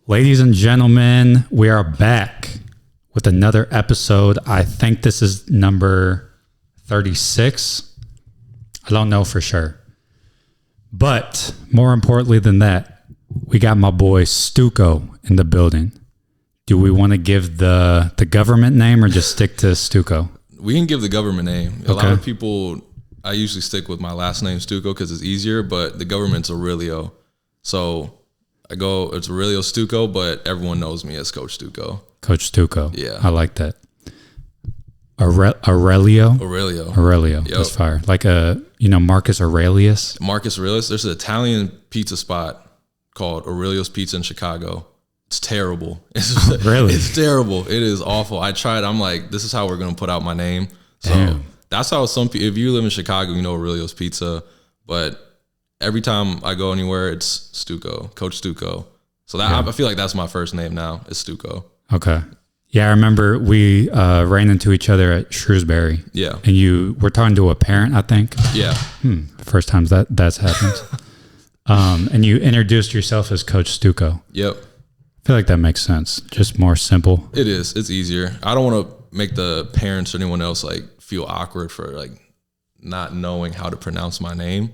Ladies and gentlemen, we are back with another episode. I think this is number 36. I don't know for sure. But more importantly than that, we got my boy Stucco in the building. Do we want to give the government name or just stick to Stucco? We can give the government name. A lot of people, I usually stick with my last name, Stucco, because it's easier, but the government's Aurelio. So it's Aurelio Stucco, but everyone knows me as Coach Stucco. Coach Stucco. Yeah. I like that. Aurelio? Aurelio. Yep. That's fire. Like Marcus Aurelius? Marcus Aurelius. There's an Italian pizza spot called Aurelio's Pizza in Chicago. It's terrible. Really? It's terrible. It is awful. I tried. I'm like, this is how we're going to put out my name. So Damn. That's how some people, if you live in Chicago, you know Aurelio's Pizza. But every time I go anywhere, it's Stucco, Coach Stucco. So I feel like that's my first name now, is Stucco. Okay. Yeah, I remember we ran into each other at Shrewsbury. Yeah. And you were talking to a parent, I think. Yeah. First time that's happened. And you introduced yourself as Coach Stucco. Yep. I feel like that makes sense. Just more simple. It is. It's easier. I don't want to make the parents or anyone else like feel awkward for like not knowing how to pronounce my name.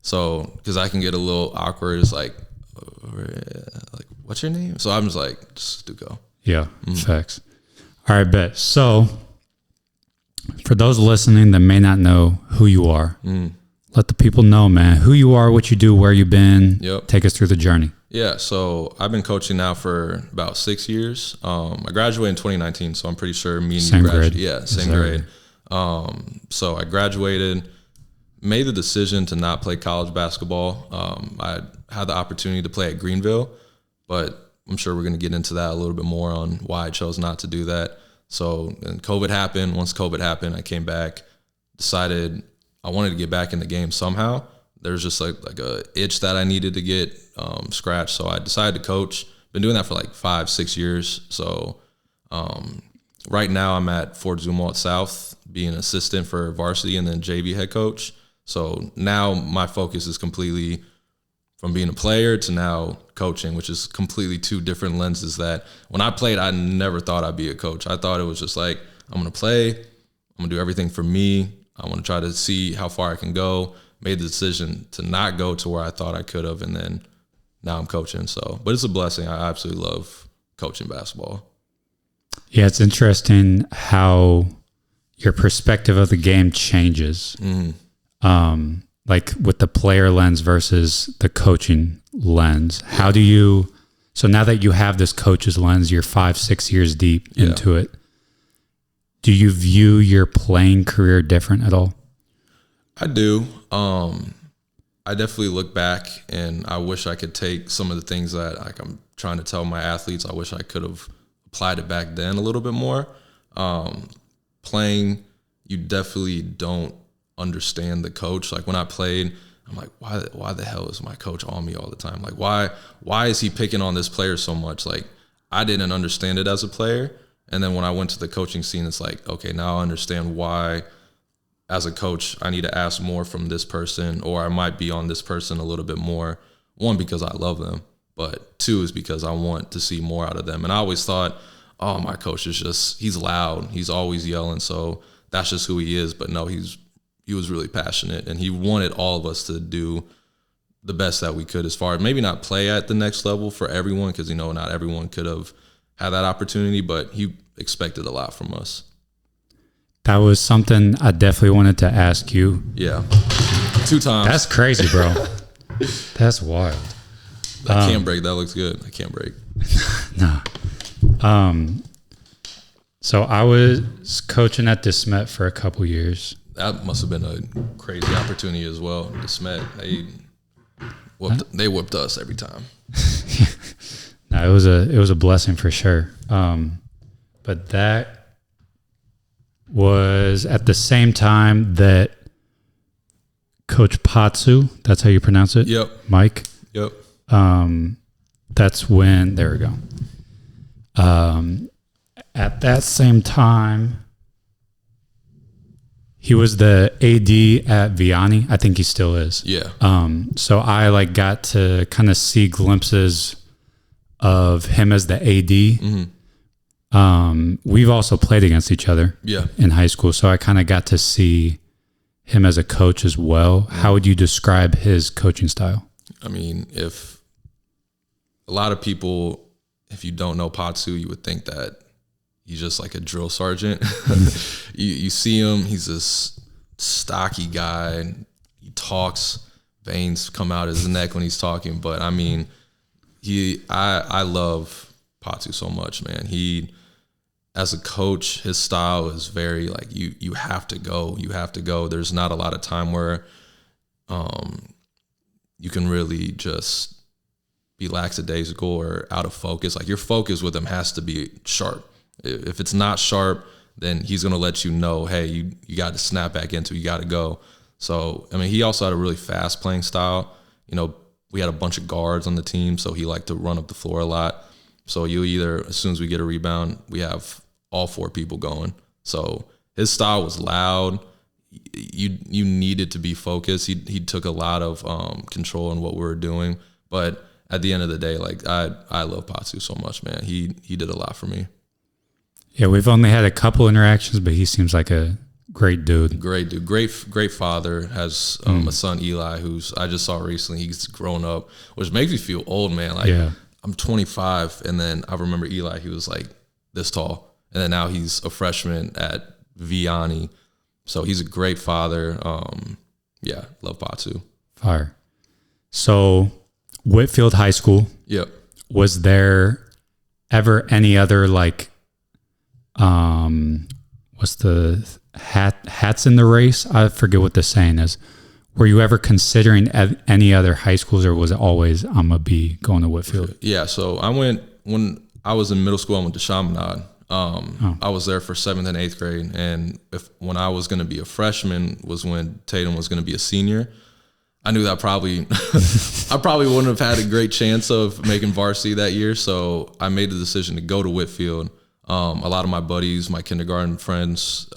So, because I can get a little awkward, it's like, what's your name? So I'm just like, Stucco. Yeah, facts. All right, bet. So, for those listening that may not know who you are, let the people know, man, who you are, what you do, where you've been. Yep. Take us through the journey. Yeah, so I've been coaching now for about 6 years. I graduated in 2019, so I'm pretty sure me and same you graduated. grade. Yeah, same grade. So I graduated, made the decision to not play college basketball. I had the opportunity to play at Greenville, but I'm sure we're going to get into that a little bit more on why I chose not to do that. So then COVID happened. Once COVID happened, I came back, decided I wanted to get back in the game somehow. There's just like a itch that I needed to get scratched. So I decided to coach. Been doing that for like 5-6 years. So right now I'm at Fort Zumwalt South, being an assistant for varsity and then JV head coach. So now my focus is completely from being a player to now coaching, which is completely two different lenses that when I played, I never thought I'd be a coach. I thought it was just like, I'm going to play. I'm going to do everything for me. I want to try to see how far I can go. Made the decision to not go to where I thought I could have. And then now I'm coaching. So, but it's a blessing. I absolutely love coaching basketball. Yeah, it's interesting how your perspective of the game changes. Like with the player lens versus the coaching lens. How do you, so now that you have this coach's lens, you're 5-6 years deep into it, do you view your playing career different at all? I do. I definitely look back and I wish I could take some of the things that like I'm trying to tell my athletes. I wish I could have applied it back then a little bit more. Playing, you definitely don't understand the coach. Like when I played, I'm like, why the hell is my coach on me all the time? Like why is he picking on this player so much? Like I didn't understand it as a player. And then when I went to the coaching scene, it's like, okay, now I understand why as a coach I need to ask more from this person, or I might be on this person a little bit more. One, because I love them, but two is because I want to see more out of them. And I always thought, oh, my coach is just, he's loud. He's always yelling. So that's just who he is. But no, he was really passionate and he wanted all of us to do the best that we could as far as maybe not play at the next level for everyone, because, not everyone could have had that opportunity, but he expected a lot from us. That was something I definitely wanted to ask you. Yeah. 2 times. That's crazy, bro. That's wild. I can't break. That looks good. I can't break. No. So I was coaching at DeSmet for a couple years. That must have been a crazy opportunity as well. DeSmet, they whipped us every time. No, it was a blessing for sure. But that was at the same time that Coach Patsu, that's how you pronounce it? Yep. Mike? Yep. That's when, there we go. At that same time, he was the AD at Vianney. I think he still is. Yeah. So I got to kind of see glimpses of him as the AD. We've also played against each other in high school, so I kind of got to see him as a coach as well. How would you describe his coaching style? I mean, if a lot of people, if you don't know Patsu, you would think that he's just like a drill sergeant. You see him, he's this stocky guy. He talks, veins come out his neck when he's talking. But I mean, I love Patsu so much, man. He, as a coach, his style is very like you have to go. You have to go. There's not a lot of time where you can really just be lackadaisical or out of focus. Like your focus with him has to be sharp. If it's not sharp, then he's going to let you know, hey, you got to snap back into it. You got to go. So, I mean, he also had a really fast playing style. You know, we had a bunch of guards on the team, so he liked to run up the floor a lot. So you either, as soon as we get a rebound, we have all four people going. So his style was loud. You needed to be focused. He took a lot of control in what we were doing. But at the end of the day, like I love Patsu so much, man. He did a lot for me. Yeah, we've only had a couple interactions, but he seems like a great dude. Great dude. Great father. Has a son, Eli, who's I just saw recently. He's grown up, which makes me feel old, man. Like I'm 25, and then I remember Eli. He was like this tall, and then now he's a freshman at Vianney. So he's a great father. Love Patsu. Fire. So Whitfield High School. Yep. Was there ever any other like what's the hats in the race? I forget what the saying is. Were you ever considering any other high schools, or was it always I'm gonna be going to Whitfield? Yeah, so I went when I was in middle school. I went to Chaminade. I was there for 7th and 8th grade, and when I was going to be a freshman was when Tatum was going to be a senior. I knew that I probably wouldn't have had a great chance of making varsity that year, so I made the decision to go to Whitfield. A lot of my buddies, my kindergarten friends,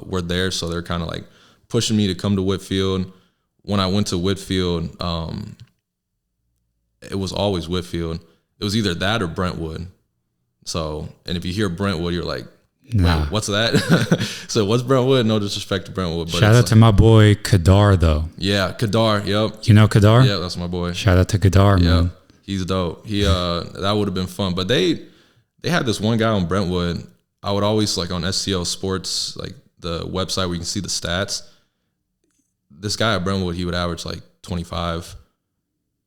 were there, so they're kind of like pushing me to come to Whitfield. When I went to Whitfield, it was always Whitfield. It was either that or Brentwood. So, and if you hear Brentwood, you're like, nah. Wait, what's that? So what's Brentwood? No disrespect to Brentwood. But shout out to my boy Kadar, though. Yeah, Kadar, yep. You know Kadar? Yeah, that's my boy. Shout out to Kadar, man. Yeah, he's dope. He that would have been fun. But they had this one guy on Brentwood. I would always, like on STL Sports, like the website where you can see the stats. This guy at Brentwood, he would average like 25,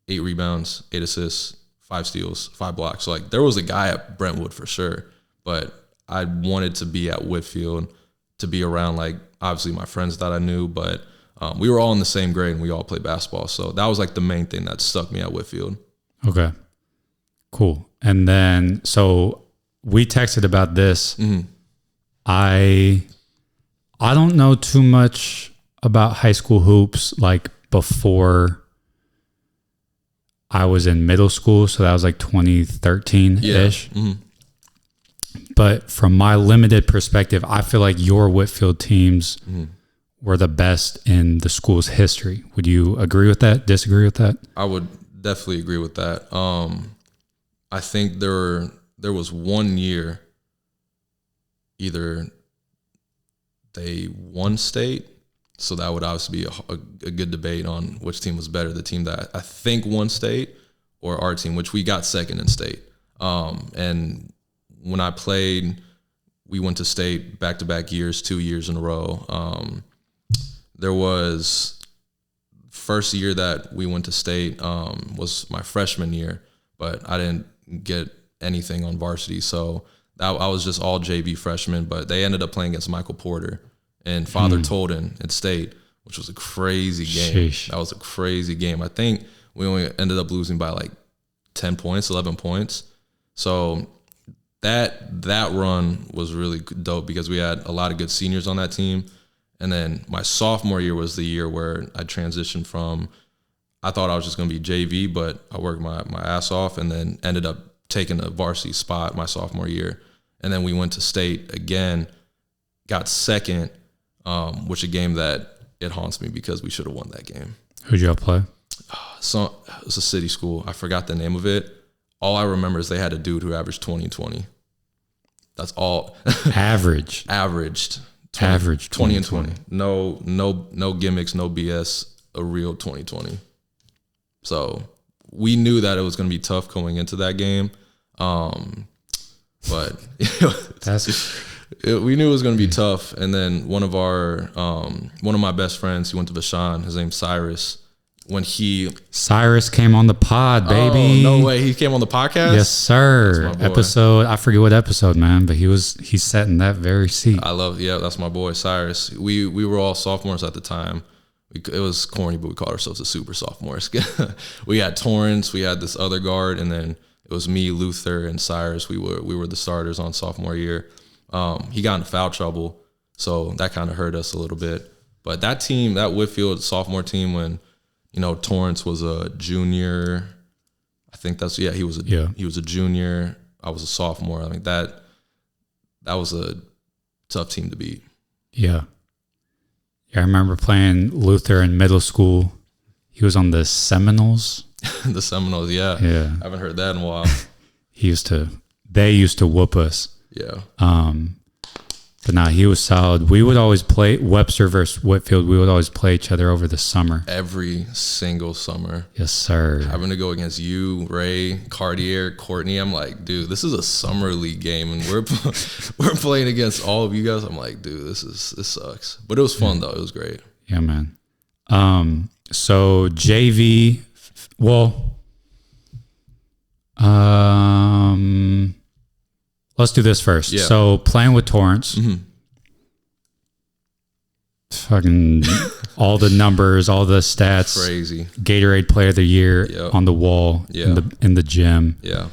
8 rebounds, 8 assists, 5 steals, 5 blocks. So like there was a guy at Brentwood for sure, but I wanted to be at Whitfield to be around like obviously my friends that I knew, but we were all in the same grade and we all played basketball. So that was like the main thing that stuck me at Whitfield. Okay, cool. And then so we texted about this. Mm-hmm. I don't know too much about high school hoops like before I was in middle school, so that was like 2013-ish. Yeah. Mm-hmm. But from my limited perspective, I feel like your Whitfield teams were the best in the school's history. Would you agree with that? Disagree with that? I would definitely agree with that. I think there was one year, either they won state, so that would obviously be a good debate on which team was better, the team that I think won state or our team, which we got second in state. And when I played, we went to state back-to-back years, 2 years in a row. There was first year that we went to state was my freshman year, but I didn't get anything on varsity. So I was just all JV freshman, but they ended up playing against Michael Porter and Father Tolden at state, which was a crazy game. Sheesh. That was a crazy game. I think we only ended up losing by like 10 points, 11 points. So that run was really dope because we had a lot of good seniors on that team. And then my sophomore year was the year where I transitioned from, I thought I was just going to be JV, but I worked my ass off and then ended up taking a varsity spot my sophomore year. And then we went to state again, got second, which a game that it haunts me because we should have won that game. Who'd y'all play? So it was a city school. I forgot the name of it. all I remember is they had a dude who averaged 20-20. That's all. Averaged 20 and 20. No gimmicks, no BS. A real 20-20. So we knew that it was going to be tough going into that game, but we knew it was going to be tough. And then one of my best friends, he went to Vashon. His name's Cyrus. Cyrus came on the pod, baby. Oh, no way. He came on the podcast? Yes, sir. Episode, I forget what episode, man, but he's sat in that very seat. That's my boy, Cyrus. We were all sophomores at the time. It was corny, but we called ourselves the super sophomores. We had Torrence, we had this other guard, and then it was me, Luther, and Cyrus. We were the starters on sophomore year. He got into foul trouble, so that kind of hurt us a little bit. But that team, that Whitfield sophomore team, when Torrence was a junior, I think he was a junior. I was a sophomore. I mean that was a tough team to beat. Yeah. I remember playing Luther in middle school. He was on the Seminoles. The Seminoles, yeah. Yeah. I haven't heard that in a while. They used to whoop us. Yeah. But nah, he was solid. We would always play Webster versus Whitfield. We would always play each other over the summer. Every single summer. Yes, sir. Having to go against you, Ray, Cartier, Courtney. I'm like, dude, this is a summer league game, and we're playing against all of you guys. I'm like, dude, this sucks. But it was fun though. It was great. Yeah, man. So JV, let's do this first. Yeah. So playing with Torrence, fucking all the numbers, all the stats, crazy. Gatorade Player of the Year on the wall in the gym. Yeah.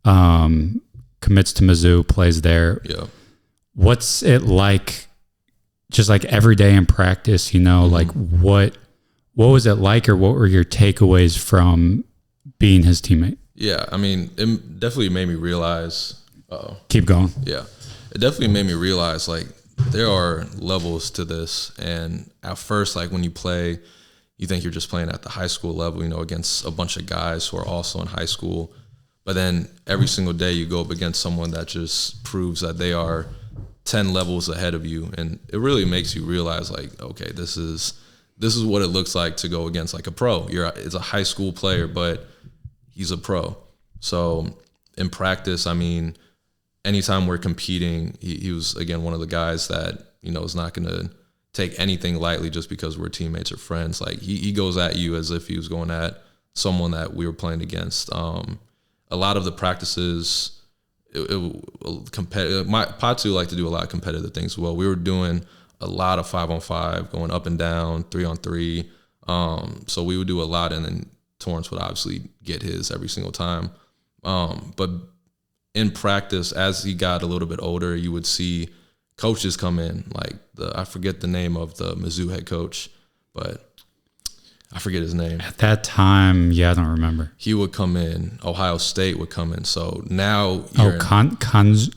Commits to Mizzou, plays there. Yeah. What's it like? Just like every day in practice, like what was it like, or what were your takeaways from being his teammate? Yeah, I mean, it definitely made me realize. Keep going. Yeah, it definitely made me realize like there are levels to this, and at first, like when you play, you think you're just playing at the high school level, against a bunch of guys who are also in high school, but then every single day you go up against someone that just proves that they are 10 levels ahead of you, and it really makes you realize like, okay, this is what it looks like to go against like a pro. It's a high school player, but he's a pro. So in practice, I mean, anytime we're competing, he was, again, one of the guys that, is not going to take anything lightly just because we're teammates or friends. Like he goes at you as if he was going at someone that we were playing against. A lot of the practices, competitive. My Patu like to do a lot of competitive things as well. We were doing a lot of 5-on-5, going up and down, 3-on-3. So we would do a lot, and then Torrence would obviously get his every single time. But in practice, as he got a little bit older, you would see coaches come in, like I forget the name of the Mizzou head coach, but I forget his name. At that time, I don't remember. He would come in. Ohio State would come in. So now Kanzu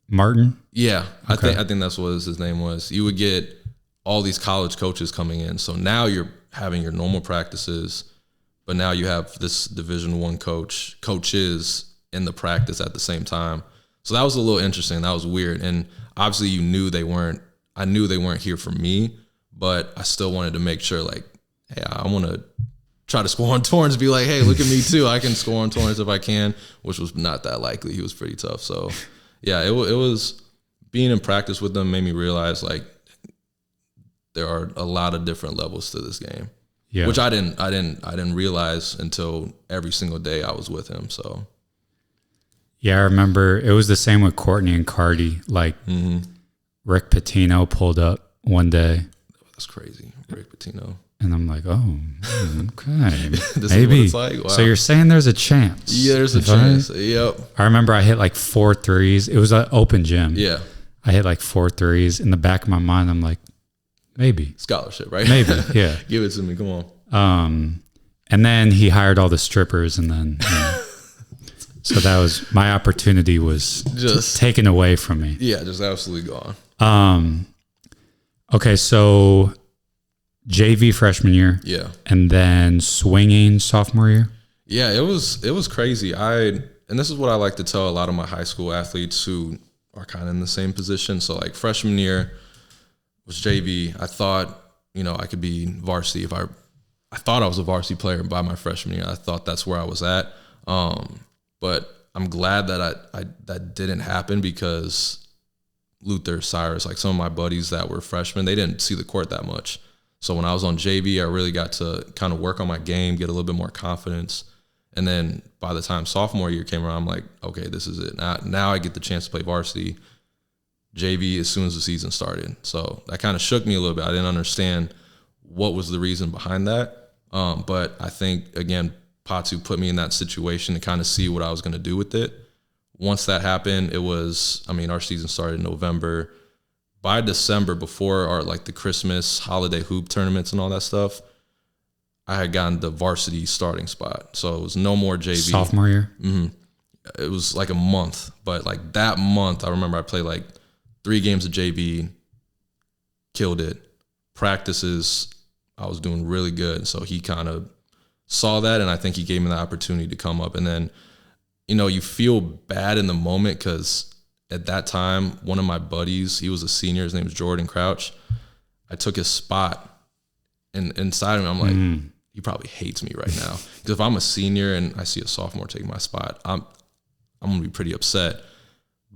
Martin? Yeah, okay. I think that's what his name was. You would get all these college coaches coming in. So now you're having your normal practices, but now you have this Division I coaches in the practice at the same time. So that was a little interesting. That was weird. And obviously I knew they weren't here for me, but I still wanted to make sure like, hey, I want to try to score on Torrence, be like, hey, look at me too. I can score on Torrence if I can, which was not that likely. He was pretty tough. So yeah, it was being in practice with them made me realize like there are a lot of different levels to this game, which I didn't realize until every single day I was with him. So. Yeah, I remember it was the same with Courtney and Cardi. Like Rick Pitino pulled up one day. That's crazy, Rick Pitino. And I'm like, oh, okay, this maybe. Is what it's like? Wow. So you're saying there's a chance? Yeah, there's a chance. Yep. I remember I hit like 4 threes. It was an open gym. Yeah. I hit like 4 threes. In the back of my mind, I'm like, maybe scholarship, right? Maybe, yeah. Give it to me. Come on. And then he hired all the strippers, and then. So that was my opportunity was just taken away from me. Yeah, just absolutely gone. Okay, so JV freshman year. Yeah. And then swinging sophomore year. Yeah, it was crazy. And this is what I like to tell a lot of my high school athletes who are kind of in the same position. So like freshman year was JV. I thought, I could be varsity I thought I was a varsity player by my freshman year. I thought that's where I was at. But I'm glad that that didn't happen, because Luther, Cyrus, like some of my buddies that were freshmen, they didn't see the court that much. So when I was on JV, I really got to kind of work on my game, get a little bit more confidence. And then by the time sophomore year came around, I'm like, okay, this is it. Now I get the chance to play varsity JV as soon as the season started. So that kind of shook me a little bit. I didn't understand what was the reason behind that. But I think, again, Patu put me in that situation to kind of see what I was going to do with it. Once that happened, our season started in November. By December, before the Christmas holiday hoop tournaments and all that stuff, I had gotten the varsity starting spot. So it was no more JV. Sophomore year? Mm-hmm. It was like a month. But like that month, I remember I played like 3 games of JV, killed it. Practices, I was doing really good. So he kind of saw that, and I think he gave me the opportunity to come up. And then, you feel bad in the moment, because at that time, one of my buddies, he was a senior, his name was Jordan Crouch. I took his spot, and inside of me, I'm like, he probably hates me right now. Because if I'm a senior and I see a sophomore taking my spot, I'm going to be pretty upset.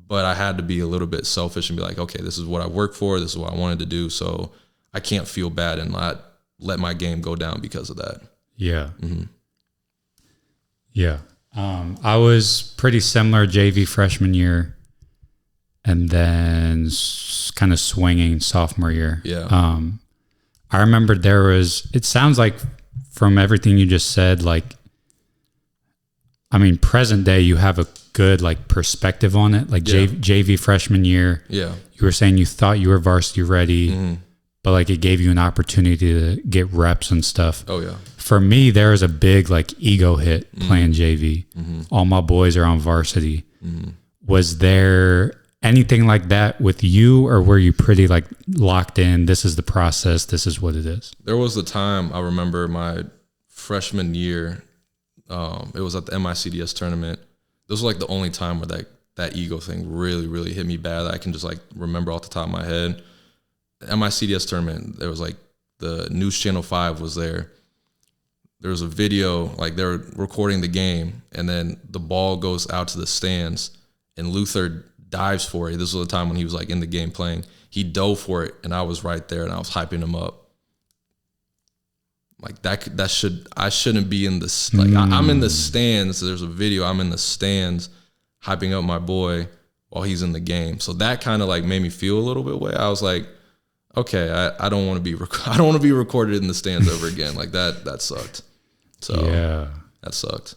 But I had to be a little bit selfish and be like, okay, this is what I worked for. This is what I wanted to do. So I can't feel bad and not let my game go down because of that. Yeah. Mm-hmm. Yeah. I was pretty similar JV freshman year, and then kind of swinging sophomore year. Yeah. I remember it sounds like from everything you just said, present day, you have a good perspective on it. JV freshman year, yeah, you were saying you thought you were varsity ready, but it gave you an opportunity to get reps and stuff. Oh yeah. For me, there was a big ego hit playing JV. All my boys are on varsity. Was there anything like that with you, or were you pretty locked in? This is the process. This is what it is. There was a time, I remember my freshman year. It was at the MICDS tournament. This was the only time where that ego thing really, really hit me bad. I can just remember off the top of my head. The MICDS tournament, there was the News Channel 5 was there. There was a video, they were recording the game, and then the ball goes out to the stands, and Luther dives for it. This was the time when he was in the game playing. He dove for it, and I was right there, and I was hyping him up. I shouldn't be in this. I'm in the stands. There's a video. I'm in the stands, hyping up my boy while he's in the game. So that kind of made me feel a little bit way. I was like, okay, I don't want to be. I don't want to be recorded in the stands ever again. That sucked. So yeah, that sucked.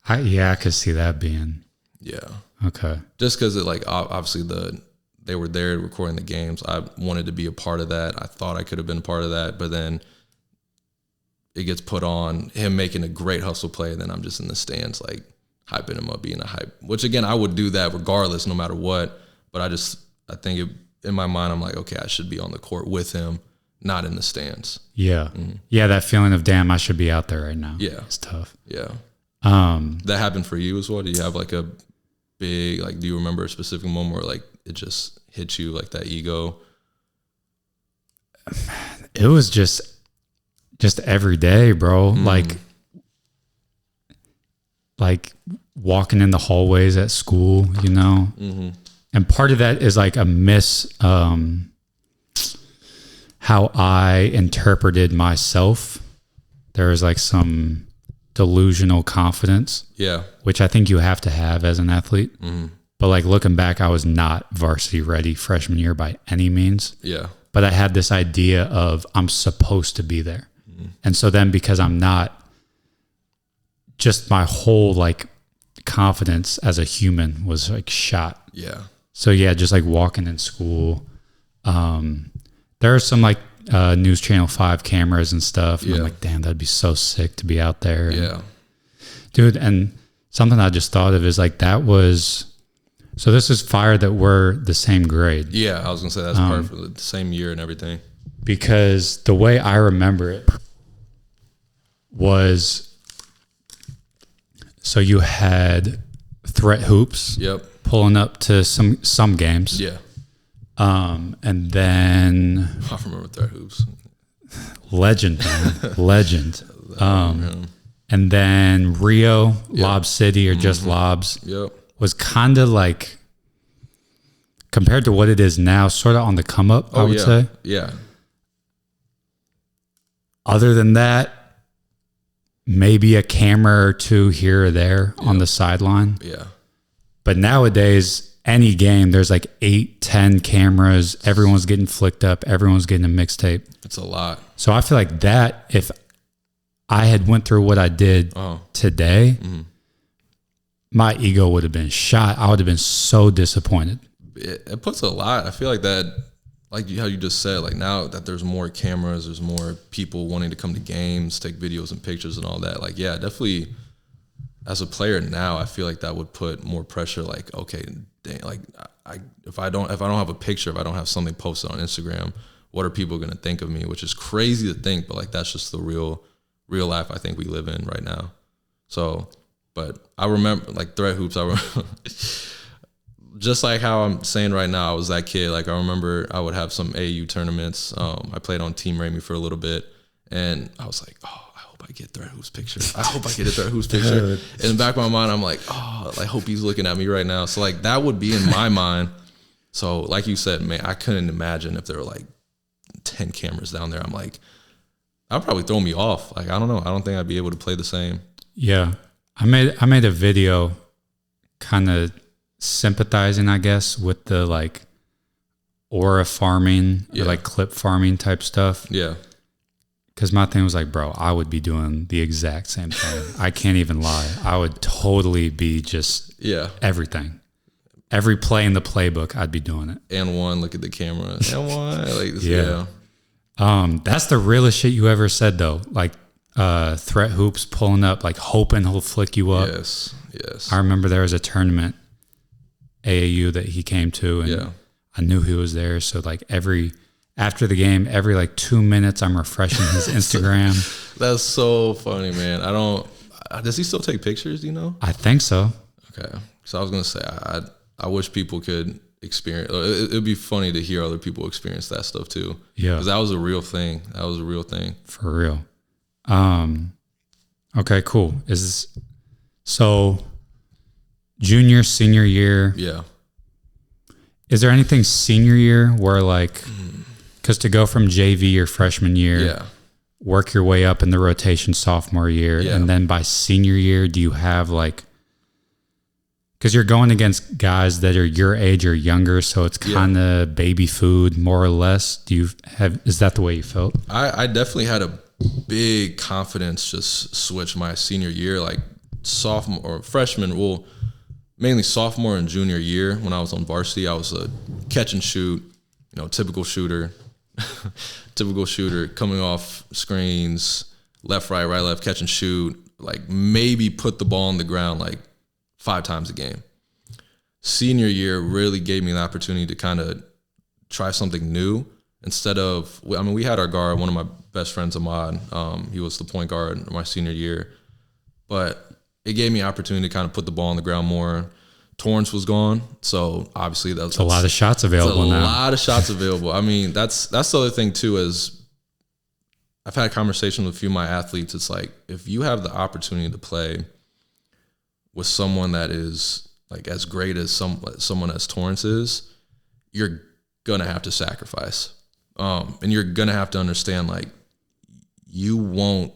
I could see that being. Yeah. Okay. Just because obviously they were there recording the games. I wanted to be a part of that. I thought I could have been a part of that, but then it gets put on him making a great hustle play, and then I'm just in the stands hyping him up, being a hype. Which again, I would do that regardless, no matter what. But I think in my mind, I'm like, okay, I should be on the court with him, not in the stands. Yeah. Yeah, that feeling of, damn, I should be out there right now. Yeah. It's tough. Yeah. That happened for you as well? Do you have a big, do you remember a specific moment where it just hit you, that ego? It was just every day, bro. Walking in the hallways at school, and part of that is a miss, how I interpreted myself. There was some delusional confidence, which I think you have to have as an athlete. But looking back, I was not varsity ready freshman year by any means. Yeah. But I had this idea of I'm supposed to be there. And so then, because I'm not, just my whole confidence as a human was shot. Yeah. So yeah, just walking in school, there are some News Channel 5 cameras and stuff. And I'm damn, that'd be so sick to be out there. Yeah. Dude, and something I just thought of is so this is fire that we're the same grade. Yeah, I was going to say that's perfect. The same year and everything. Because the way I remember it was So you had Threat Hoops. Yep. Pulling up to some games. Yeah. And then I remember Threat Hoops. Legend, man. Legend. And then Rio, Lob City, or just Lobs. Yep. Was kind of like, compared to what it is now, sort of on the come up, I would say. Yeah. Other than that, maybe a camera or two here or there on the sideline. Yeah. But nowadays, any game, there's like 8, 10 cameras. Everyone's getting flicked up. Everyone's getting a mixtape. It's a lot. So I feel like that, if I had went through what I did today, my ego would have been shot. I would have been so disappointed. It puts a lot. I feel like that, like how you just said, like now that there's more cameras, there's more people wanting to come to games, take videos and pictures and all that. Like, yeah, definitely as a player now, I feel like that would put more pressure. Like, okay, dang, like if I don't have a picture, if I don't have something posted on Instagram, what are people going to think of me? Which is crazy to think, but like that's just the real life I think we live in right now. So, but I remember like Threat Hoops. I remember just like how I'm saying right now, I was that kid. Like I remember I would have some AU tournaments. I played on Team Ramey for a little bit, and I was like, oh, I hope I get Threat Hoops picture. I hope I get a Threat Hoops picture. In the back of my mind, I'm like, oh, I hope he's looking at me right now. So like that would be in my mind. So like you said, man, I couldn't imagine if there were like 10 cameras down there. I'm like, that'd probably throw me off. Like I don't know. I don't think I'd be able to play the same. Yeah, I made a video, kind of sympathizing, I guess, with the like aura farming or like clip farming type stuff. Yeah. Because my thing was like, bro, I would be doing the exact same thing. I can't even lie. I would totally be just everything. Every play in the playbook, I'd be doing it. And one, look at the camera. And one, like this, that's the realest shit you ever said though. Like Threat Hoops pulling up, like hoping he'll flick you up. Yes. I remember there was a tournament, AAU, that he came to, and I knew he was there. So like after the game, every like 2 minutes, I'm refreshing his Instagram. That's so funny, man. Does he still take pictures? Do you know? I think so. Okay. So I was going to say, I wish people could experience, it'd be funny to hear other people experience that stuff too. Yeah. Because that was a real thing. For real. Okay, cool. So junior, senior year. Yeah. Is there anything senior year where like, because to go from JV your freshman year, work your way up in the rotation sophomore year, and then by senior year, do you have like, because you're going against guys that are your age or younger, so it's kind of baby food, more or less. Is that the way you felt? I definitely had a big confidence just switch my senior year, like sophomore or freshman. Well, mainly sophomore and junior year when I was on varsity, I was a catch and shoot, typical shooter, coming off screens, left, right, left, catch and shoot, like maybe put the ball on the ground like 5 times a game. Senior year really gave me an opportunity to kind of try something new. Instead of, we had our guard, one of my best friends, Ahmad. He was the point guard my senior year. But it gave me an opportunity to kind of put the ball on the ground more. Torrence was gone, so obviously that's a lot of shots available now. A lot of shots available. That's the other thing too, is I've had conversations with a few of my athletes. It's like, if you have the opportunity to play with someone that is like as great as someone as Torrence is, you're gonna have to sacrifice, and you're gonna have to understand like you won't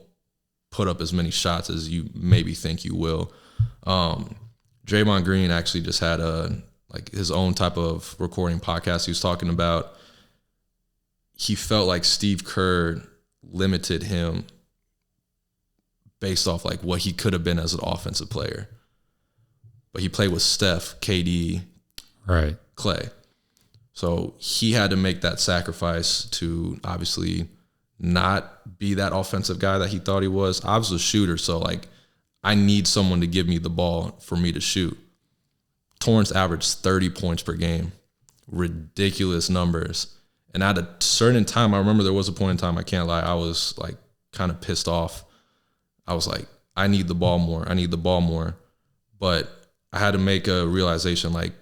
put up as many shots as you maybe think you will. Draymond Green actually just had his own type of recording podcast. He was talking about he felt like Steve Kerr limited him based off like what he could have been as an offensive player. But he played with Steph, KD, Clay. So he had to make that sacrifice to obviously not be that offensive guy that he thought he was. I was a shooter, so like I need someone to give me the ball for me to shoot. Torrence averaged 30 points per game. Ridiculous numbers. And at a certain time, I remember there was a point in time, I can't lie, I was like kind of pissed off. I was like, I need the ball more. But I had to make a realization, like,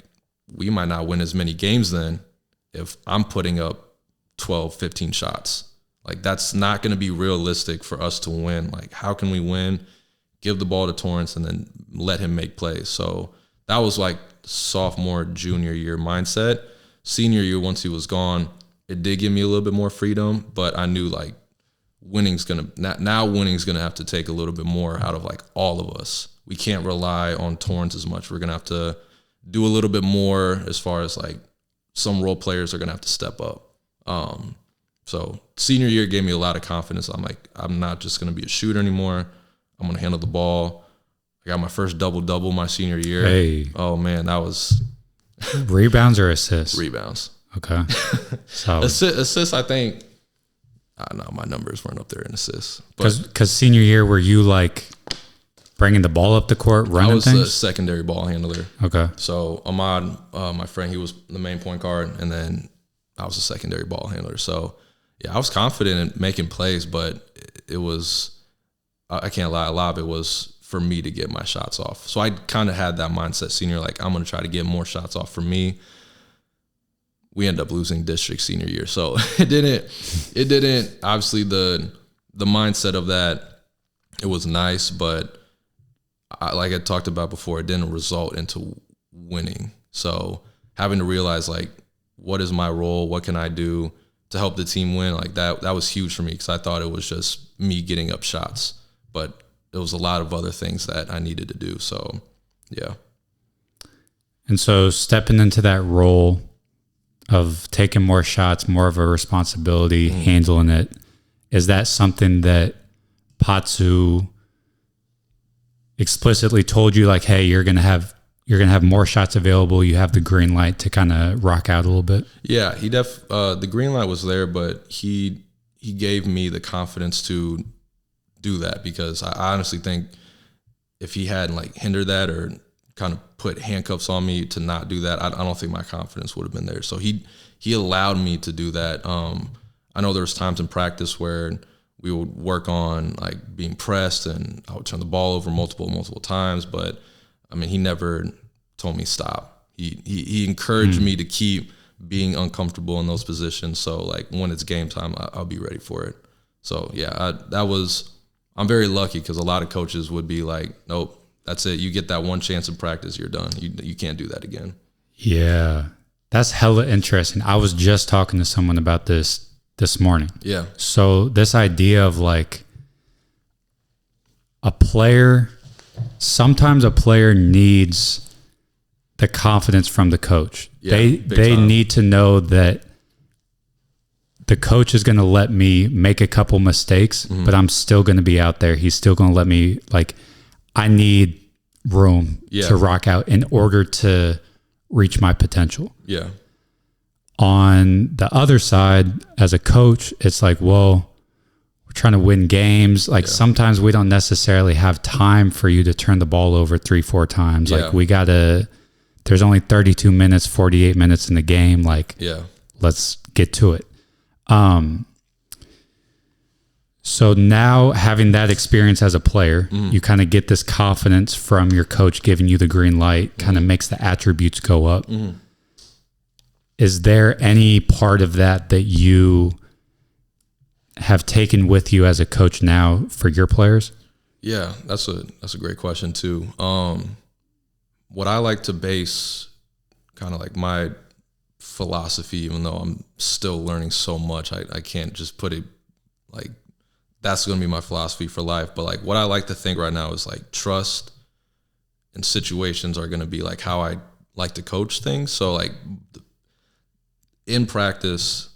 we might not win as many games then if I'm putting up 12, 15 shots. Like, that's not going to be realistic for us to win. Like, how can we win? Give the ball to Torrence and then let him make plays. So that was like sophomore, junior year mindset. Senior year, once he was gone, it did give me a little bit more freedom, but I knew like winning's gonna have to take a little bit more out of like all of us. We can't rely on Torrence as much. We're gonna have to do a little bit more as far as like some role players are gonna have to step up. So senior year gave me a lot of confidence. I'm like, I'm not just gonna be a shooter anymore. I'm gonna handle the ball. I got my first double my senior year. Hey. Oh man, that was rebounds or assists? Rebounds. Okay. So assists, I think. I don't know, my numbers weren't up there in assists. Because senior year, were you like bringing the ball up the court, running things? I was a secondary ball handler. Okay. So Ahmad, my friend, he was the main point guard, and then I was a secondary ball handler. So yeah, I was confident in making plays, but it was, I can't lie, a lot of it was for me to get my shots off. So I kind of had that mindset senior, like, I'm going to try to get more shots off for me. We ended up losing district senior year. So it didn't, obviously the mindset of that, it was nice, but like I talked about before, it didn't result into winning. So having to realize, like, what is my role? What can I do to help the team win? Like that was huge for me, because I thought it was just me getting up shots, but there was a lot of other things that I needed to do. So yeah. And so stepping into that role of taking more shots, more of a responsibility, handling it, is that something that Patsu explicitly told you, like, hey, you're gonna have more shots available, you have the green light to kind of rock out a little bit? Yeah, the green light was there, but he gave me the confidence to do that, because I honestly think if he hadn't like hindered that or kind of put handcuffs on me to not do that, I don't think my confidence would have been there. So he allowed me to do that. I know there was times in practice where we would work on like being pressed, and I would turn the ball over multiple times, but I mean, he never told me stop. He encouraged me to keep being uncomfortable in those positions. So like when it's game time, I'll be ready for it. So yeah, I'm very lucky, because a lot of coaches would be like, nope, that's it. You get that one chance in practice, you're done. You can't do that again. Yeah, that's hella interesting. I was just talking to someone about this morning. Yeah. So this idea of like sometimes a player needs the confidence from the coach. Yeah, they need to know that the coach is going to let me make a couple mistakes, but I'm still going to be out there. He's still going to let me, like, I need room to rock out in order to reach my potential. Yeah. On the other side, as a coach, it's like, well, we're trying to win games. Like sometimes we don't necessarily have time for you to turn the ball over 3-4 times. Yeah. Like there's only 32 minutes, 48 minutes in the game. Like, let's get to it. So now having that experience as a player, you kind of get this confidence from your coach giving you the green light, kind of makes the attributes go up. Is there any part of that you have taken with you as a coach now for your players? Yeah, that's a great question too. What I like to base kind of like my philosophy, even though I'm still learning so much, I can't just put it like that's going to be my philosophy for life. But like what I like to think right now is like trust and situations are going to be like how I like to coach things. So like in practice,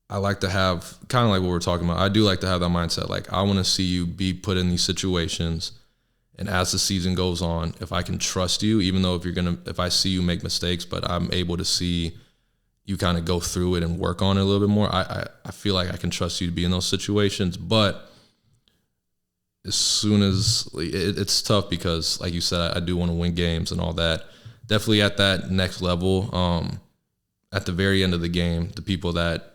I like to have kind of like what we're talking about. I do like to have that mindset. Like I want to see you be put in these situations. And as the season goes on, if I can trust you, even though if I see you make mistakes, but I'm able to see you kind of go through it and work on it a little bit more, I feel like I can trust you to be in those situations. But as soon as it's tough, because like you said, I do want to win games and all that. Definitely at that next level, at the very end of the game, the people that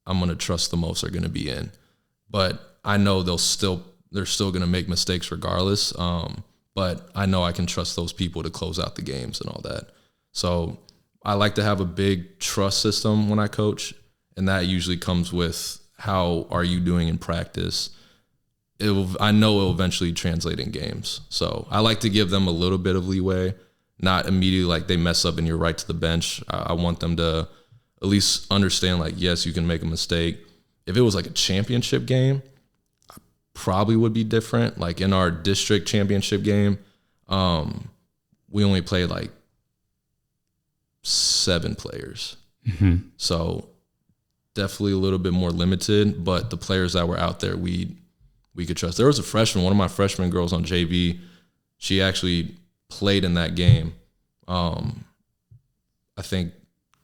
I'm going to trust the most are going to be in. But I know they'll still they're still going to make mistakes regardless. But I know I can trust those people to close out the games and all that. So I like to have a big trust system when I coach, and that usually comes with how are you doing in practice. I know it will eventually translate in games. So I like to give them a little bit of leeway, not immediately like they mess up and you're right to the bench. I want them to at least understand, like, yes, you can make a mistake. If it was like a championship game, I probably would be different. Like in our district championship game, we only played like 7 players. Mm-hmm. So definitely a little bit more limited, but the players that were out there, we could trust. There was a freshman, one of my freshman girls on JV, she actually played in that game. I think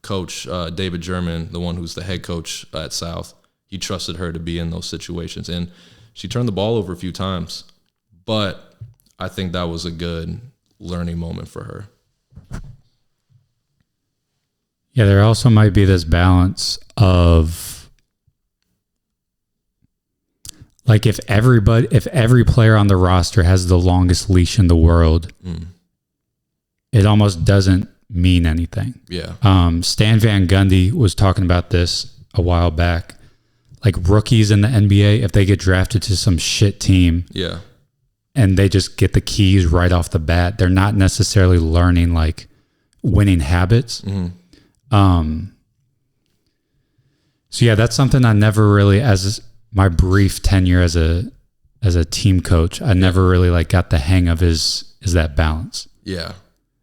Coach David German, the one who's the head coach at South, he trusted her to be in those situations. And she turned the ball over a few times. But I think that was a good learning moment for her. Yeah, there also might be this balance of, like, if every player on the roster has the longest leash in the world, it almost doesn't mean anything. Yeah. Stan Van Gundy was talking about this a while back. Like, rookies in the NBA, if they get drafted to some shit team, yeah, and they just get the keys right off the bat, they're not necessarily learning like winning habits. So yeah, that's something I never really, as my brief tenure as a team coach, I never really like got the hang of is that balance. Yeah.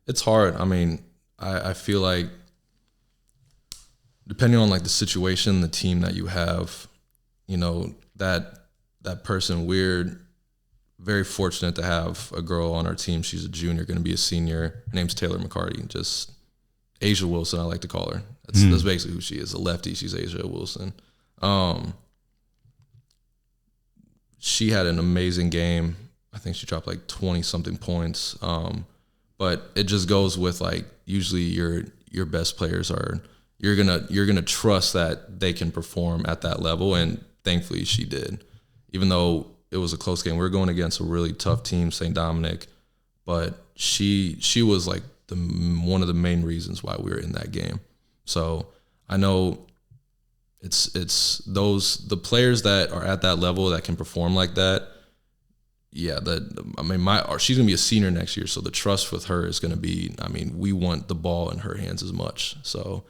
It's hard. I mean, I feel like depending on like the situation, the team that you have, you know, that person, we're very fortunate to have a girl on our team. She's a junior, going to be a senior. Her name's Taylor McCarty, just Asia Wilson, I like to call her. That's basically who she is. A lefty, she's Asia Wilson. She had an amazing game. I think she dropped like 20-something points. But it just goes with like usually your best players are you're gonna trust that they can perform at that level, and thankfully she did. Even though it was a close game, we were going against a really tough team, St. Dominic, but she was like one of the main reasons why we were in that game. So I know it's the players that are at that level that can perform like that. Yeah, she's gonna be a senior next year, so the trust with her is gonna be. I mean, we want the ball in her hands as much. So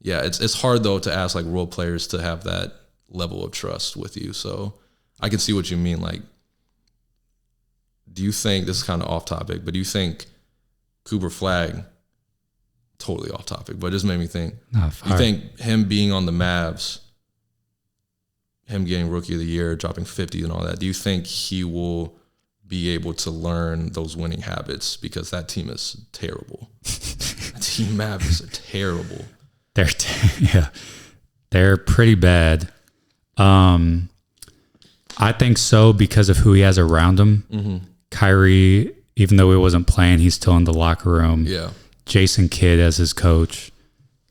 yeah, it's hard though to ask like role players to have that level of trust with you. So I can see what you mean. Like, do you think, this is kind of off topic, but do you think Cooper Flagg, totally off topic, but it just made me think, you think him being on the Mavs, him getting Rookie of the Year, dropping 50 and all that, do you think he will be able to learn those winning habits? Because that team is terrible. That team Mavs are terrible. They're pretty bad. I think so because of who he has around him. Mm-hmm. Kyrie, even though he wasn't playing, he's still in the locker room. Yeah. Jason Kidd as his coach,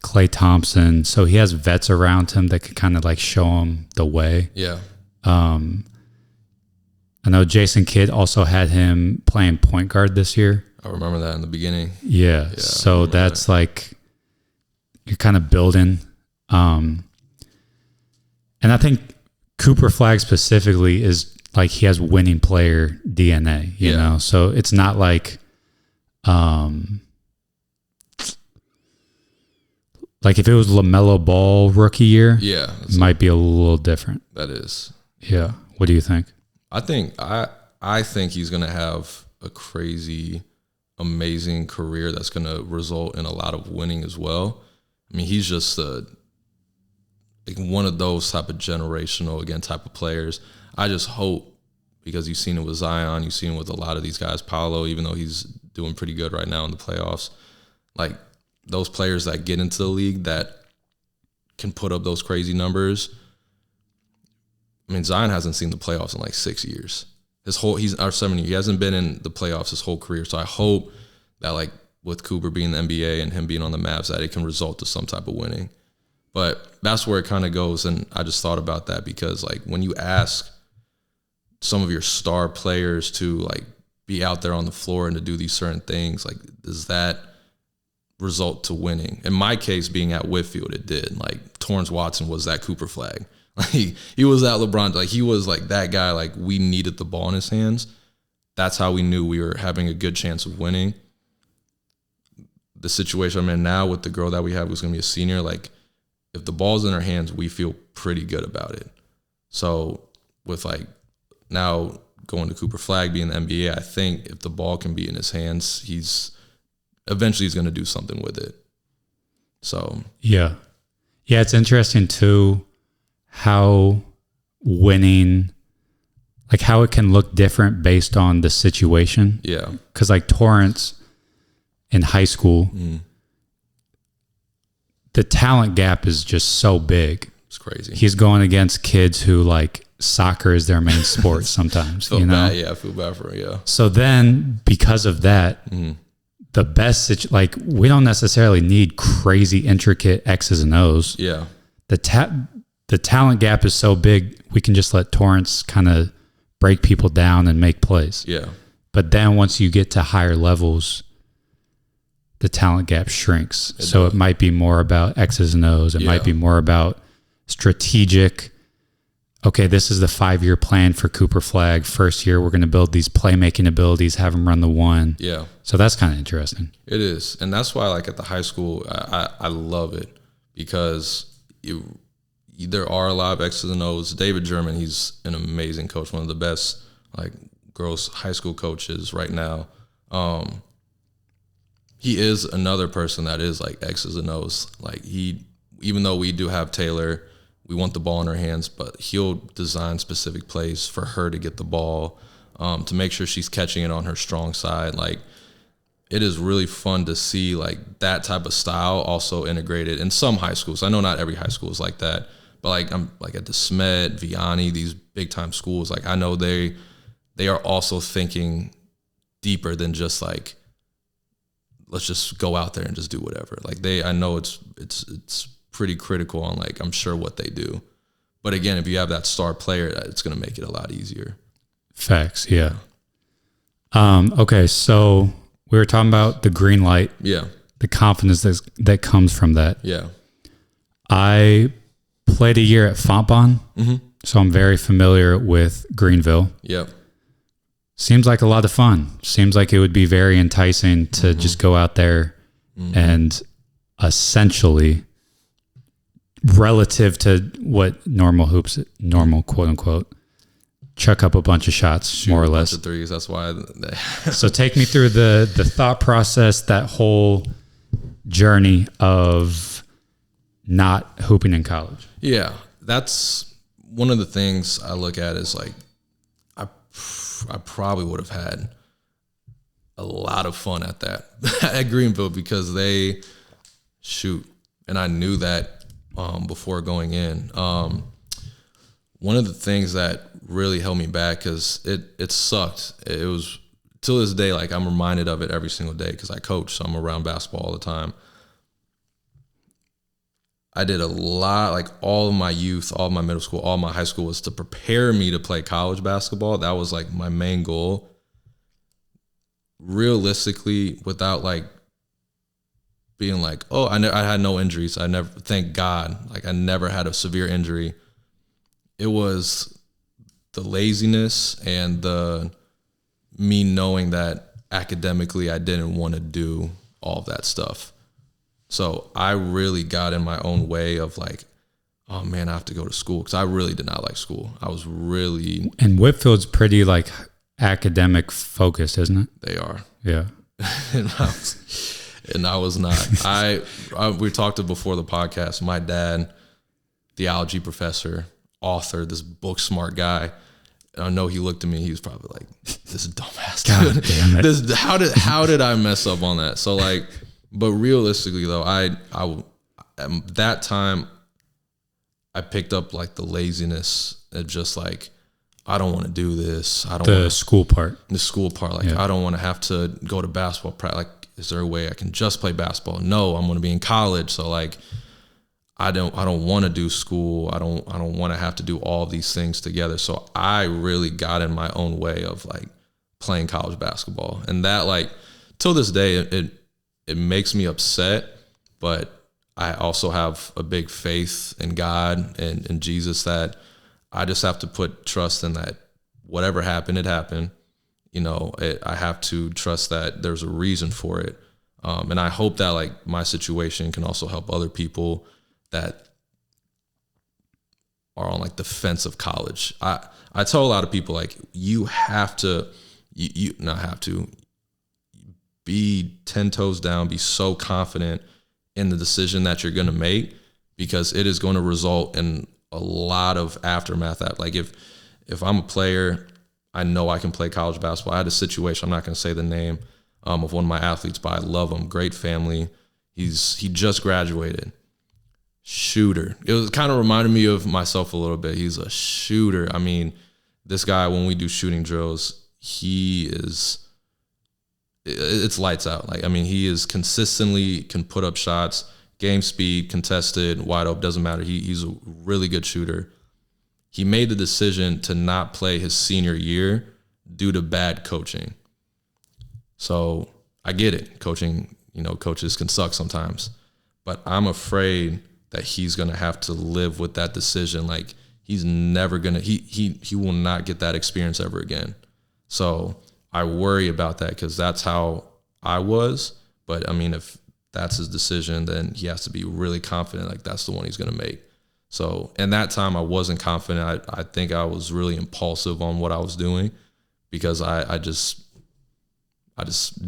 Klay Thompson. So he has vets around him that can kind of like show him the way. Yeah. I know Jason Kidd also had him playing point guard this year. I remember that in the beginning. Yeah. So that's like, you're kind of building. And I think Cooper Flagg specifically is like, he has winning player DNA, you know? So it's not like, like if it was LaMelo Ball rookie year, it might be a little different. That is. Yeah. What do you think? I think he's going to have a crazy, amazing career that's going to result in a lot of winning as well. I mean, he's just like one of those type of generational, again, type of players. I just hope, because you've seen it with Zion, you've seen it with a lot of these guys, Paolo, even though he's doing pretty good right now in the playoffs, like those players that get into the league that can put up those crazy numbers. I mean, Zion hasn't seen the playoffs in like 6 years. He's our 7 years. He hasn't been in the playoffs his whole career. So I hope that, like, with Cooper being in the NBA and him being on the Mavs, that it can result to some type of winning. But that's where it kind of goes. And I just thought about that because, like, when you ask some of your star players to like be out there on the floor and to do these certain things, like does that result to winning? In my case, being at Whitfield, it did. Like Torrence Watson was that Cooper flag. Like he was that LeBron. Like he was like that guy. Like we needed the ball in his hands. That's how we knew we were having a good chance of winning. The situation I'm in now with the girl that we have who's going to be a senior, like if the ball's in her hands, we feel pretty good about it. So with like now going to Cooper Flag, being the NBA, I think if the ball can be in his hands, he's going to do something with it. So yeah, it's interesting too how winning, like how it can look different based on the situation. Yeah, because like Torrance in high school, the talent gap is just so big. It's crazy. He's going against kids who like soccer is their main sport sometimes. I feel bad for him, yeah. So then because of that, the best, like we don't necessarily need crazy intricate X's and O's. Yeah. The talent gap is so big, we can just let Torrance kind of break people down and make plays. Yeah. But then once you get to higher levels, the talent gap shrinks. It might be more about X's and O's. It might be more about strategic. Okay, this is the 5-year plan for Cooper Flag. First year, we're going to build these playmaking abilities, have him run the one. Yeah. So that's kind of interesting. It is. And that's why, like, at the high school, I love it because there are a lot of X's and O's. David German, he's an amazing coach, one of the best, like, girls high school coaches right now. He is another person that is, like, X's and O's. Like, even though we do have Taylor, we want the ball in her hands, but he'll design specific plays for her to get the ball, to make sure she's catching it on her strong side. Like, it is really fun to see like that type of style also integrated in some high schools. I know not every high school is like that, but like I'm like at the SMED, Vianney, these big time schools. Like I know they are also thinking deeper than just like, let's just go out there and just do whatever. Like I know it's pretty critical on like, I'm sure what they do. But again, if you have that star player, it's going to make it a lot easier. Facts. Yeah. Okay. So we were talking about the green light. Yeah. The confidence that comes from that. Yeah. I played a year at Fontbonne, so I'm very familiar with Greenville. Yeah. Seems like a lot of fun. Seems like it would be very enticing to just go out there and essentially, relative to what normal quote unquote, chuck up a bunch of shots, more or less. A bunch of threes. That's why. So take me through the thought process, that whole journey of not hooping in college. Yeah, that's one of the things I look at is like, I probably would have had a lot of fun at that at Greenville because they shoot, and I knew that before going in. One of the things that really held me back because it sucked. It was till this day, like I'm reminded of it every single day because I coach, so I'm around basketball all the time. I did a lot, like all of my youth, all of my middle school, all of my high school was to prepare me to play college basketball. That was like my main goal. Realistically, without like being like, oh, I had no injuries. I never, thank God, like I never had a severe injury. It was the laziness and the me knowing that academically I didn't want to do all of that stuff. So I really got in my own way of like, oh man, I have to go to school because I really did not like school. I was really... And Whitfield's pretty like academic focused, isn't it? They are. Yeah. and I was not. We talked before the podcast. My dad, theology professor, author, this book smart guy. And I know he looked at me. He was probably like, "This is dumbass, dude. God damn it. How did I mess up on that?" So like, but realistically though, I at that time I picked up like the laziness of just like, I don't want to do this. I don't the school part. The school part. Like I don't want to have to go to basketball practice. Like, is there a way I can just play basketball? No, I'm going to be in college. So like, I don't want to do school. I don't want to have to do all these things together. So I really got in my own way of like playing college basketball. And that, like, till this day, it makes me upset, but I also have a big faith in God and in Jesus, that I just have to put trust in that whatever happened, it happened. You know, I have to trust that there's a reason for it. And I hope that like my situation can also help other people that are on like the fence of college. I tell a lot of people, like, you have to, you not have to, be 10 toes down, be so confident in the decision that you're going to make, because it is going to result in a lot of aftermath. Like if I'm a player, I know I can play college basketball. I had a situation, I'm not going to say the name of one of my athletes, but I love him. Great family. He just graduated. Shooter. It was kind of reminded me of myself a little bit. He's a shooter. I mean, this guy, when we do shooting drills, it's lights out. Like, I mean, he is consistently can put up shots, game speed, contested, wide open, doesn't matter. He's a really good shooter. He made the decision to not play his senior year due to bad coaching. So I get it. Coaching, coaches can suck sometimes, but I'm afraid that he's going to have to live with that decision. Like, he's never going to, he will not get that experience ever again. So I worry about that, because that's how I was. But I mean, if that's his decision, then he has to be really confident, like that's the one he's going to make. So in that time, I wasn't confident. I think I was really impulsive on what I was doing, because I just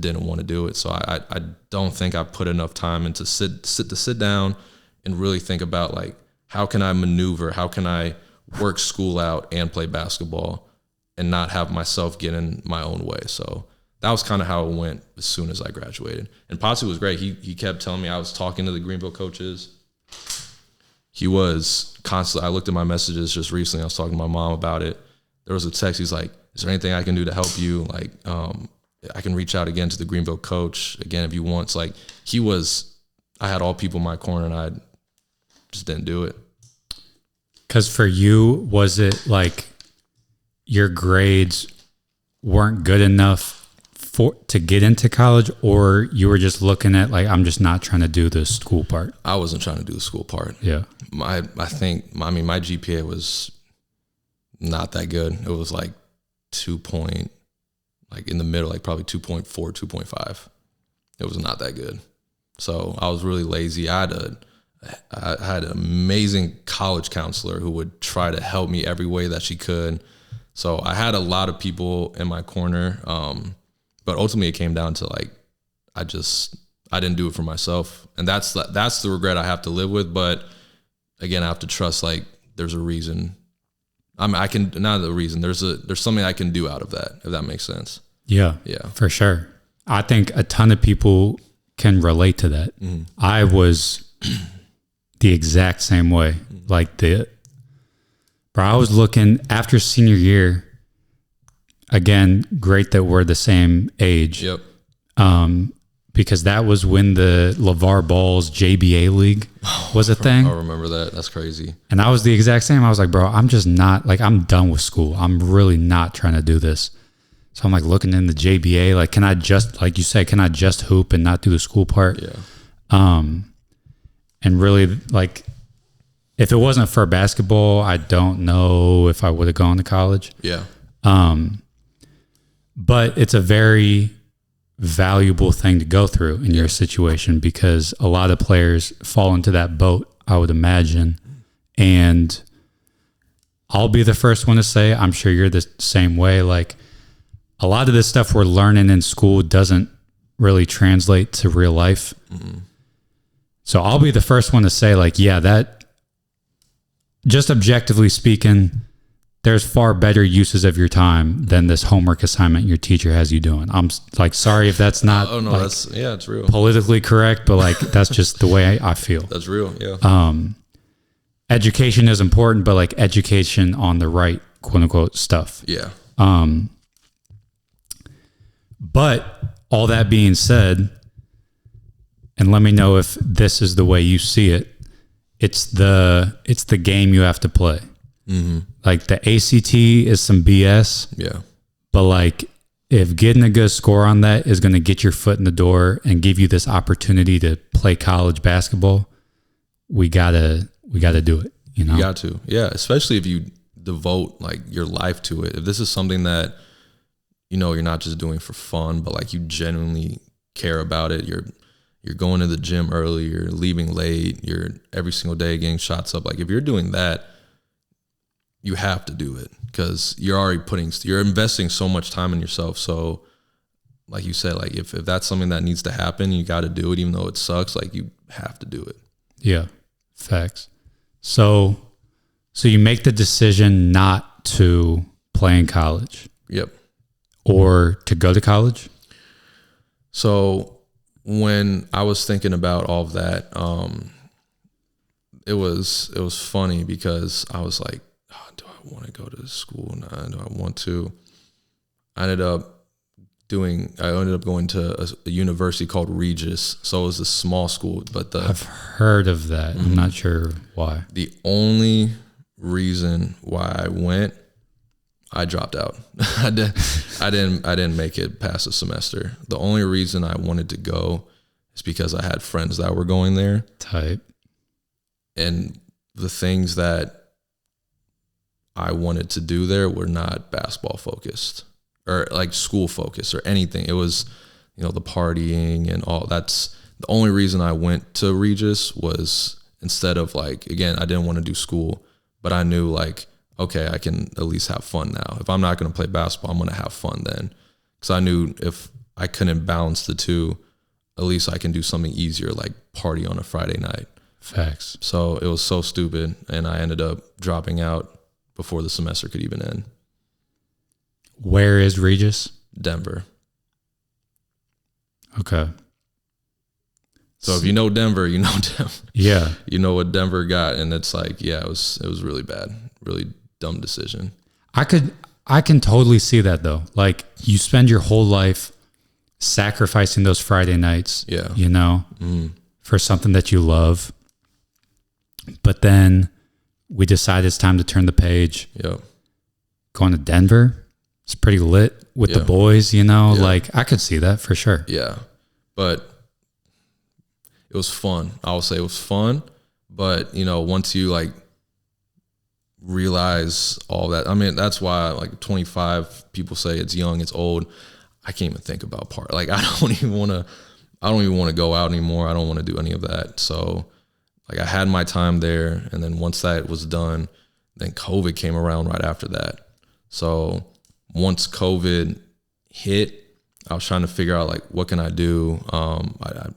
didn't want to do it. So I don't think I put enough time into sit down and really think about, like, how can I maneuver? How can I work school out and play basketball and not have myself get in my own way? So that was kind of how it went as soon as I graduated. And Potsy was great. He kept telling me, I was talking to the Greenville coaches. He was constantly, I looked at my messages just recently. I was talking to my mom about it. There was a text. He's like, is there anything I can do to help you? Like, I can reach out again to the Greenville coach again if you want. It's like, I had all people in my corner, and I just didn't do it. Because for you, was it like your grades weren't good enough to get into college, or you were just looking at, like, I'm just not trying to do the school part? I wasn't trying to do the school part. Yeah. My GPA was not that good. It was like 2 point, like in the middle, like probably 2.4, 2.5. It was not that good. So I was really lazy. I had an amazing college counselor who would try to help me every way that she could. So I had a lot of people in my corner. But ultimately it came down to, like, I didn't do it for myself. And that's the regret I have to live with. But again, I have to trust, like, there's a reason. There's something I can do out of that, if that makes sense. Yeah, for sure. I think a ton of people can relate to that. Mm-hmm. I was the exact same way. Mm-hmm. Like, I was looking after senior year. Again, great that we're the same age. Yep. Because that was when the LeVar Ball's JBA League was a thing. I remember that. That's crazy. And I was the exact same. I was like, bro, I'm just not, like, I'm done with school. I'm really not trying to do this. So I'm like looking in the JBA, like, can I just, like you said, can I just hoop and not do the school part? Yeah. And really, like, if it wasn't for basketball, I don't know if I would have gone to college. Yeah. But it's a very valuable thing to go through in your situation, because a lot of players fall into that boat, I would imagine. And I'll be the first one to say, I'm sure you're the same way. Like, a lot of this stuff we're learning in school doesn't really translate to real life. Mm-hmm. So I'll be the first one to say, like, yeah, that, just objectively speaking, there's far better uses of your time than this homework assignment your teacher has you doing. I'm like, sorry if that's not it's real. Politically correct, but like, that's just the way I feel. That's real. Yeah. Education is important, but like education on the right, quote unquote, stuff. Yeah. But all that being said, and let me know if this is the way you see it, it's the game you have to play. Mm-hmm. Like the ACT is some BS. Yeah. But like if getting a good score on that is going to get your foot in the door and give you this opportunity to play college basketball, we gotta do it. You know, you got to, yeah. Especially if you devote like your life to it. If this is something that you're not just doing for fun, but like you genuinely care about it. You're going to the gym early. You're leaving late. You're every single day getting shots up. Like if you're doing that, you have to do it because you're investing so much time in yourself. So like you said, like if that's something that needs to happen, you got to do it, even though it sucks, like you have to do it. Yeah. Facts. So you make the decision not to play in college. Yep. Or to go to college. So when I was thinking about all of that, it was funny because I was like, do I want to go to school? No, do I want to? I ended up going to a university called Regis. So it was a small school, but I've heard of that. I'm not sure why. The only reason why I went, I dropped out. I didn't make it past a semester. The only reason I wanted to go is because I had friends that were going there. Type. And the things that I wanted to do there were not basketball focused or like school focused or anything. It was, the partying and all. That's the only reason I went to Regis was instead of like, again, I didn't want to do school, but I knew like, okay, I can at least have fun now. If I'm not going to play basketball, I'm going to have fun then. Because I knew if I couldn't balance the two, at least I can do something easier like party on a Friday night. Facts. So it was so stupid, and I ended up dropping out before the semester could even end. Where is Regis? Denver. Okay. So if you know Denver, you know Denver. Yeah. You know what Denver got, and it's like, yeah, it was really bad. Really dumb decision. I can totally see that though. Like you spend your whole life sacrificing those Friday nights, for something that you love. But then we decide it's time to turn the page. Yep. Going to Denver, it's pretty lit with the boys, like I could see that for sure. Yeah. But it was fun. I will say it was fun. But, once you like realize all that, I mean, that's why like 25 people say it's young, it's old. I can't even think about part. Like I don't even want to go out anymore. I don't want to do any of that. So like I had my time there, and then once that was done, then COVID came around right after that. So once COVID hit, I was trying to figure out like what can I do. I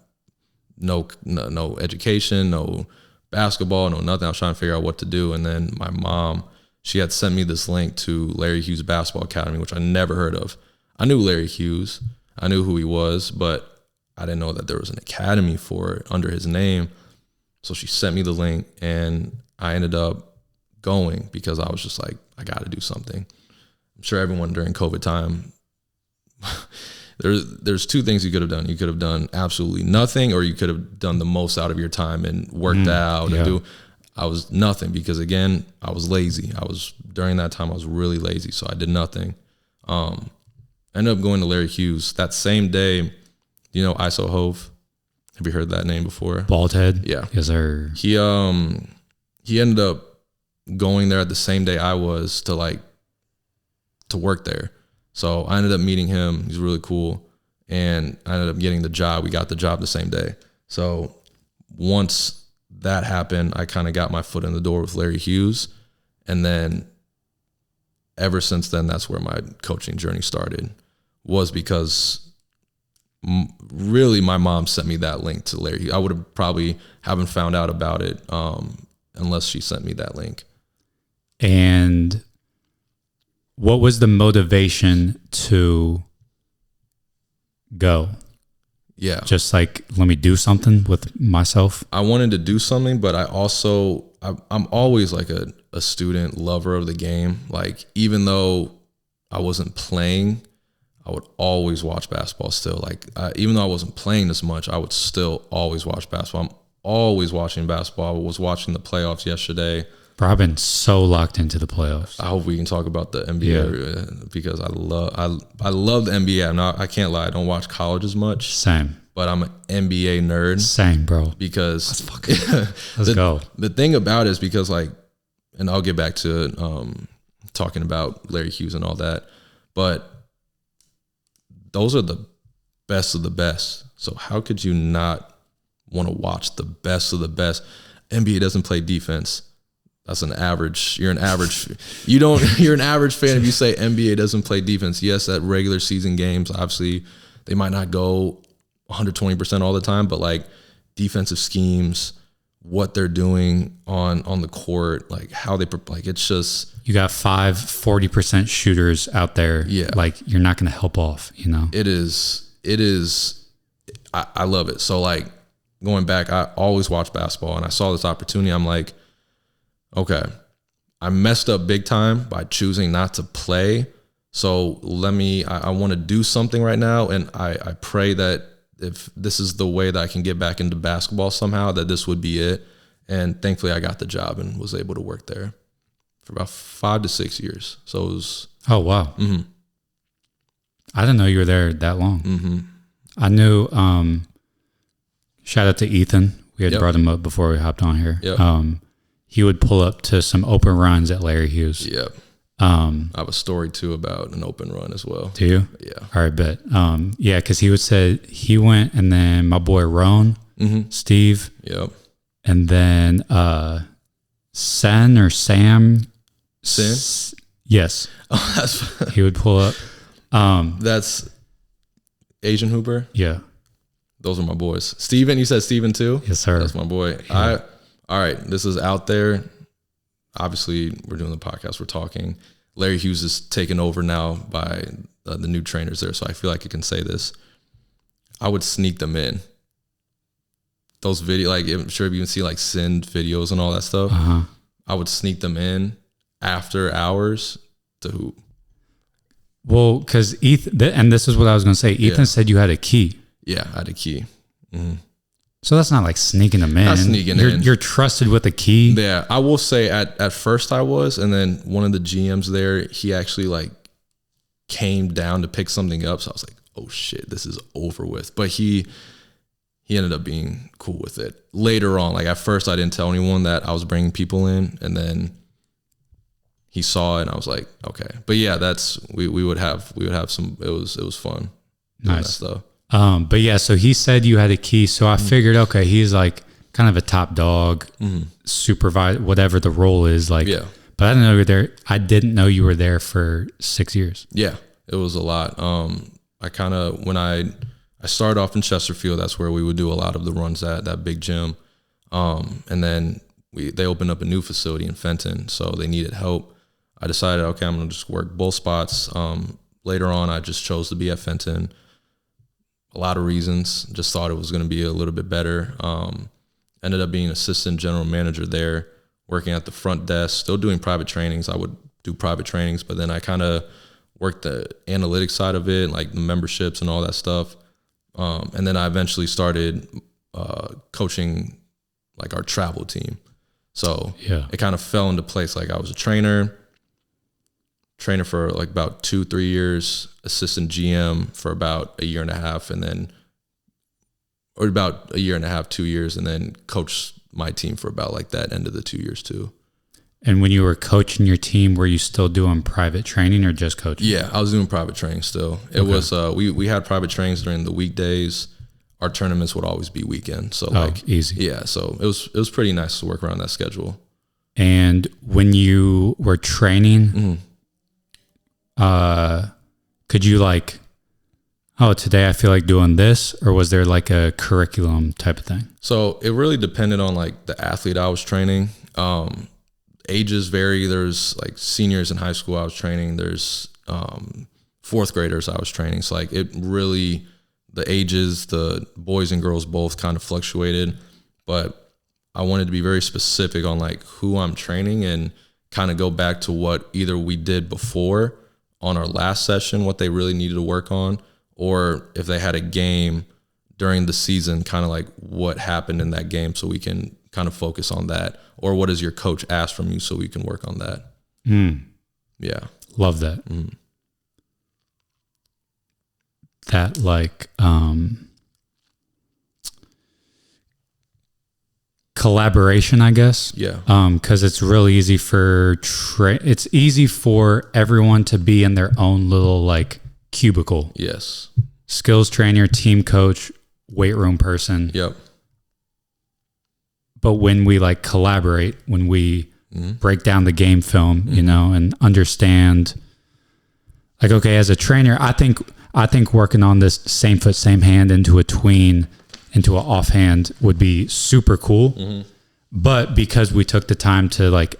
no education, no basketball, no nothing. I was trying to figure out what to do, and then my mom, she had sent me this link to Larry Hughes Basketball Academy, which I never heard of. I knew Larry Hughes, I knew who he was, but I didn't know that there was an academy for it under his name. So she sent me the link, and I ended up going because I was just like, I got to do something. I'm sure everyone during COVID time, there's two things you could have done. You could have done absolutely nothing, or you could have done the most out of your time and worked out and I was nothing because again, I was lazy. During that time I was really lazy. So I did nothing. I ended up going to Larry Hughes that same day. ISO Hove. Have you heard that name before? Bald head? Yeah. Yes, sir. He ended up going there at the same day I was to work there. So I ended up meeting him. He's really cool. And I ended up getting the job. We got the job the same day. So once that happened, I kind of got my foot in the door with Larry Hughes. And then ever since then, that's where my coaching journey started, was because really my mom sent me that link to Larry Hughes. I would have probably haven't found out about it unless she sent me that link. And what was the motivation to go? Yeah. Just like, let me do something with myself. I wanted to do something, but I'm always like a student lover of the game. Like, even though I wasn't playing, I would always watch basketball still. Like, even though I wasn't playing as much, I would still always watch basketball. I'm always watching basketball. I was watching the playoffs yesterday. Bro, I've been so locked into the playoffs. I hope we can talk about the NBA because I love the NBA. I can't lie, I don't watch college as much. Same. But I'm an NBA nerd. Same, bro. Because let's go. The thing about it is because like, and I'll get back to talking about Larry Hughes and all that, but those are the best of the best. So how could you not want to watch the best of the best? NBA doesn't play defense. That's an average. You're an average. You're an average fan if you say NBA doesn't play defense. Yes, at regular season games, obviously they might not go 120% all the time, but like defensive schemes, what they're doing on the court, like how they, like, it's just, you got 40% shooters out there. Yeah. Like you're not going to help off, you know? It is, I love it. So like going back, I always watch basketball and I saw this opportunity. I'm like, okay, I messed up big time by choosing not to play. So I want to do something right now. And I pray that if this is the way that I can get back into basketball somehow, that this would be it. And thankfully I got the job and was able to work there for about 5 to 6 years. So it was. Oh, wow. Mm-hmm. I didn't know you were there that long. Mm-hmm. I knew, shout out to Ethan. We had brought him up before we hopped on here. Yep. He would pull up to some open runs at Larry Hughes. Yep. I have a story too about an open run as well. Do you? Yeah. All right, bet. Yeah, because he would say he went, and then my boy Roan, Steve. Yep. And then Sen or Sam. Sin? Yes. Oh, that's he would pull up. That's Asian Hooper. Yeah. Those are my boys. Steven, you said Steven too? Yes, sir. That's my boy. Yeah. All right, this is out there. Obviously, we're doing the podcast. We're talking. Larry Hughes is taken over now by the new trainers there, so I feel like I can say this. I would sneak them in. Those video, like I'm sure if you can see like Sin videos and all that stuff. Uh-huh. I would sneak them in after hours to hoop. Well, because Ethan, and this is what I was going to say. Ethan said you had a key. Yeah, I had a key. Mm-hmm. So that's not like sneaking them in. Not sneaking in. You're trusted with a key. Yeah, I will say at first I was, and then one of the GMs there, he actually like came down to pick something up. So I was like, oh shit, this is over with. But he ended up being cool with it. Later on, like at first I didn't tell anyone that I was bringing people in, and then he saw it and I was like, okay. But yeah, we would have some, it was fun doing that stuff. But yeah, so he said you had a key. So I figured, okay, he's like kind of a top dog, supervise, whatever the role is. Like, yeah. But I didn't know you were there. I didn't know you were there for 6 years. Yeah, it was a lot. I kind of, when I started off in Chesterfield, that's where we would do a lot of the runs at that big gym. And then they opened up a new facility in Fenton, so they needed help. I decided, okay, I'm going to just work both spots. Later on, I just chose to be at Fenton. A lot of reasons. Just thought it was going to be a little bit better. Ended up being assistant general manager there, working at the front desk, still doing private trainings. I would do private trainings, but then I kind of worked the analytics side of it, like the memberships and all that stuff. And then I eventually started coaching like our travel team. So it kind of fell into place. Like I was a trainer for like about 2-3 years, assistant GM for about a year and a half, and then, or about a year and a half, 2 years, and then coached my team for about like that end of the 2 years too. And when you were coaching your team, were you still doing private training or just coaching? Yeah, I was doing private training still. It was, we had private trainings during the weekdays. Our tournaments would always be weekend. So easy. Yeah. So it was pretty nice to work around that schedule. And when you were training, could you like, oh, today I feel like doing this, or was there like a curriculum type of thing? So it really depended on like the athlete I was training. Ages vary. There's like seniors in high school I was training. There's fourth graders I was training. So like it really, the ages, the boys and girls both kind of fluctuated, but I wanted to be very specific on like who I'm training and kind of go back to what either we did before on our last session, what they really needed to work on, or if they had a game during the season, kind of like what happened in that game so we can kind of focus on that? Or what does your coach ask from you so we can work on that? Yeah. Love that. That like collaboration, I guess. Yeah. Because it's real easy for it's easy for everyone to be in their own little like cubicle. Yes. Skills trainer, team coach, weight room person. Yep. But when we like collaborate, when we break down the game film, you know, and understand, like, okay, as a trainer, I think working on this same foot, same hand into a tween, into an offhand would be super cool. But because we took the time to like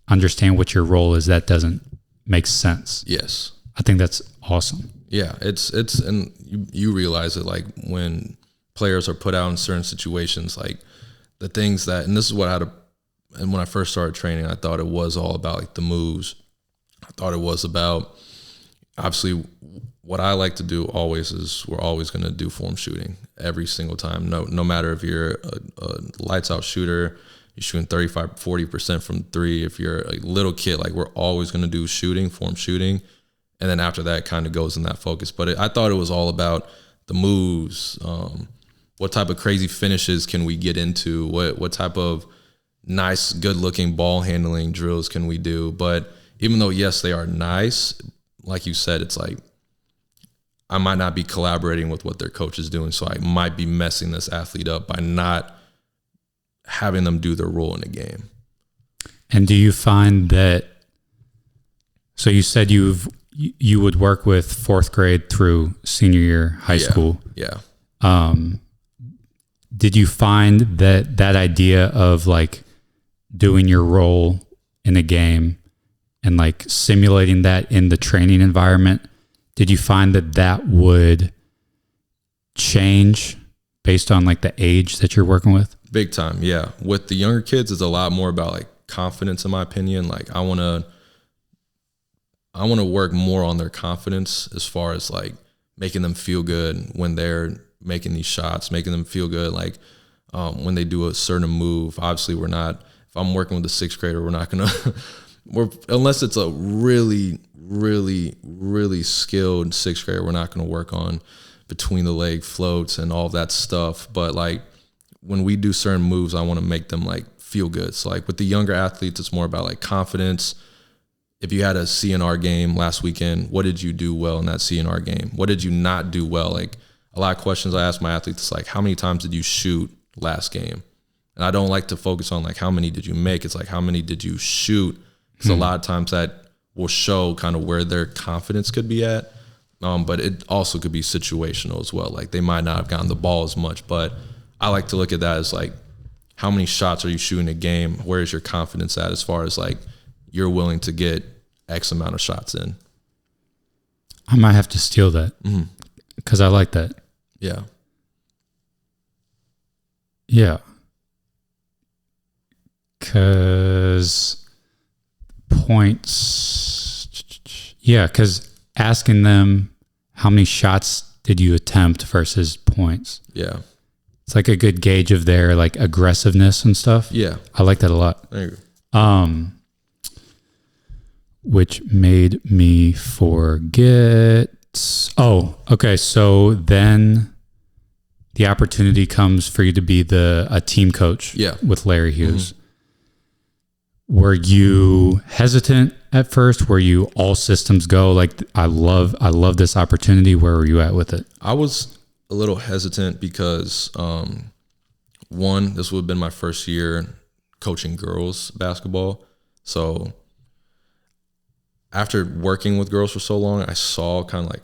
understand what your role is, that doesn't make sense. Yes. I think that's awesome. Yeah, it's and you realize it, like when players are put out in certain situations, like the things that, and this is what I had to, and when I first started training, I thought it was all about like the moves. I thought it was about, obviously, what I like to do always is we're always going to do form shooting every single time. No matter if you're a lights out shooter, you're shooting 35-40% from three. If you're a little kid, like we're always going to do shooting, form shooting. And then after that kind of goes in that focus. But I thought it was all about the moves. What type of crazy finishes can we get into? What type of nice, good-looking ball handling drills can we do? But even though, yes, they are nice, like you said, it's like I might not be collaborating with what their coach is doing. So I might be messing this athlete up by not having them do their role in the game. And do you find that, so you said you would work with fourth grade through senior year high school. Yeah. Did you find that idea of like doing your role in a game and like simulating that in the training environment, did you find that would change based on like the age that you're working with? Big time. Yeah. With the younger kids, it's a lot more about like confidence, in my opinion. Like I want to work more on their confidence as far as like making them feel good when they're making these shots, making them feel good. Like when they do a certain move, obviously we're not, if I'm working with a sixth grader, we're not going to, unless it's a really, really, really skilled sixth grader, we're not going to work on between the leg floats and all that stuff. But like when we do certain moves, I want to make them like feel good. So like with the younger athletes, it's more about like confidence. If you had a CNR game last weekend, what did you do well in that CNR game? What did you not do well? Like a lot of questions I ask my athletes is like, how many times did you shoot last game? And I don't like to focus on like, how many did you make? It's like, how many did you shoot? Because a lot of times that will show kind of where their confidence could be at. But it also could be situational as well. Like they might not have gotten the ball as much, but I like to look at that as like, how many shots are you shooting a game? Where is your confidence at as far as like, you're willing to get X amount of shots in? I might have to steal that because I like that. Yeah. Yeah. Because points. Yeah. Because asking them how many shots did you attempt versus points. Yeah. It's like a good gauge of their like aggressiveness and stuff. Yeah. I like that a lot. I agree. Which made me forget. Oh, okay. So then the opportunity comes for you to be a team coach with Larry Hughes. Were you hesitant at first? Were you all systems go? Like, I love this opportunity. Where were you at with it? I was a little hesitant because, one, this would have been my first year coaching girls basketball. So after working with girls for so long, I saw kind of like,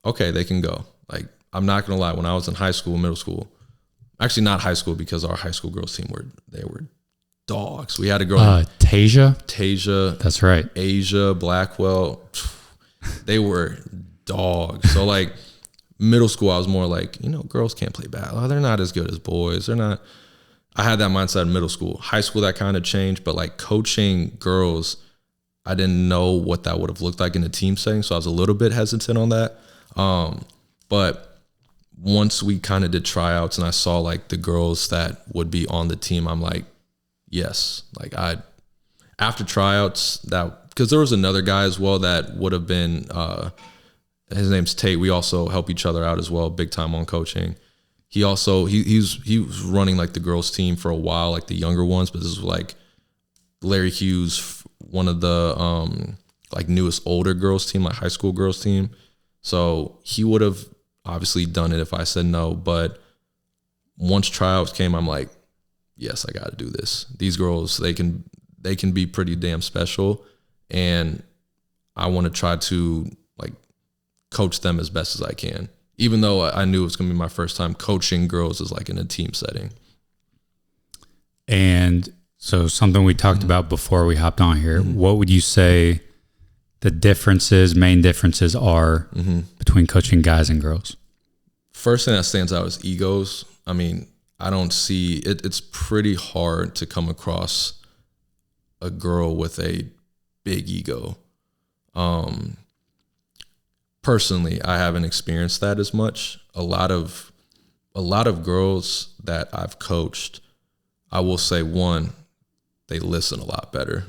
okay, they can go. Like, I'm not going to lie. When I was in high school, middle school, actually not high school because our high school girls team were dogs. We had a girl, Tasia. That's right. Asia, Blackwell. They were dogs. So like middle school, I was more like, girls can't play bad. Oh, they're not as good as boys. They're not. I had that mindset in middle school. High school, that kind of changed. But like coaching girls, I didn't know what that would have looked like in a team setting, so I was a little bit hesitant on that. But once we kind of did tryouts and I saw like the girls that would be on the team, I'm like, yes. Like after tryouts, that because there was another guy as well that would have been, his name's Tate. We also help each other out as well, big time on coaching. He also, he was running like the girls team for a while, like the younger ones, but this was like Larry Hughes, one of the like newest older girls team, like high school girls team. So he would have obviously done it if I said no, but once tryouts came, I'm like, yes, I got to do this. These girls, they can be pretty damn special, and I want to try to like coach them as best as I can, even though I knew it was going to be my first time coaching girls as like in a team setting. And so something we talked about before we hopped on here, what would you say the main differences are between coaching guys and girls? First thing that stands out is egos. I mean, I don't see it. It's pretty hard to come across a girl with a big ego. Personally, I haven't experienced that as much. A lot of girls that I've coached, I will say, one, they listen a lot better.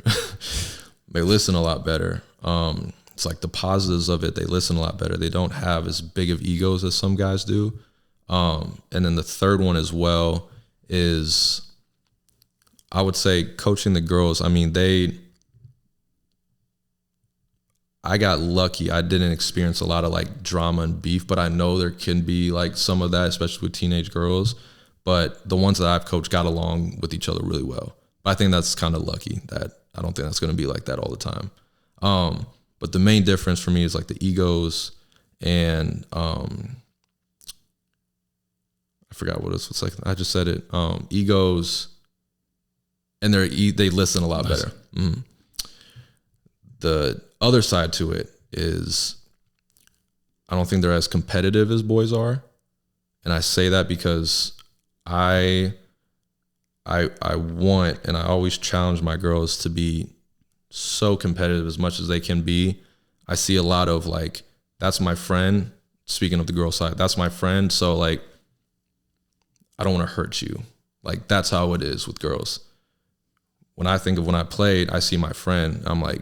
They listen a lot better. It's like the positives of it. They listen a lot better. They don't have as big of egos as some guys do. And then the third one as well is, I would say, coaching the girls. I mean, I got lucky. I didn't experience a lot of like drama and beef, but I know there can be like some of that, especially with teenage girls. But the ones that I've coached got along with each other really well. But I think that's kind of lucky. That I don't think that's going to be like that all the time. But the main difference for me is like the egos and I forgot what it's like. I just said it. Egos, and they listen a lot better. The other side to it is I don't think they're as competitive as boys are, and I say that because I want, and I always challenge my girls to be so competitive as much as they can be. I see a lot of like, that's my friend. Speaking of the girl side, that's my friend. So like, I don't want to hurt you. Like, that's how it is with girls. When I think of when I played, I see my friend. I'm like,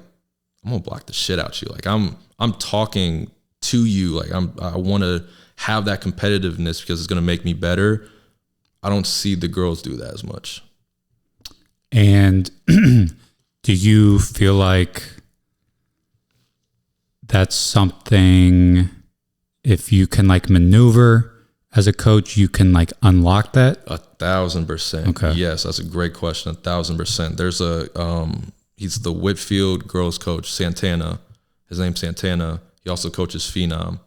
I'm gonna block the shit out you. Like I'm talking to you. Like I want to have that competitiveness because it's gonna make me better. I don't see the girls do that as much. And do you feel like that's something, if you can like maneuver as a coach, you can like unlock that? 1,000%. Okay. Yes, that's a great question. 1,000%. There's he's the Whitfield girls coach, Santana. His name's Santana. He also coaches Phenom.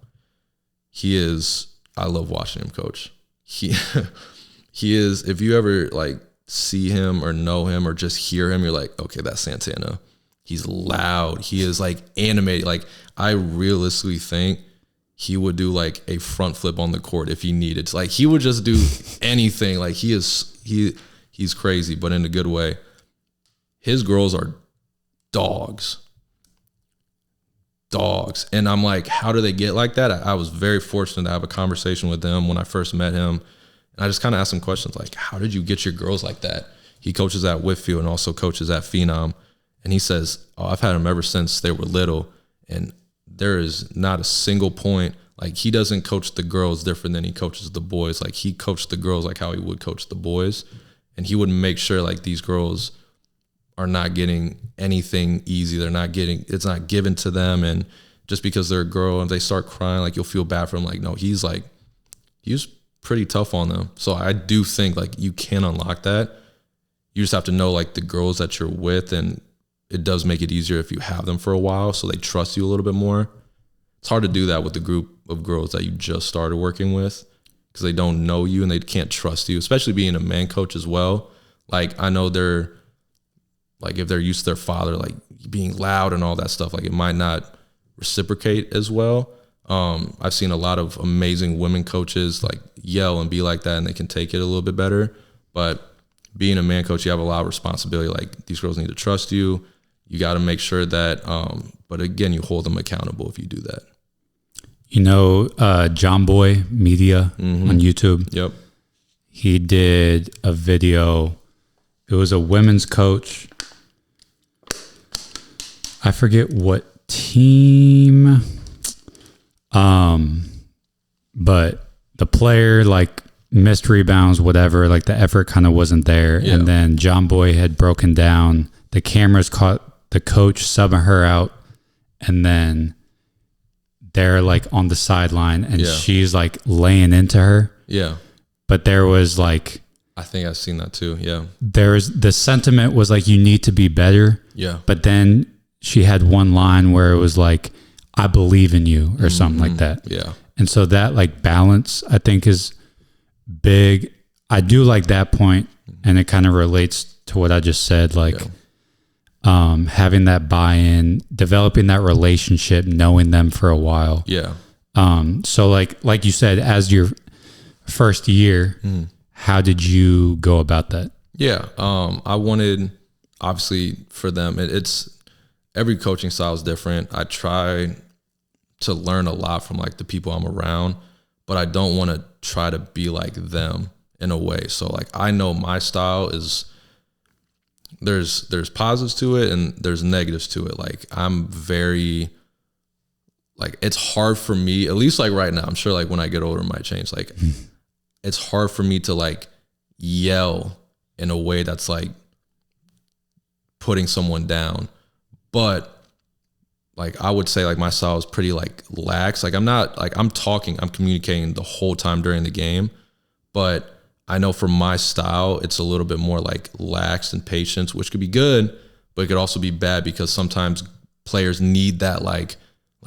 I love watching him coach. He is, if you ever like see him or know him or just hear him, you're like, okay, that's Santana. He's loud. He is like animated. Like, I realistically think he would do like a front flip on the court if he needed to. Like, he would just do anything. Like, he's crazy, but in a good way. His girls are dogs. And I'm like, how do they get like that? I was very fortunate to have a conversation with him when I first met him. And I just kind of asked him questions like, how did you get your girls like that? He coaches at Whitfield and also coaches at Phenom. And he says, I've had them ever since they were little. And there is not a single point. Like, he doesn't coach the girls different than he coaches the boys. Like, he coached the girls like how he would coach the boys. And he would make sure like these girls are not getting anything easy. It's not given to them. And just because they're a girl and they start crying, like, you'll feel bad for them. Like, no, he was pretty tough on them. So I do think like you can unlock that. You just have to know like the girls that you're with, and it does make it easier if you have them for a while so they trust you a little bit more. It's hard to do that with the group of girls that you just started working with because they don't know you and they can't trust you, especially being a man coach as well. Like, I know they're like, if they're used to their father like being loud and all that stuff, like it might not reciprocate as well. I've seen a lot of amazing women coaches like yell and be like that, and they can take it a little bit better. But being a man coach, you have a lot of responsibility. Like, these girls need to trust you. You got to make sure that, but again, you hold them accountable if you do that. You know, John Boy Media on YouTube. Yep. He did a video. It was a women's coach. I forget what team. But the player like missed rebounds, whatever, like the effort kind of wasn't there. Yeah. And then John Boy had broken down. The cameras caught the coach subbing her out. And then they're like on the sideline and she's like laying into her. Yeah. But there was like, I think I've seen that too. Yeah. The sentiment was like, you need to be better. Yeah. But then she had one line where it was like, I believe in you or something like that. Yeah. And so that like balance, I think, is big. I do like that point, and it kind of relates to what I just said, like having that buy-in, developing that relationship, knowing them for a while. Yeah. So like you said, as your first year, how did you go about that? Yeah. I wanted, obviously, for them, it's every coaching style is different. I try to learn a lot from like the people I'm around, but I don't want to try to be like them in a way. So like, I know my style is, there's positives to it and there's negatives to it. Like I'm very, like, it's hard for me, at least like right now, I'm sure like when I get older it might change. Like it's hard for me to like yell in a way that's like putting someone down. But like, I would say like my style is pretty like lax. Like I'm not like, I'm communicating the whole time during the game, but I know for my style, it's a little bit more like lax and patience, which could be good, but it could also be bad because sometimes players need that like,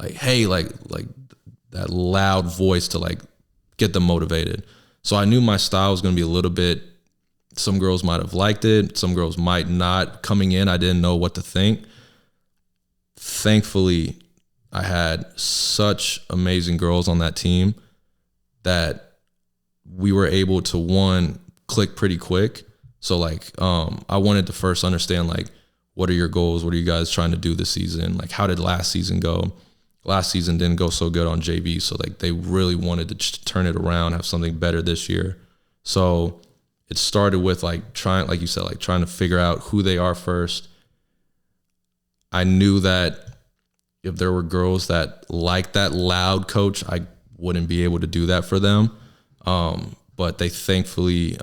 hey, like that loud voice to like get them motivated. So I knew my style was going to be a little bit, some girls might have liked it. Some girls might not. Coming in, I didn't know what to think. Thankfully, I had such amazing girls on that team that we were able to, one, click pretty quick. So like, I wanted to first understand like, what are your goals? What are you guys trying to do this season? Like, how did last season go? Last season didn't go so good on JV. So like, they really wanted to turn it around, have something better this year. So it started with like trying, like you said, like trying to figure out who they are first. I knew that if there were girls that liked that loud coach, I wouldn't be able to do that for them. But they thankfully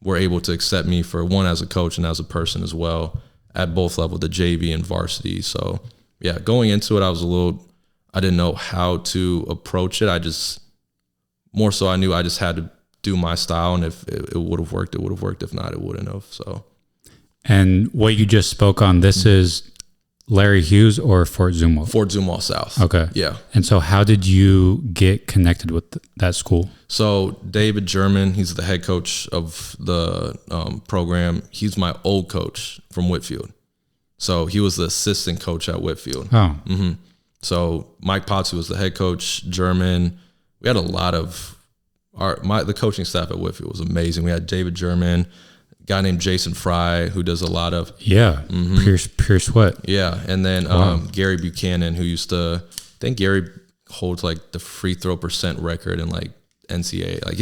were able to accept me for one as a coach and as a person as well at both levels, the JV and varsity. So yeah, going into it, I didn't know how to approach it. I knew I just had to do my style. And if it would have worked, it would have worked. If not, it wouldn't have. So. And what you just spoke on, this is Larry Hughes or Fort Zumwalt? Fort Zumwalt South. Okay. Yeah. And so how did you get connected with that school? So David German, he's the head coach of the program. He's my old coach from Whitfield. So he was the assistant coach at Whitfield. Oh. Mm-hmm. So Mike Potts was the head coach, German. We had a lot of the coaching staff at Whitfield was amazing. We had David German, a guy named Jason Fry, who does a lot of pure sweat. Yeah, and then Gary Buchanan, who used to, I think Gary holds like the free throw percent record in like NCAA. Like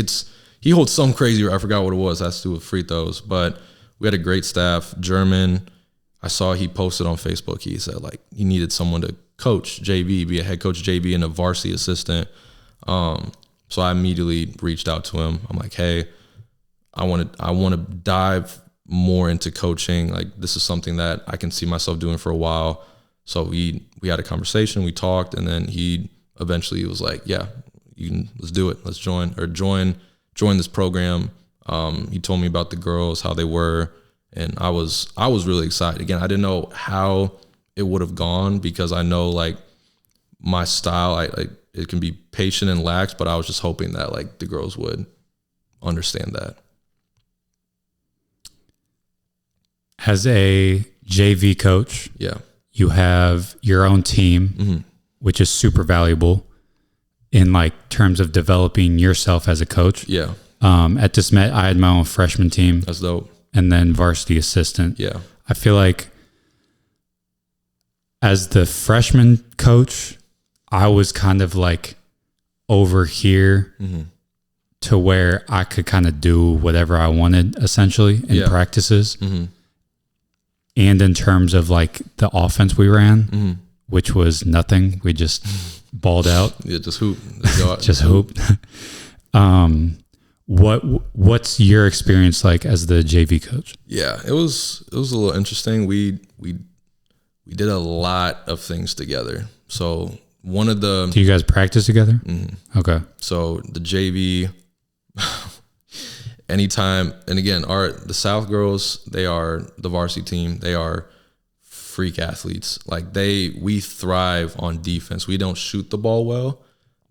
he holds some crazy, I forgot what it was, has to do with free throws. But we had a great staff. German, I saw he posted on Facebook. He said like he needed someone to coach JV, be a head coach JV and a varsity assistant. So I immediately reached out to him. I'm like, hey, I want to dive more into coaching. Like this is something that I can see myself doing for a while. So we had a conversation, we talked, and then he eventually was like, yeah, let's do it. Let's join this program. He told me about the girls, how they were, and I was really excited. Again, I didn't know how it would have gone because I know like my style, it can be patient and lax, but I was just hoping that like the girls would understand that. As a JV coach, you have your own team, which is super valuable in like terms of developing yourself as a coach. Yeah. At DeSmet, I had my own freshman team. That's dope. And then varsity assistant. Yeah. I feel like as the freshman coach, I was kind of like over here to where I could kind of do whatever I wanted essentially in practices. And in terms of like the offense we ran, which was nothing. We just balled out. Yeah, just hoop. Just hoop. What's your experience like as the JV coach? Yeah, it was a little interesting. We did a lot of things together. So one of the... Do you guys practice together? Okay. So the JV, anytime, and again, the South girls, they are the varsity team. They are freak athletes. Like we thrive on defense. We don't shoot the ball well.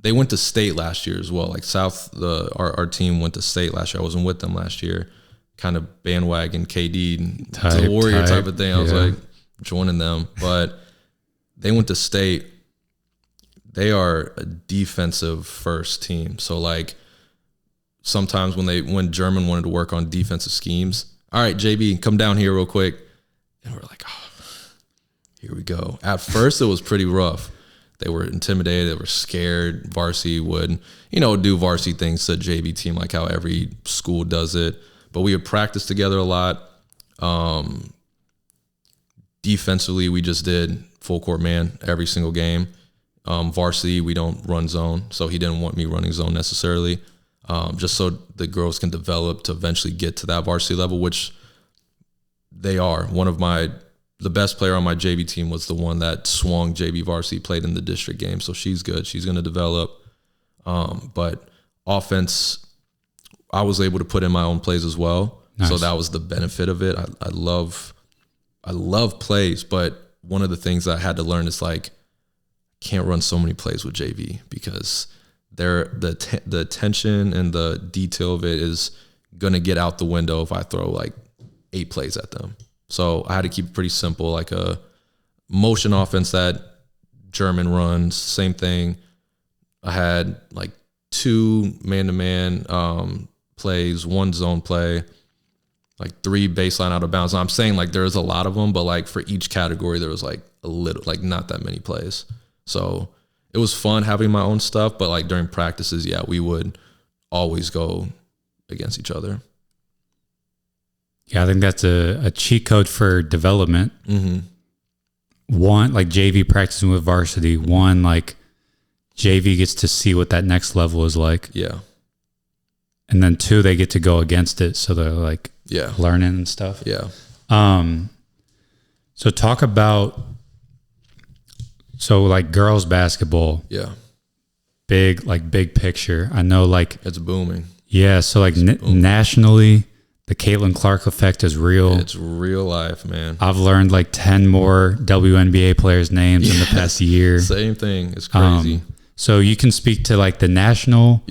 They went to state last year as well. Like South, our team went to state last year. I wasn't with them last year. Kind of bandwagon KD, the Warrior type of thing. I was like joining them, but they went to state. They are a defensive first team. So like sometimes when German wanted to work on defensive schemes, all right, JB, come down here real quick. And we're like, oh, here we go. At first it was pretty rough. They were intimidated. They were scared. Varsity would, do varsity things to a JV team like how every school does it. But we would practice together a lot. Defensively, we just did full court man every single game. Varsity, we don't run zone. So he didn't want me running zone necessarily. Just so the girls can develop to eventually get to that varsity level, which they are. The best player on my JV team was the one that swung JV varsity, played in the district game. So she's good. She's going to develop. But offense, I was able to put in my own plays as well. Nice. So that was the benefit of it. I love plays, but one of the things I had to learn is like, can't run so many plays with JV because the attention and the detail of it is going to get out the window if I throw like 8 plays at them. So I had to keep it pretty simple, like a motion offense that German runs, same thing. I had like 2 man-to-man plays, 1 zone play, like 3 baseline out of bounds. And I'm saying like there's a lot of them, but like for each category there was like a little, like not that many plays. So it was fun having my own stuff, but like during practices, we would always go against each other. Yeah, I think that's a cheat code for development. One, like JV practicing with varsity. One, like JV gets to see what that next level is like. Yeah. And then 2, they get to go against it. So they're like learning and stuff. Yeah. So talk about, like girls basketball. Yeah. Big picture. I know like. It's booming. Yeah. So like nationally, the Caitlin Clark effect is real. It's real life, man. I've learned like 10 more WNBA players' names in the past year. Same thing. It's crazy. So you can speak to like the national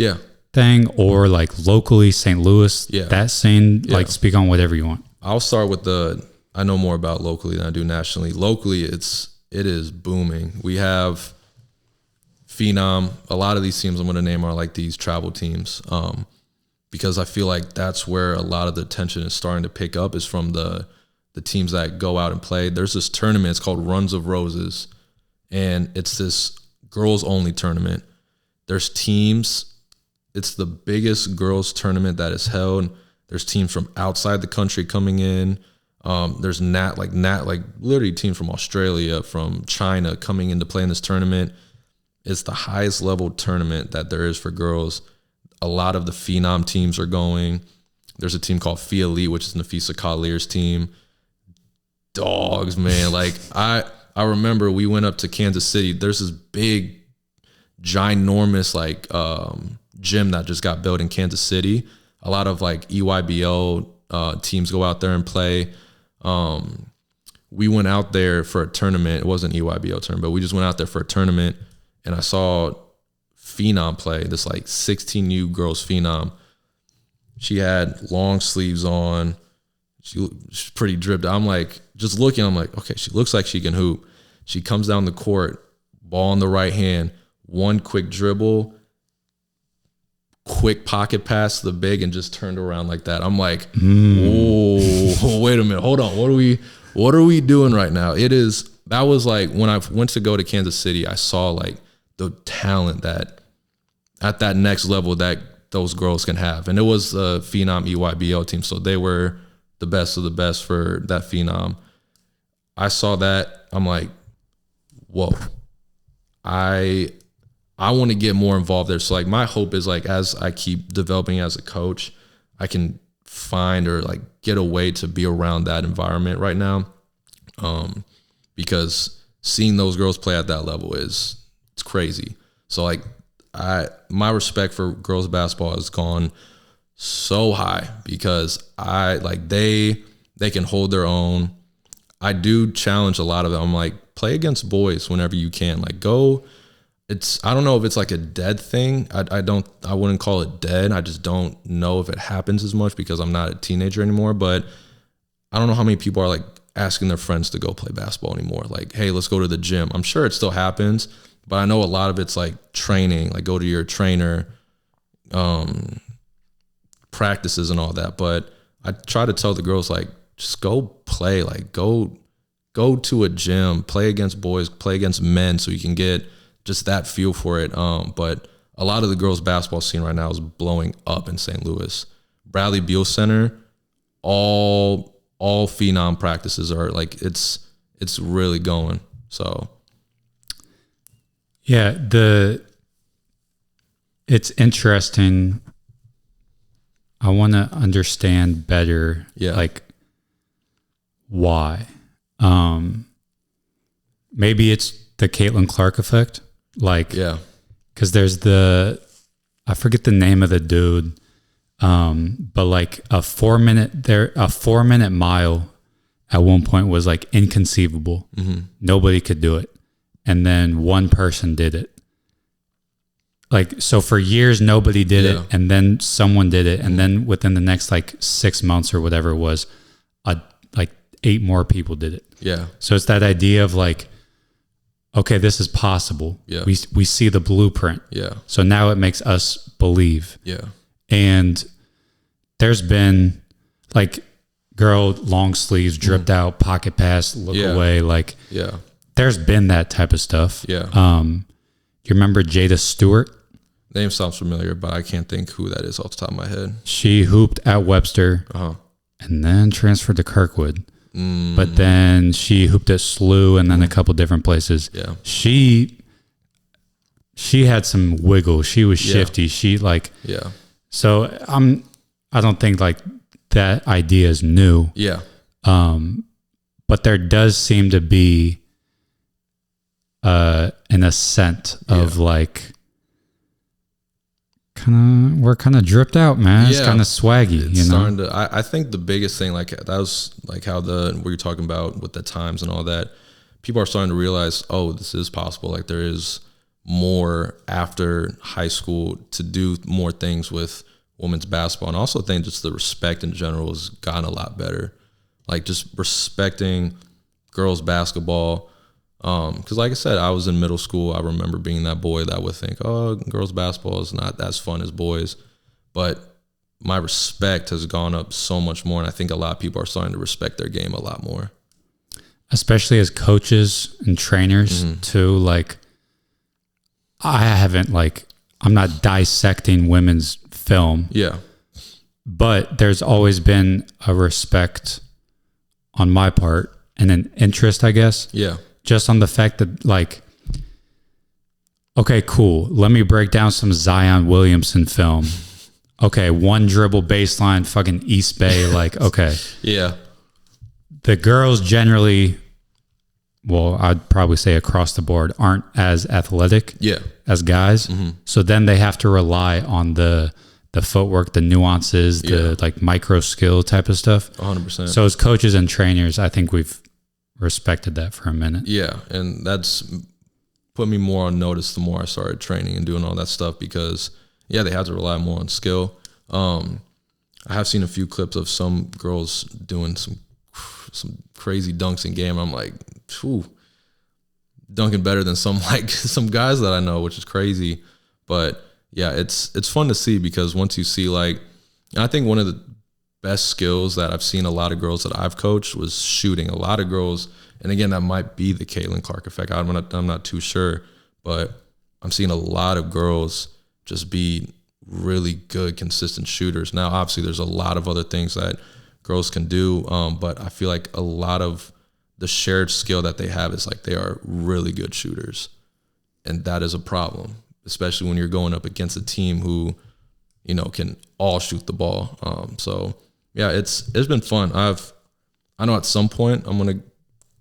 thing or like locally, St. Louis, that scene, like speak on whatever you want. I'll start with I know more about locally than I do nationally. Locally, it is booming. We have Phenom. A lot of these teams I'm going to name are like these travel teams. Because I feel like that's where a lot of the attention is starting to pick up is from the teams that go out and play. There's this tournament, it's called Runs of Roses, and it's this girls-only tournament. There's teams, it's the biggest girls tournament that is held. There's teams from outside the country coming in. There's literally teams from Australia, from China coming in to play in this tournament. It's the highest level tournament that there is for girls. A lot of the Phenom teams are going. There's a team called Phi Elite, which is Nafisa Collier's team. Dogs, man. Like I remember we went up to Kansas City. There's this big, ginormous like gym that just got built in Kansas City. A lot of like EYBL teams go out there and play. We went out there for a tournament. It wasn't EYBL tournament, but we just went out there for a tournament, and I saw Phenom play, this like 16U girls Phenom. She had long sleeves on. She's pretty dripped. I'm like, just looking, I'm like, okay, she looks like she can hoop. She comes down the court, ball in the right hand, 1 quick dribble, quick pocket pass to the big, and just turned around like that. I'm like, whoa, wait a minute, hold on. What are we doing right now? That was like when I went to go to Kansas City, I saw like the talent that at that next level that those girls can have. And it was a Phenom EYBL team, so they were the best of the best for that Phenom. I saw that. I'm like, whoa. I want to get more involved there. So like my hope is like as I keep developing as a coach, I can find or like get a way to be around that environment right now. Because seeing those girls play at that level it's crazy. So like my respect for girls basketball has gone so high because they can hold their own. I do challenge a lot of them. I'm like, play against boys whenever you can. Like go. I don't know if it's like a dead thing. I wouldn't call it dead. I just don't know if it happens as much because I'm not a teenager anymore. But I don't know how many people are like asking their friends to go play basketball anymore. Like, hey, let's go to the gym. I'm sure it still happens, but I know a lot of it's like training, like go to your trainer, practices and all that. But I try to tell the girls like, just go play, like go to a gym, play against boys, play against men so you can get just that feel for it. But a lot of the girls basketball scene right now is blowing up in St. Louis. Bradley Beal Center, all Phenom practices are like, it's really going. So yeah, it's interesting. I want to understand better, like why. Maybe it's the Caitlin Clark effect. Like, because there's I forget the name of the dude, but like a 4 minute mile at one point was like inconceivable. Mm-hmm. Nobody could do it. And then one person did it. Like, so for years, nobody did it. And then someone did it. And then within the next like 6 months or whatever it was, like 8 more people did it. Yeah. So it's that idea of like, okay, this is possible. Yeah. We see the blueprint. Yeah. So now it makes us believe. Yeah. And there's been like girl long sleeves, dripped out, pocket pass, look away. Like, there's been that type of stuff. Yeah. You remember Jada Stewart? Name sounds familiar, but I can't think who that is off the top of my head. She hooped at Webster and then transferred to Kirkwood. But then she hooped at SLU and then a couple different places. Yeah. She had some wiggle. She was shifty. She like, so I don't think like that idea is new. Yeah. But there does seem to be an ascent of like, we're kind of dripped out, man. It's kind of swaggy, it's starting to, I think the biggest thing, like that was like how what you're talking about with the times and all that, people are starting to realize, oh, this is possible. Like there is more after high school to do more things with women's basketball. And I also think just the respect in general has gotten a lot better. Like just respecting girls basketball. Because like I said, I was in middle school. I remember being that boy that would think, oh, girls basketball is not as fun as boys. But my respect has gone up so much more. And I think a lot of people are starting to respect their game a lot more. Especially as coaches and trainers too. Like I'm not dissecting women's film. Yeah. But there's always been a respect on my part and an interest, I guess. Yeah. Just on the fact that like, okay, cool. Let me break down some Zion Williamson film. Okay. One dribble baseline, fucking East Bay. Like, okay. Yeah. The girls generally, well, I'd probably say across the board, aren't as athletic as guys. So then they have to rely on the footwork, the nuances, the like micro skill type of stuff. 100%. So as coaches and trainers, I think we've respected that for a minute. Yeah. And that's put me more on notice the more I started training and doing all that stuff because, they had to rely more on skill. I have seen a few clips of some girls doing some crazy dunks in game. I'm like, phew, dunking better than some guys that I know, which is crazy. But yeah, it's fun to see because once you see and I think one of the best skills that I've seen a lot of girls that I've coached was shooting. A lot of girls, and again, that might be the Caitlin Clark effect. I'm not too sure, but I'm seeing a lot of girls just be really good, consistent shooters. Now, obviously, there's a lot of other things that girls can do, but I feel like a lot of the shared skill that they have is like they are really good shooters, and that is a problem, especially when you're going up against a team who, you know, can all shoot the ball. So yeah, it's been fun. I know at some point I'm gonna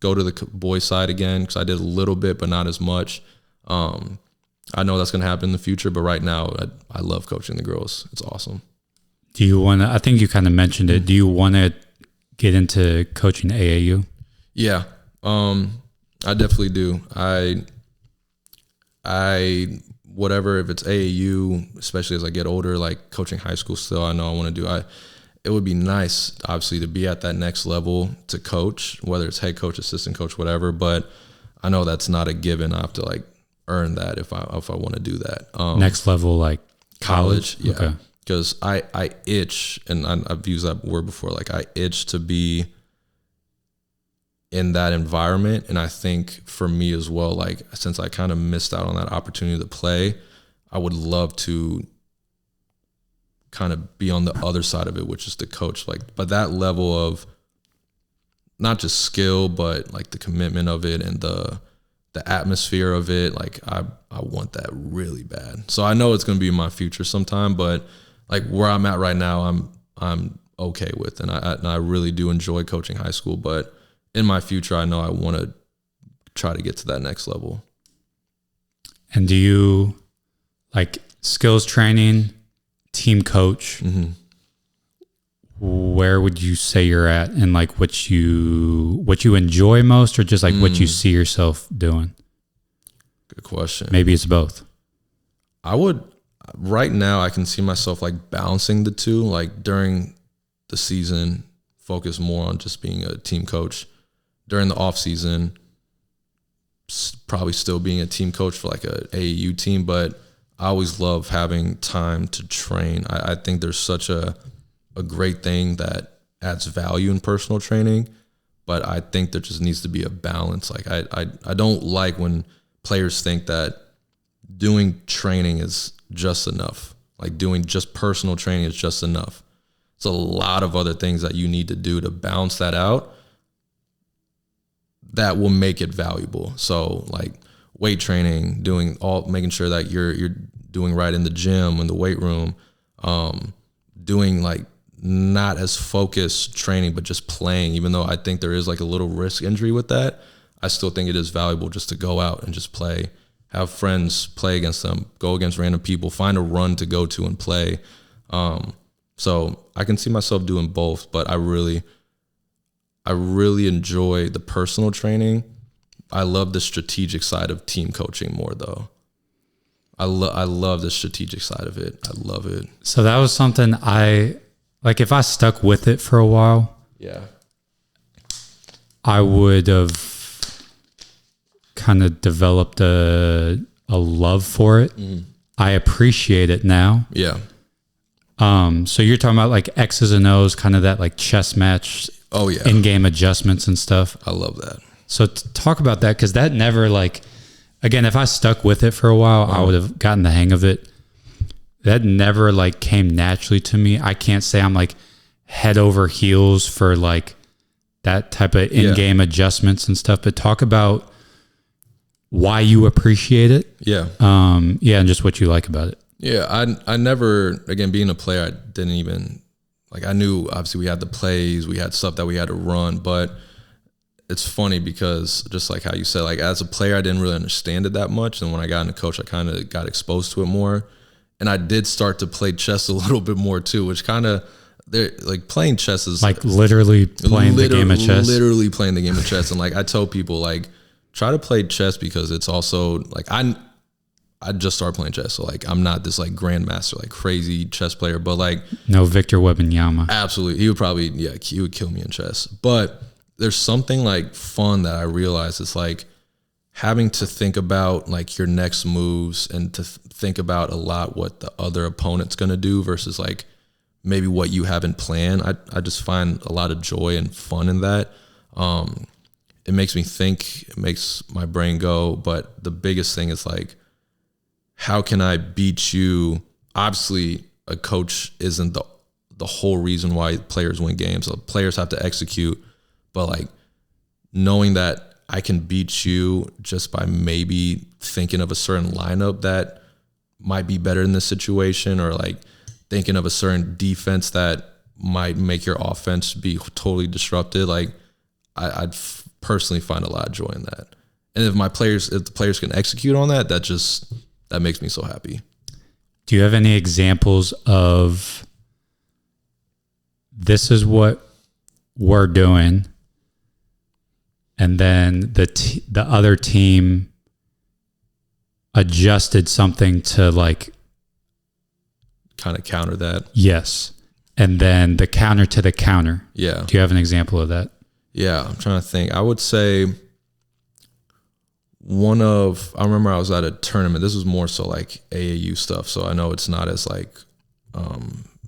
go to the boys side again, because I did a little bit, but not as much. I know that's gonna happen in the future, but right now I love coaching the girls. It's awesome. Do you want to? I think you kind of mentioned it. Do you want to get into coaching AAU? Yeah, I definitely do. I whatever, if it's AAU, especially as I get older, like coaching high school still, I know I want to do. It would be nice, obviously, to be at that next level to coach, whether it's head coach, assistant coach, whatever. But I know that's not a given. I have to like earn that if I want to do that. Next level, like college? Yeah. Okay. Because I itch, and I've used that word before, like I itch to be in that environment. And I think for me as well, like since I kind of missed out on that opportunity to play, I would love to kind of be on the other side of it, which is the coach. Like, but that level of not just skill, but like the commitment of it and the atmosphere of it, like I want that really bad. So I know it's going to be my future sometime, but like where I'm at right now, I'm okay with, and I really do enjoy coaching high school. But in my future, I know I want to try to get to that next level. And do you like skills training, team coach? Mm-hmm. Where would you say you're at, and like what you enjoy most, or just like what you see yourself doing? Good question. Maybe it's both. Right now I can see myself like balancing the two, like during the season, focus more on just being a team coach. During the off season, probably still being a team coach for like a AAU team, but I always love having time to train. I think there's such a great thing that adds value in personal training, but I think there just needs to be a balance. Like I don't like when players think that doing training is just enough. Like doing just personal training is just enough. It's a lot of other things that you need to do to balance that out that will make it valuable. So like weight training, making sure that you're doing right in the gym, in the weight room, doing like not as focused training, but just playing. Even though I think there is like a little risk injury with that, I still think it is valuable just to go out and just play, have friends, play against them, go against random people, find a run to go to and play. So I can see myself doing both, but I really enjoy the personal training. I love the strategic side of team coaching more though. I love the strategic side of it. I love it. So that was something if I stuck with it for a while, yeah, I would have kind of developed a love for it. I appreciate it now. Yeah. So you're talking about like X's and O's, kind of that like chess match. Oh yeah. In-game adjustments and stuff. I love that. So talk about that, because that never again, if I stuck with it for a while, I would have gotten the hang of it. That never came naturally to me. I can't say I'm like head over heels for like that type of in-game adjustments and stuff, but talk about why you appreciate it. Yeah. And just what you like about it. Yeah. I never, again, being a player, I didn't even, I knew obviously we had the plays, we had stuff that we had to run, but it's funny because just like how you said, like as a player, I didn't really understand it that much. And when I got into coach, I kind of got exposed to it more. And I did start to play chess a little bit more too, which kind of, like playing chess is like literally playing the game of chess. Literally playing the game of chess. And like I tell people, like try to play chess, because it's also like I just started playing chess, so like I'm not this like grandmaster, like crazy chess player, but like no Victor Wembanyama. Absolutely, he would kill me in chess. But there's something like fun that I realized. It's like having to think about like your next moves and to think about a lot what the other opponent's gonna do versus like maybe what you haven't planned. I just find a lot of joy and fun in that. It makes me think, it makes my brain go. But the biggest thing is like how can I beat you? Obviously, a coach isn't the whole reason why players win games. So players have to execute, but like knowing that I can beat you just by maybe thinking of a certain lineup that might be better in this situation, or like thinking of a certain defense that might make your offense be totally disrupted. Like I'd personally find a lot of joy in that. And if the players can execute on that, that makes me so happy. Do you have any examples of this is what we're doing, and then the other team adjusted something to like kind of counter that? Yes. And then the counter to the counter. Yeah. Do you have an example of that? Yeah, I'm trying to think. I would say I remember I was at a tournament. This was more so like AAU stuff. So I know it's not as like,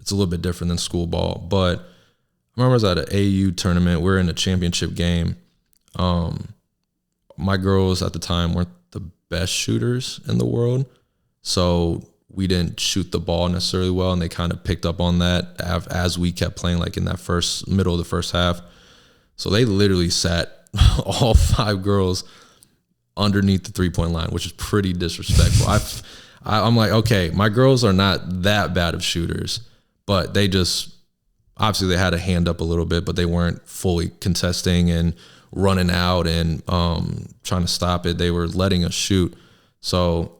it's a little bit different than school ball. But I remember I was at an AAU tournament. We're in a championship game. My girls at the time weren't the best shooters in the world. So we didn't shoot the ball necessarily well. And they kind of picked up on that as we kept playing, like in that middle of the first half. So they literally sat all 5 girls underneath the 3-point line, which is pretty disrespectful. I'm like, okay, my girls are not that bad of shooters, but they just, obviously they had a hand up a little bit, but they weren't fully contesting and running out and trying to stop it. They were letting us shoot. So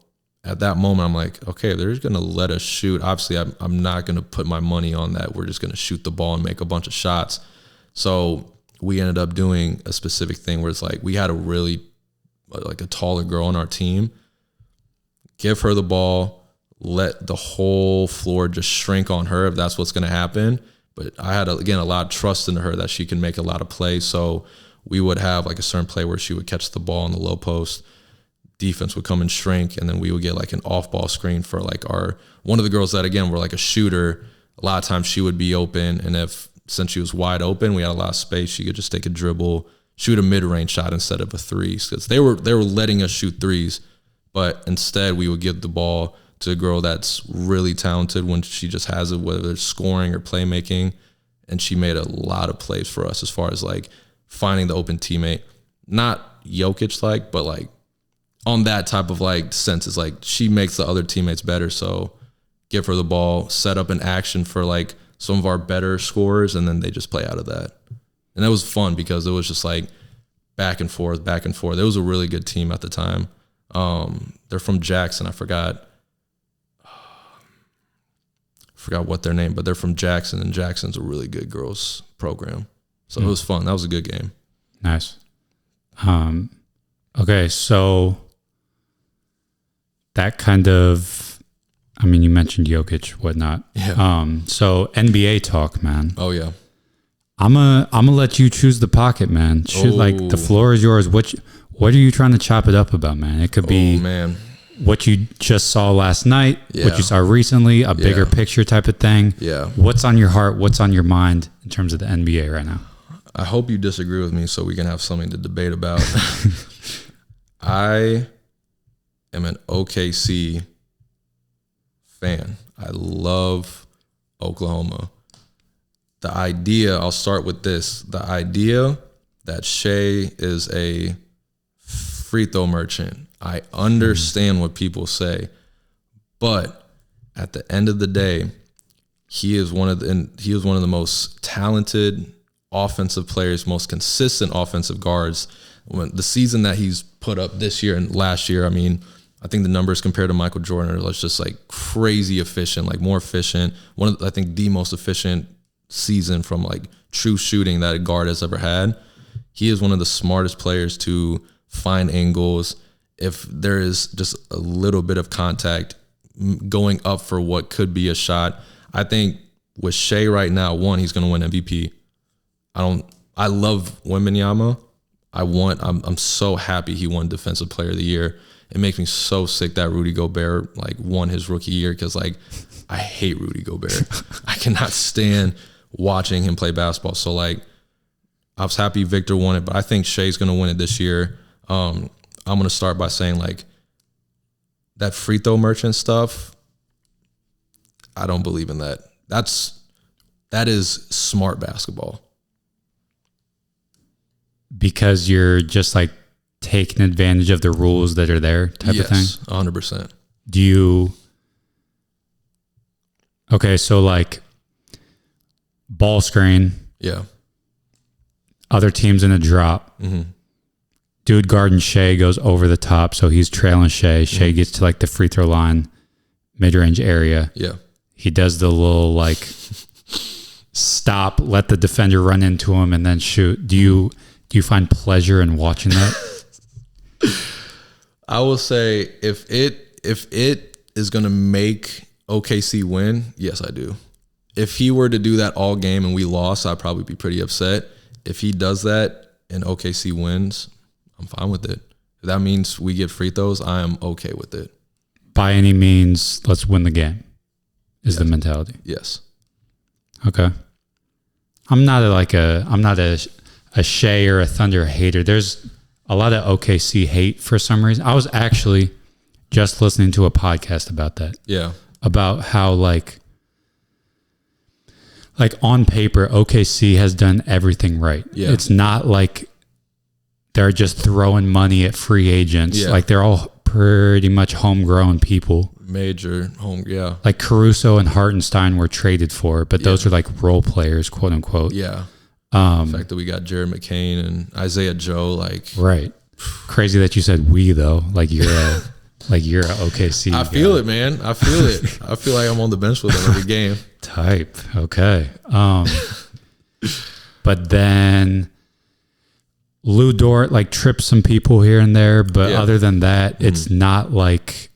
at that moment, I'm like, okay, they're just going to let us shoot. Obviously, I'm not going to put my money on that. We're just going to shoot the ball and make a bunch of shots. So we ended up doing a specific thing where it's like we had a taller girl on our team, give her the ball, let the whole floor just shrink on her if that's what's going to happen. But I had, again, a lot of trust in her that she can make a lot of plays. So we would have like a certain play where she would catch the ball in the low post, defense would come and shrink, and then we would get like an off-ball screen for like one of the girls that, again, were like a shooter. A lot of times she would be open, and since she was wide open, we had a lot of space, she could just take a dribble, shoot a mid-range shot instead of a three, because they were letting us shoot threes, but instead we would give the ball to a girl that's really talented when she just has it, whether it's scoring or playmaking, and she made a lot of plays for us as far as like finding the open teammate. Not Jokic-like, but like on that type of like sense, it's like she makes the other teammates better, so give her the ball, set up an action for like some of our better scorers, and then they just play out of that. And that was fun because it was just like back and forth, back and forth. It was a really good team at the time. They're from Jackson. I forgot what their name, but they're from Jackson, and Jackson's a really good girls program. So it was fun. That was a good game. Nice. Okay, so that kind of, I mean, you mentioned Jokic, whatnot. Yeah. So NBA talk, man. Oh yeah. I'm gonna let you choose the pocket, man. Shoot, like the floor is yours. What are you trying to chop it up about, man? It could be what you just saw last night, what you saw recently, a bigger picture type of thing. Yeah. What's on your heart? What's on your mind in terms of the NBA right now? I hope you disagree with me so we can have something to debate about. I am an OKC fan. I love Oklahoma. The idea, I'll start with this. The idea that Shea is a free throw merchant. I understand what people say, but at the end of the day, he is one of the most talented offensive players, most consistent offensive guards. When the season that he's put up this year and last year, I mean, I think the numbers compared to Michael Jordan are just like crazy efficient, like more efficient. I think the most efficient season from like true shooting that a guard has ever had. He is one of the smartest players to find angles. If there is just a little bit of contact going up for what could be a shot, I think with Shea right now, he's going to win MVP. I love Wembanyama. I'm so happy he won Defensive Player of the Year. It makes me so sick that Rudy Gobert like won his rookie year, because like I hate Rudy Gobert. I cannot stand watching him play basketball. So like I was happy Victor won it, but I think Shea's going to win it this year. I'm going to start by saying like that free throw merchant stuff, I don't believe in that. That is smart basketball. Because you're just like taking advantage of the rules that are there type of thing? Yes, 100%. Do you... Okay, so like ball screen. Yeah. Other teams in a drop. Mm-hmm. Dude guarding Shea goes over the top, so he's trailing Shea. Shea gets to like the free throw line, mid-range area. Yeah. He does the little like stop, let the defender run into him, and then shoot. Do you find pleasure in watching that? I will say if it is going to make OKC win, yes, I do. If he were to do that all game and we lost, I'd probably be pretty upset. If he does that and OKC wins, I'm fine with it. If that means we get free throws, I am okay with it. By any means, let's win the game is the mentality. Yes. Okay. I'm not a Shea or a Thunder hater. There's a lot of OKC hate for some reason. I was actually just listening to a podcast about that. Yeah. About how like on paper, OKC has done everything right. Yeah. It's not like they're just throwing money at free agents. Yeah. Like they're all pretty much homegrown people. Major home, yeah. Like Caruso and Hartenstein were traded for, but those are like role players, quote unquote. Yeah. The fact that we got Jared McCain and Isaiah Joe, like right. Crazy that you said we though. Like you're a OKC. I feel it, man. I feel it. I feel like I'm on the bench with them every game. Type. Okay. But then Lou Dort like trips some people here and there, but other than that, it's not like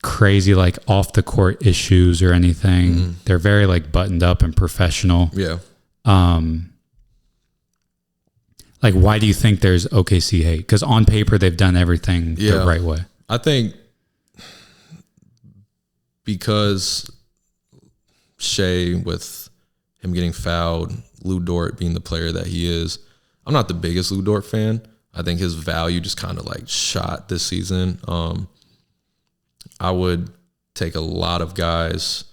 crazy like off the court issues or anything. They're very like buttoned up and professional. Yeah. Like why do you think there's OKC hate? Because on paper they've done everything the right way. I think because Shea, with him getting fouled, Lou Dort being the player that he is, I'm not the biggest Lou Dort fan. I think his value just kind of like shot this season. I would take a lot of guys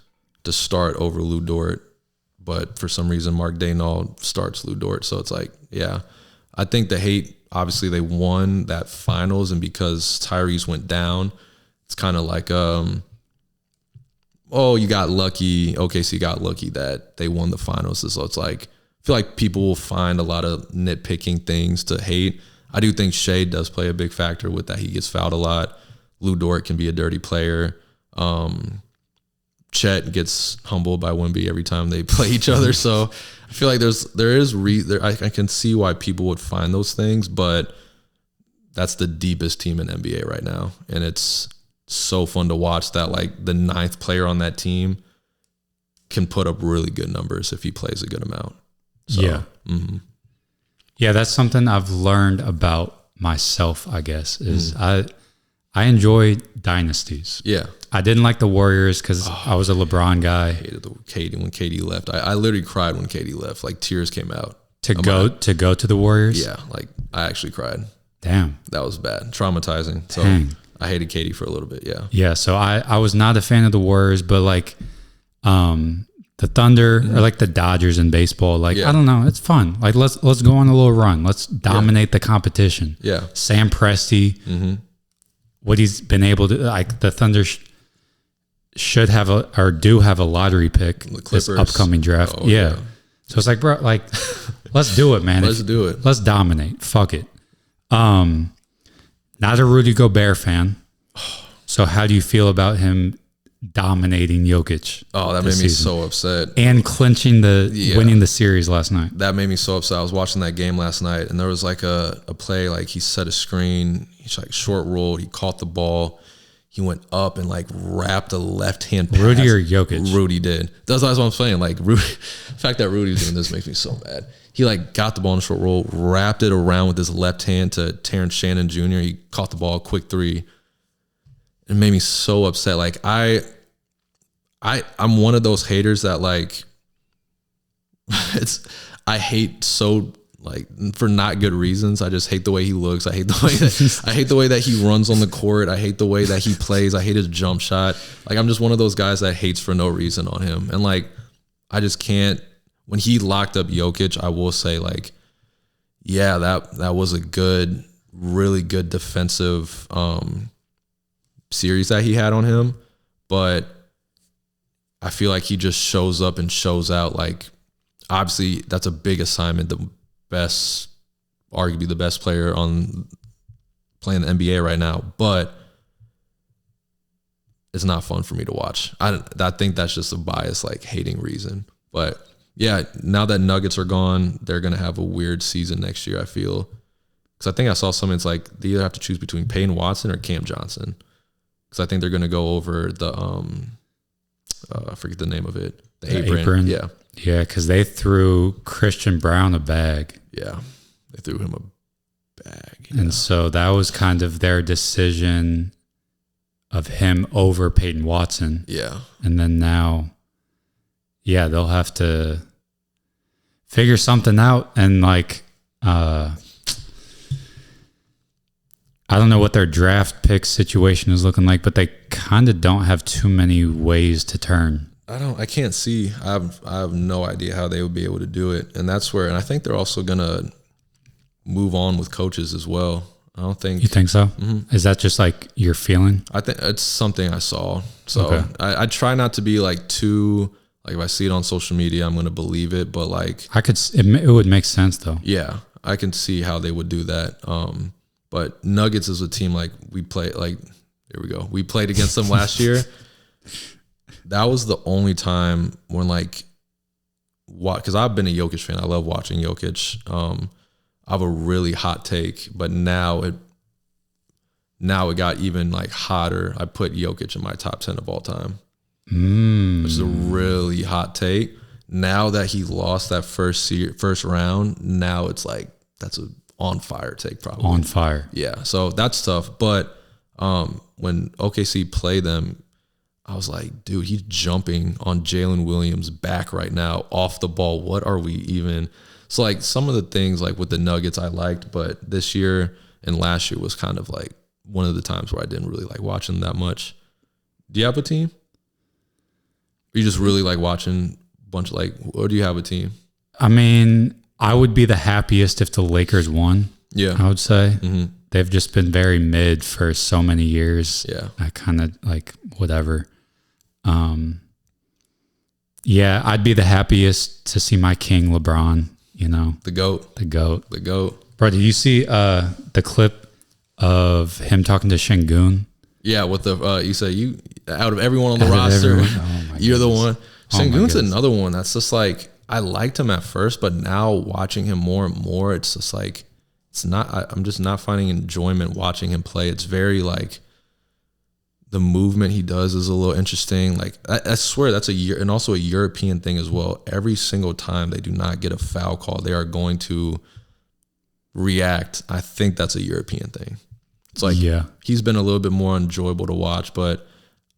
to start over Lou Dort, but for some reason Mark Daigneault starts Lou Dort. So it's like, yeah, I think the hate, obviously they won that finals, and because Tyrese went down, it's kind of like, oh, you got lucky. OKC got lucky that they won the finals. So it's like, I feel like people will find a lot of nitpicking things to hate. I do think Shea does play a big factor with that. He gets fouled a lot. Lou Dort can be a dirty player. Chet gets humbled by Wemby every time they play each other. So I feel like I can see why people would find those things, but that's the deepest team in NBA right now. And it's so fun to watch that like the 9th player on that team can put up really good numbers if he plays a good amount. So, yeah. Yeah, that's something I've learned about myself, I guess, is I enjoy dynasties. Yeah. I didn't like the Warriors because I was a LeBron guy. I hated when KD left. I literally cried when KD left. Like tears came out. To go to the Warriors? Yeah, like I actually cried. Damn. That was bad. Traumatizing. So Dang. I hated KD for a little bit, yeah. Yeah, so I was not a fan of the Warriors, but like the Thunder or like the Dodgers in baseball, like I don't know, it's fun. Like let's go on a little run. Let's dominate the competition. Yeah. Sam Presti, what he's been able to, like the Thunder should have do have a lottery pick this upcoming draft. Oh, yeah. So it's like, bro, like let's do it, man. Let's do it. Let's dominate. Fuck it. Not a Rudy Gobert fan. So how do you feel about him dominating Jokic? Oh, that made me so upset. And clinching winning the series last night. That made me so upset. I was watching that game last night, and there was like a play, like he set a screen, he's like short rolled, he caught the ball, he went up and like wrapped a left hand pass. Rudy or Jokic? Rudy did. That's what I'm saying. Like Rudy, the fact that Rudy's doing this makes me so mad. He like got the ball in a short roll, wrapped it around with his left hand to Terrence Shannon Jr. He caught the ball, quick three. It made me so upset. Like I'm one of those haters that like I hate so like for not good reasons. I just hate the way he looks. I hate the way that he runs on the court. I hate the way that he plays. I hate his jump shot. Like, I'm just one of those guys that hates for no reason on him. And like, I just can't. When he locked up Jokic, I will say, like, yeah, that was a good, really good defensive series that he had on him. But I feel like he just shows up and shows out. Like, obviously, that's a big assignment. Arguably the best player on playing the NBA right now, but it's not fun for me to watch. I think that's just a bias, like, hating reason. But yeah, now that Nuggets are gone, they're gonna have a weird season next year, I feel, because I think I saw something. It's like they either have to choose between Peyton Watson or Cam Johnson, because I think they're gonna go over the I forget the name of it, the apron. Yeah, because they threw Christian Brown a bag. Yeah, they threw him a bag. And so that was kind of their decision of him over Peyton Watson. Yeah. And then now, they'll have to figure something out. And like, I don't know what their draft pick situation is looking like, but they kind of don't have too many ways to turn. I can't see. I have no idea how they would be able to do it. And that's where, and I think they're also going to move on with coaches as well. I don't think. You think so? Mm-hmm. Is that just like your feeling? I think it's something I saw. So okay. I try not to be like too, like, if I see it on social media, I'm going to believe it. But like, it would make sense though. Yeah. I can see how they would do that. But Nuggets is a team, like, we play, like, there we go. We played against them last year. That was the only time when, like, because I've been a Jokic fan. I love watching Jokic. I have a really hot take, but now it got even, like, hotter. I put Jokic in my top 10 of all time, which is a really hot take. Now that he lost that first round, now it's like, that's a on fire take, probably. On fire. Yeah. So that's tough. But when OKC played them, I was like, dude, he's jumping on Jalen Williams' back right now off the ball. What are we even? So, like, some of the things, like, with the Nuggets I liked, but this year and last year was kind of like one of the times where I didn't really like watching that much. Do you have a team? Or you just really like watching a bunch of, like, or do you have a team? I mean, I would be the happiest if the Lakers won. Yeah. I would say. Mm-hmm. They've just been very mid for so many years. Yeah. I kind of like whatever. I'd be the happiest to see my king LeBron, you know. The GOAT. Bro, did you see the clip of him talking to Şengün? Yeah, with the you say you out of everyone on the roster, you're the one. Şengün's another one that's just like, I liked him at first, but now watching him more and more, it's just like, it's not, I'm just not finding enjoyment watching him play. It's very like, the movement he does is a little interesting. Like, I swear that's and also a European thing as well. Every single time they do not get a foul call, they are going to react. I think that's a European thing. It's like, he's been a little bit more enjoyable to watch, but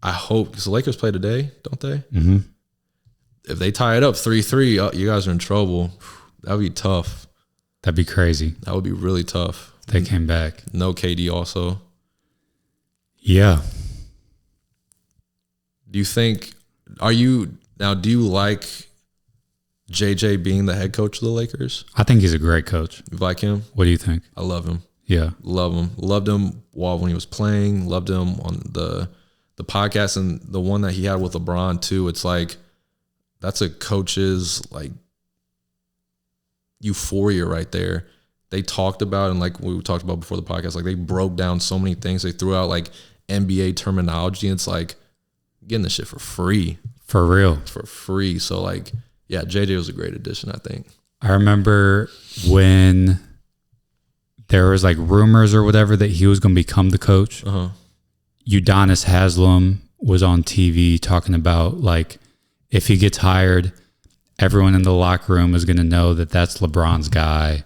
I hope, because the Lakers play today, don't they? Mm-hmm. If they tie it up 3-3, you guys are in trouble. That would be tough. That'd be crazy. That would be really tough. They came back. No KD also. Yeah. Do you like JJ being the head coach of the Lakers? I think he's a great coach. You like him? What do you think? I love him. Yeah. Love him. Loved him when he was playing. Loved him on the podcast, and the one that he had with LeBron too. It's like, that's a coach's, like, euphoria right there. They talked about, and like we talked about before the podcast, like, they broke down so many things. They threw out like NBA terminology, and it's like, getting this shit for free. For real. For free. So, like, yeah, JJ was a great addition, I think. I remember when there was like rumors or whatever that he was going to become the coach. Uh-huh. Udonis Haslem was on TV talking about, like, if he gets hired, everyone in the locker room is going to know that that's LeBron's guy.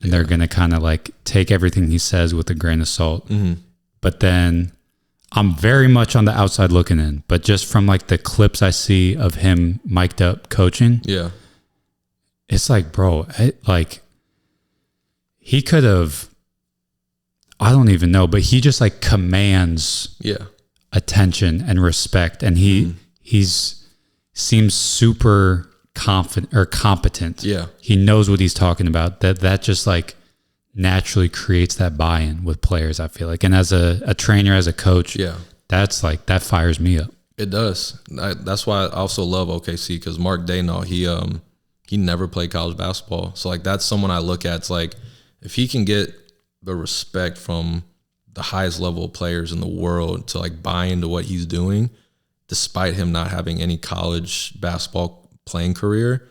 And they're going to kind of like take everything he says with a grain of salt. Mm-hmm. But then I'm very much on the outside looking in. But just from like the clips I see of him mic'd up coaching, yeah, it's like, bro, like he could have, I don't even know, but he just like commands attention and respect. And he's seems super confident or competent. Yeah. He knows what he's talking about. That just like naturally creates that buy-in with players, I feel like. And as a trainer, as a coach, that's like, that fires me up. It does. That's why I also love OKC, because Mark Daigneault, he never played college basketball. So like that's someone I look at. It's like, if he can get the respect from the highest level of players in the world to like buy into what he's doing, despite him not having any college basketball playing career,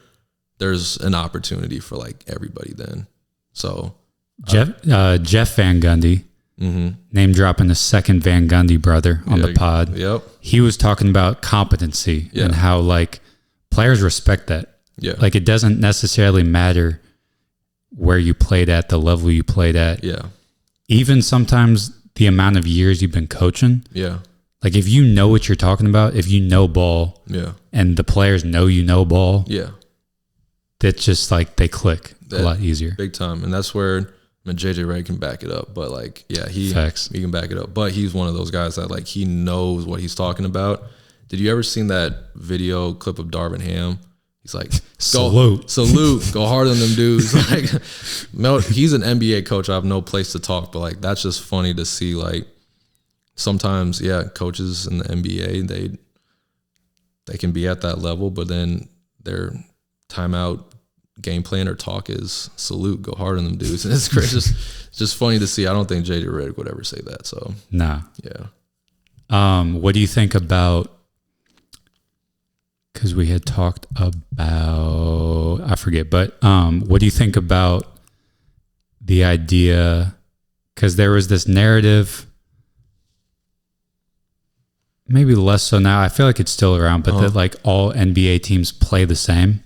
there's an opportunity for like everybody then. So Jeff Van Gundy, name dropping the second Van Gundy brother on the pod. Yep. He was talking about competency and how like players respect that. Yeah. Like it doesn't necessarily matter where you played at, the level you played at. Yeah. Even sometimes the amount of years you've been coaching. Yeah. Like if you know what you're talking about, if you know ball, and the players know you know ball, that's just like they click a lot easier. Big time. And that's where JJ Redick can back it up. But like, he can back it up. But he's one of those guys that like he knows what he's talking about. Did you ever seen that video clip of Darvin Ham? He's like, salute, go hard on them dudes. Like, no, he's an NBA coach. I have no place to talk, but like that's just funny to see. Like sometimes, coaches in the NBA they can be at that level, but then their timeout game plan or talk is salute, go hard on them dudes, and it's great. It's just funny to see. I don't think JJ Redick would ever say that. So what do you think about? Because we had talked about, I forget, but what do you think about the idea? Because there was this narrative, maybe less so now. I feel like it's still around, but that like all NBA teams play the same.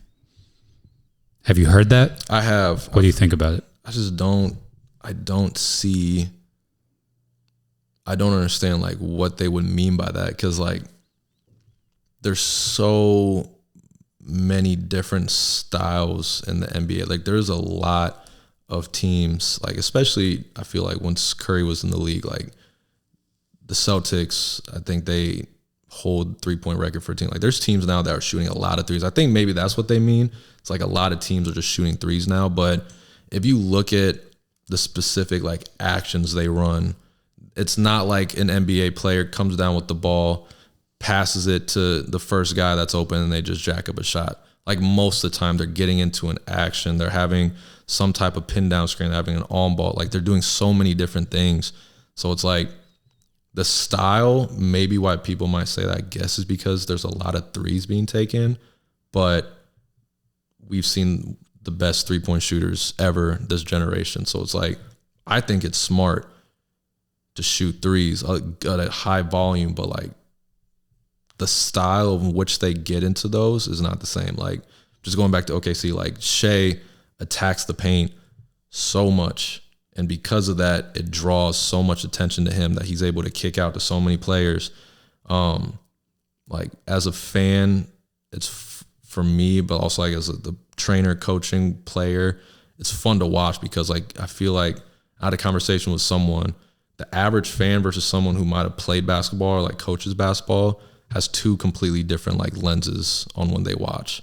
Have you heard that? I have. What do you think about it? I just don't. I don't understand like what they would mean by that, because like, there's so many different styles in the NBA. Like there's a lot of teams, like especially I feel like once Curry was in the league, like the Celtics, I think they hold 3-point record for a team. Like there's teams now that are shooting a lot of threes. I think maybe that's what they mean. It's like a lot of teams are just shooting threes now. But if you look at the specific like actions they run, it's not like an NBA player comes down with the ball, passes it to the first guy that's open, and they just jack up a shot. Like most of the time they're getting into an action. They're having some type of pin down screen, having an on ball. Like they're doing so many different things. So it's like the style, maybe why people might say that, I guess, is because there's a lot of threes being taken, but we've seen the best 3-point shooters ever this generation. So it's like, I think it's smart to shoot threes at a high volume, but like, the style of which they get into those is not the same. Like just going back to OKC, like Shea attacks the paint so much, and because of that, it draws so much attention to him that he's able to kick out to so many players. Like as a fan, it's for me, but also like as the trainer, coaching, player, it's fun to watch, because like I feel like I had a conversation with someone, the average fan versus someone who might have played basketball or like coaches basketball has two completely different like lenses on when they watch.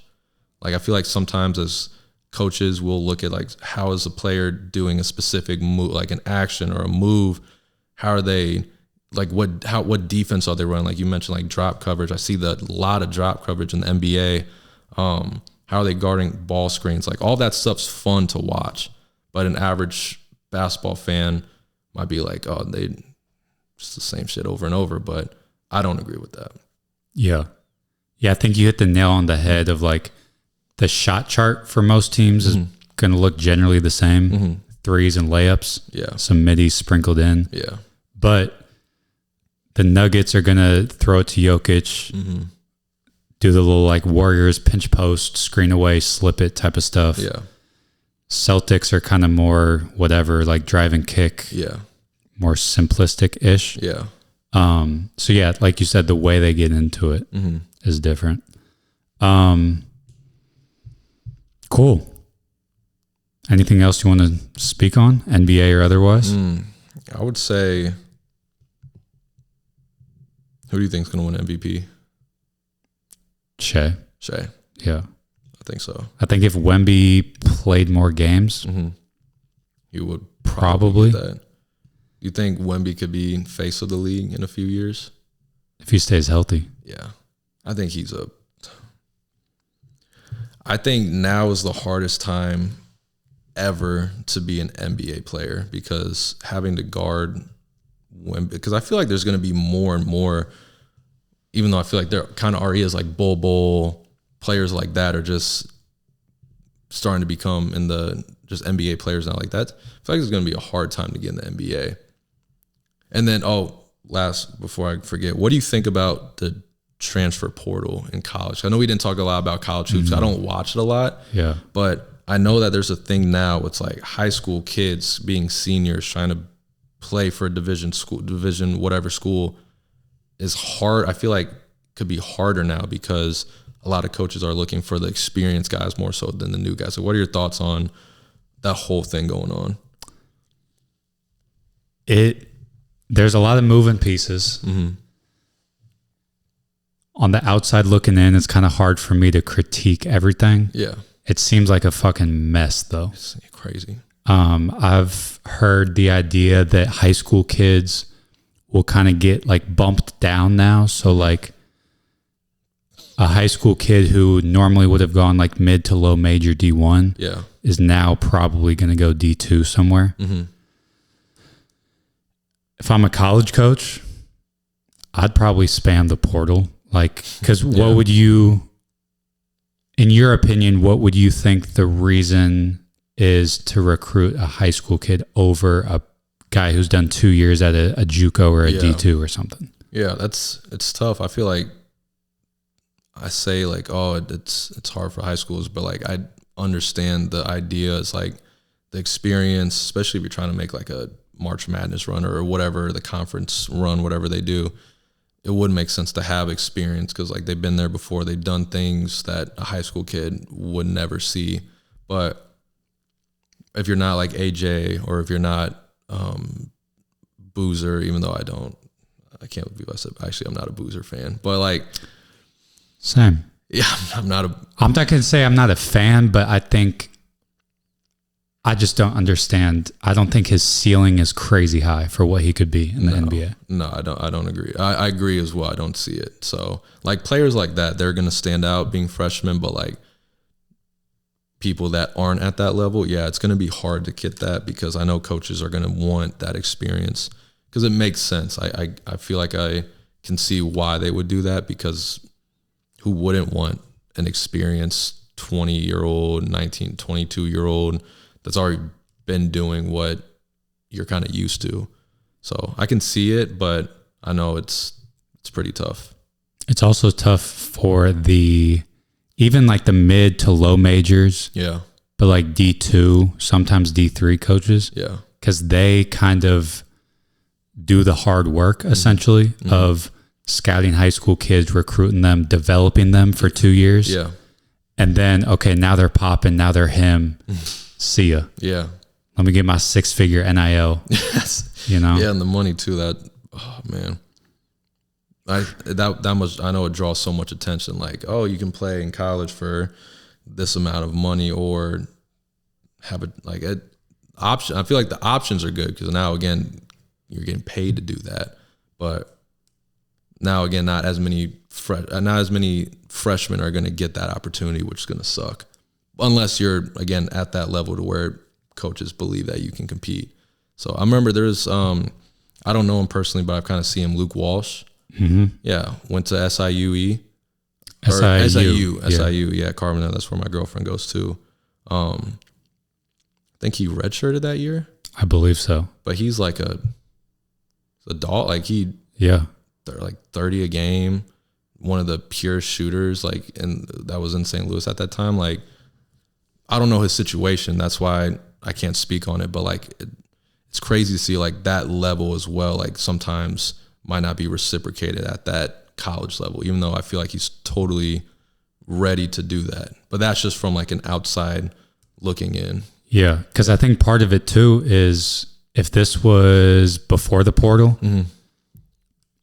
Like I feel like sometimes as coaches we'll look at like, how is a player doing a specific move, like an action or a move? How are they, like what defense are they running? Like you mentioned, like drop coverage. I see a lot of drop coverage in the NBA. How are they guarding ball screens? Like all that stuff's fun to watch, but an average basketball fan might be like, oh, they just the same shit over and over. But I don't agree with that. Yeah. I think you hit the nail on the head of like the shot chart for most teams is going to look generally the same. Threes and layups. Some middies sprinkled in. But the Nuggets are going to throw it to Jokic, do the little like Warriors pinch post, screen away, slip it type of stuff. Celtics are kind of more whatever, like drive and kick. More simplistic-ish. So yeah, like you said, the way they get into it is different. Cool. Anything else you want to speak on, NBA or otherwise? I would say, who do you think is going to win MVP? Shea. Yeah. I think so. I think if Wemby played more games, he would probably get that. You think Wemby could be face of the league in a few years? If he stays healthy. Yeah. I think I think now is the hardest time ever to be an NBA player, because having to guard Wemby, because I feel like there's going to be more and more, even though I feel like there kind of already is, like Bull players like that are just starting to become in the just NBA players now like that. I feel like it's going to be a hard time to get in the NBA. And then, before I forget, what do you think about the transfer portal in college? I know we didn't talk a lot about college hoops. I don't watch it a lot. Yeah. But I know that there's a thing now. It's like high school kids being seniors trying to play for a division whatever school is hard. I feel like could be harder now because a lot of coaches are looking for the experienced guys more so than the new guys. So what are your thoughts on that whole thing going on? There's a lot of moving pieces. On the outside looking in, it's kind of hard for me to critique everything. Yeah. It seems like a fucking mess, though. It's crazy. I've heard the idea that high school kids will kind of get like bumped down now. So like a high school kid who normally would have gone like mid to low major D1 is now probably going to go D2 somewhere. If I'm a college coach, I'd probably spam the portal. Like, because what would you, in your opinion, what would you think the reason is to recruit a high school kid over a guy who's done 2 years at a JUCO or a D2 or something? Yeah, it's tough. I feel like I say like, it's hard for high schools, but like I understand the idea. It's like the experience, especially if you're trying to make like a March Madness run or whatever, the conference run, whatever they do. It would make sense to have experience because like they've been there before. They've done things that a high school kid would never see. But if you're not like AJ or if you're not Boozer, even though I can't believe I said, actually I'm not a Boozer fan, but like. Same. Yeah, I'm not going to say I'm not a fan, but I just don't understand. I don't think his ceiling is crazy high for what he could be in the NBA. No, I don't agree. I agree as well. I don't see it. So like players like that, they're going to stand out being freshmen, but like people that aren't at that level, it's going to be hard to get that because I know coaches are going to want that experience because it makes sense. I feel like I can see why they would do that because who wouldn't want an experienced 20-year-old, 19, 22-year-old that's already been doing what you're kind of used to. So I can see it, but I know it's pretty tough. It's also tough for even like the mid to low majors. Yeah. But like D2, sometimes D3 coaches. Yeah. Because they kind of do the hard work essentially of scouting high school kids, recruiting them, developing them for 2 years. Yeah. And then, okay, now they're popping, now they're him. See ya. Yeah. Let me get my 6-figure NIL. Yes. You know? Yeah, and the money too, man. That much, I know it draws so much attention. Like, you can play in college for this amount of money or have an option. I feel like the options are good because now, again, you're getting paid to do that. But now, again, not as many freshmen are going to get that opportunity, which is going to suck. Unless you're, again, at that level to where coaches believe that you can compete. So I remember there's, I don't know him personally, but I've kind of seen him, Luke Walsh. Yeah, went to SIU, Carbondale. That's where my girlfriend goes to. I think he redshirted that year. I believe so. But he's like a adult, like like 30 a game, one of the pure shooters, like, and that was in St. Louis at that time. Like, I don't know his situation. That's why I can't speak on it. But like, it's crazy to see like that level as well. Like sometimes might not be reciprocated at that college level, even though I feel like he's totally ready to do that. But that's just from like an outside looking in. Yeah, because I think part of it too is if this was before the portal,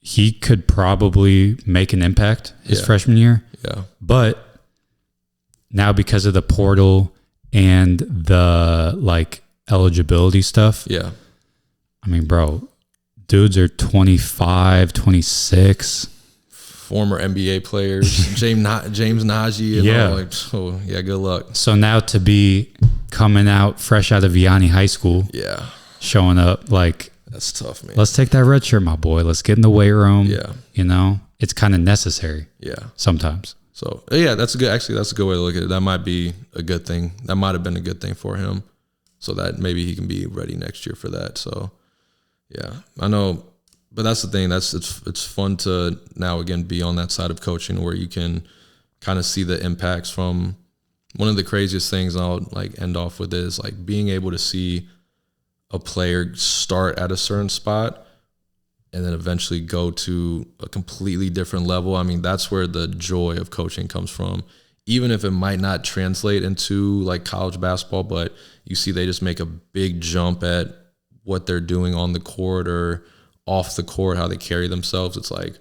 he could probably make an impact his freshman year. Yeah. But now because of the portal and the like eligibility stuff. Yeah. I mean, bro, dudes are 25, 26. Former NBA players, James Najee. And all, like, oh, yeah, good luck. So now to be coming out fresh out of Vianney High School. Yeah. Showing up like. That's tough, man. Let's take that red shirt, my boy. Let's get in the weight room. Yeah. You know, it's kind of necessary. Yeah. Sometimes. So, yeah, that's a good way to look at it. That might be a good thing. That might have been a good thing for him so that maybe he can be ready next year for that. So, yeah, I know. But that's the thing. It's fun to now, again, be on that side of coaching where you can kind of see the impacts from one of the craziest things, and I'll like end off with is like being able to see a player start at a certain spot and then eventually go to a completely different level. I mean, that's where the joy of coaching comes from. Even if it might not translate into like college basketball, but you see they just make a big jump at what they're doing on the court or off the court, how they carry themselves. It's like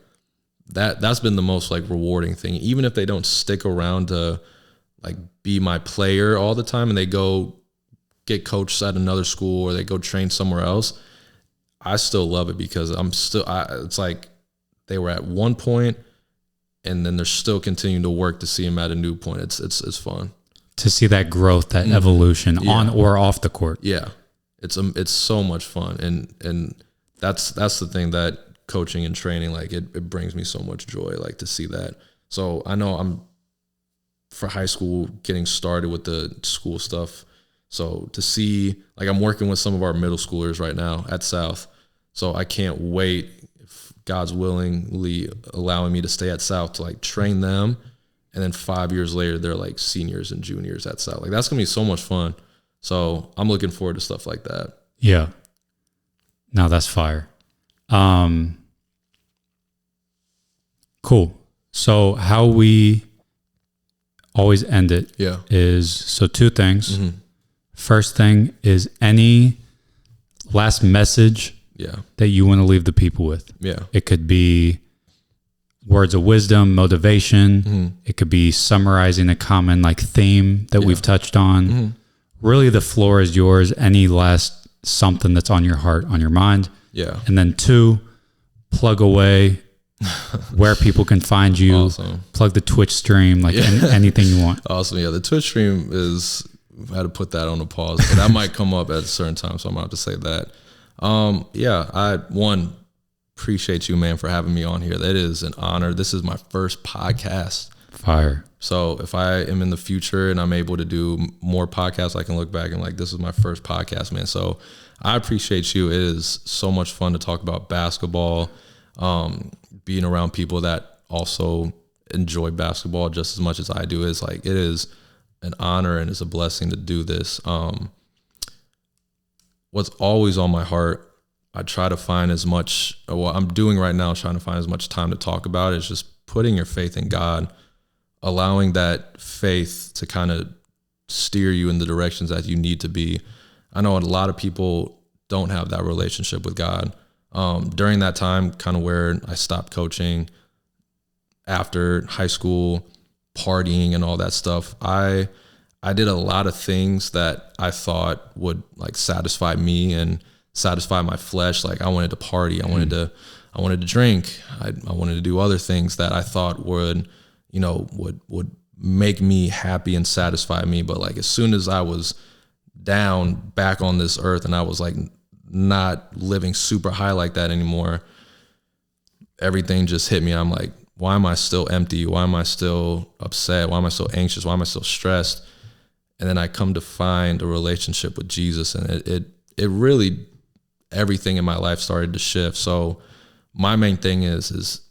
that's been the most like rewarding thing. Even if they don't stick around to like be my player all the time and they go get coached at another school or they go train somewhere else, I still love it because it's like they were at one point and then they're still continuing to work to see them at a new point. It's fun to see that growth, that evolution on or off the court. Yeah. It's so much fun. And that's the thing that coaching and training, like it brings me so much joy, like to see that. So I know I'm for high school getting started with the school stuff. So to see, like I'm working with some of our middle schoolers right now at South. So I can't wait, if God's willingly allowing me to stay at South, to like train them. And then 5 years later, they're like seniors and juniors at South. Like that's going to be so much fun. So I'm looking forward to stuff like that. Yeah. No, that's fire. Cool. So how we always end it is, so two things. Mm-hmm. First thing is any last message that you want to leave the people with. Yeah. It could be words of wisdom, motivation. Mm-hmm. It could be summarizing a common like theme that we've touched on. Mm-hmm. Really, the floor is yours. Any last something that's on your heart, on your mind. Yeah. And then two, plug away where people can find you. Awesome. Plug the Twitch stream, like anything you want. Awesome. Yeah, the Twitch stream is, I had to put that on a pause, but that might come up at a certain time, so I'm going to have to say that. I appreciate you, man, for having me on here. That is an honor. This is my first podcast. Fire. So if I am in the future and I'm able to do more podcasts, I can look back and like, this is my first podcast, man. So I appreciate you. It is so much fun to talk about basketball, being around people that also enjoy basketball just as much as I do. Is like, it is an honor and it's a blessing to do this. What's always on my heart, I try to find as much, what I'm doing right now, trying to find as much time to talk about it, is just putting your faith in God, allowing that faith to kind of steer you in the directions that you need to be. I know a lot of people don't have that relationship with God. During that time, kind of where I stopped coaching after high school, partying and all that stuff, I did a lot of things that I thought would like satisfy me and satisfy my flesh. Like I wanted to party, I wanted to drink, I wanted to do other things that I thought would make me happy and satisfy me. But like as soon as I was down back on this earth and I was like not living super high like that anymore, everything just hit me. I'm like, why am I still empty? Why am I still upset? Why am I so anxious? Why am I still stressed? And then I come to find a relationship with Jesus, and it really, everything in my life started to shift. So my main thing is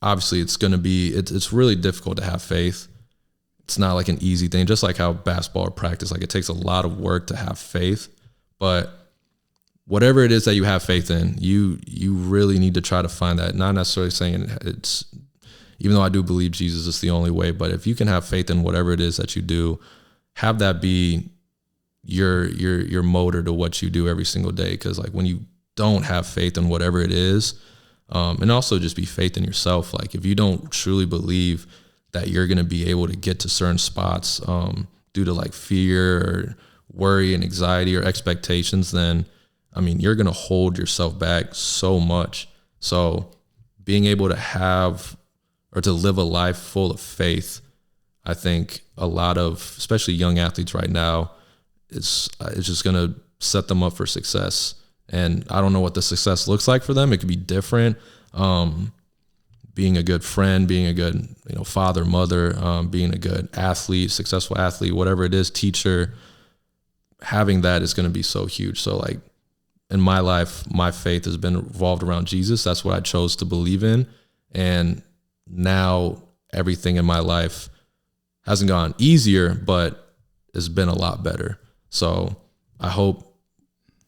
obviously it's really difficult to have faith. It's not like an easy thing, just like how basketball or practice, like it takes a lot of work to have faith. But whatever it is that you have faith in, you really need to try to find that. Not necessarily saying it's, even though I do believe Jesus is the only way, but if you can have faith in whatever it is that you do, have that be your motor to what you do every single day. Because like when you don't have faith in whatever it is, and also just be faith in yourself. Like if you don't truly believe that you're going to be able to get to certain spots due to like fear or worry and anxiety or expectations, then I mean, you're going to hold yourself back so much. So being able to have or to live a life full of faith, I think a lot of, especially young athletes right now, it's just going to set them up for success. And I don't know what the success looks like for them. It could be different. Being a good friend, being a good, father, mother, being a good athlete, successful athlete, whatever it is, teacher, having that is going to be so huge. So like in my life, my faith has been revolved around Jesus. That's what I chose to believe in. And now everything in my life hasn't gone easier, but it's been a lot better. So I hope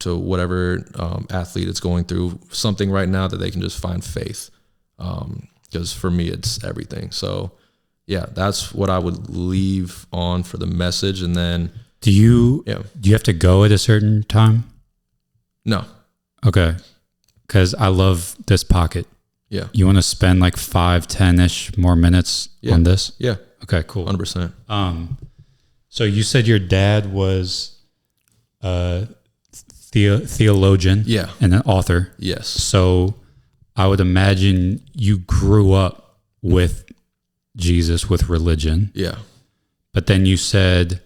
to whatever athlete is going through something right now that they can just find faith. Because for me, it's everything. So yeah, that's what I would leave on for the message. And then do you have to go at a certain time? No. Okay. Because I love this pocket. Yeah. You want to spend like 5-10-ish more minutes on this? Yeah. Okay, cool. 100%. So you said your dad was a theologian and an author. Yes. So I would imagine you grew up with Jesus, with religion. Yeah. But then you said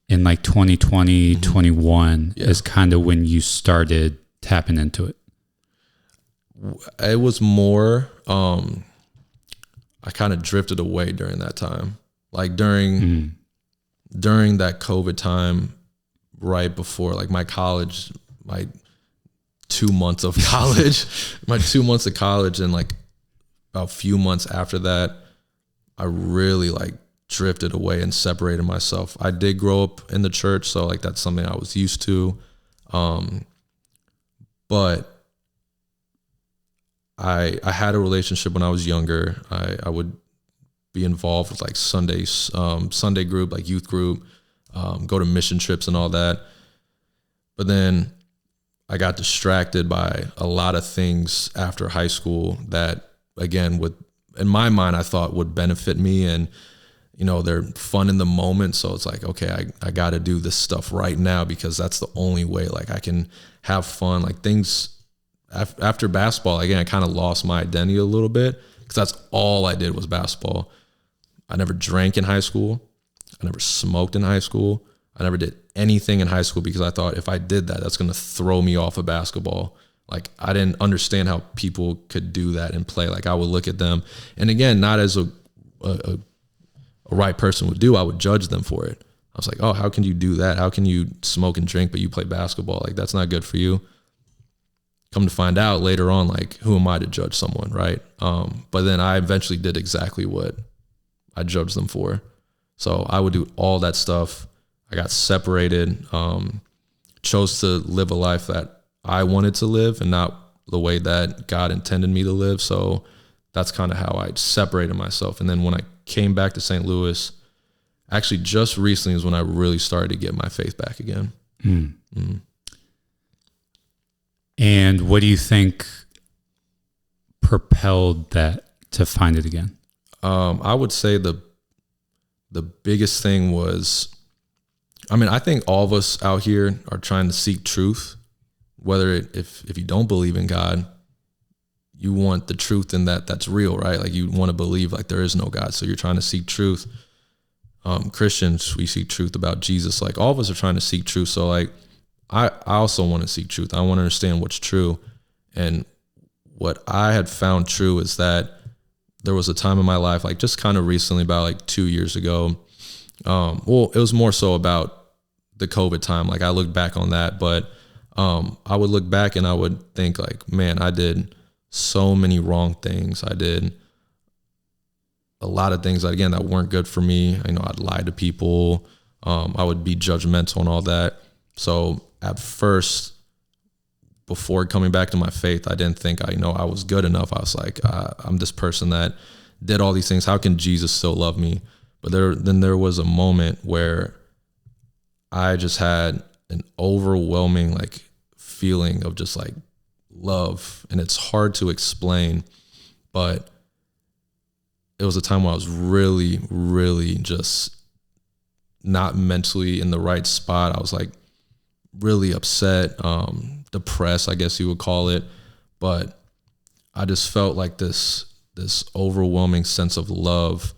in like 2020, 21 is kind of when you started tapping into it. It was more, I kind of drifted away during that time. Like during that COVID time, right before like my 2 months of college, and like a few months after that, I really like drifted away and separated myself. I did grow up in the church, so like that's something I was used to. But I had a relationship when I was younger. I would be involved with like Sunday group, like youth group, go to mission trips and all that. But then I got distracted by a lot of things after high school that, again, in my mind, I thought would benefit me, and they're fun in the moment. So it's like, okay, I got to do this stuff right now because that's the only way like I can have fun. Like things after basketball, again, I kind of lost my identity a little bit because that's all I did was basketball. I never drank in high school. I never smoked in high school. I never did anything in high school because I thought if I did that, that's going to throw me off of basketball. Like I didn't understand how people could do that and play. Like I would look at them, and again, not as a right person would do, I would judge them for it. I was like, oh, how can you do that? How can you smoke and drink, but you play basketball? Like that's not good for you. Come to find out later on, like who am I to judge someone, right? But then I eventually did exactly what I judged them for. So I would do all that stuff. I got separated, chose to live a life that I wanted to live and not the way that God intended me to live. So that's kind of how I separated myself. And then when I came back to St. Louis, actually just recently is when I really started to get my faith back again. And what do you think propelled that to find it again? I would say the biggest thing was, I think all of us out here are trying to seek truth. Whether if you don't believe in God, you want the truth in that's real, right? Like you want to believe like there is no God. So you're trying to seek truth. Christians, we seek truth about Jesus. Like all of us are trying to seek truth. So like, I also want to seek truth. I want to understand what's true. And what I had found true is that there was a time in my life, like just kind of recently, about like 2 years ago. It was more so about the COVID time. Like I look back on that, but I would look back and I would think like, man, I did so many wrong things. I did a lot of things that, again, that weren't good for me. I'd lie to people. I would be judgmental and all that. So at first, before coming back to my faith, I didn't think I was good enough. I was like, I'm this person that did all these things. How can Jesus still love me? But then there was a moment where I just had an overwhelming like feeling of just like love, and it's hard to explain, but it was a time where I was really, really just not mentally in the right spot. I was like really upset, depressed, I guess you would call it. But I just felt like this overwhelming sense of love.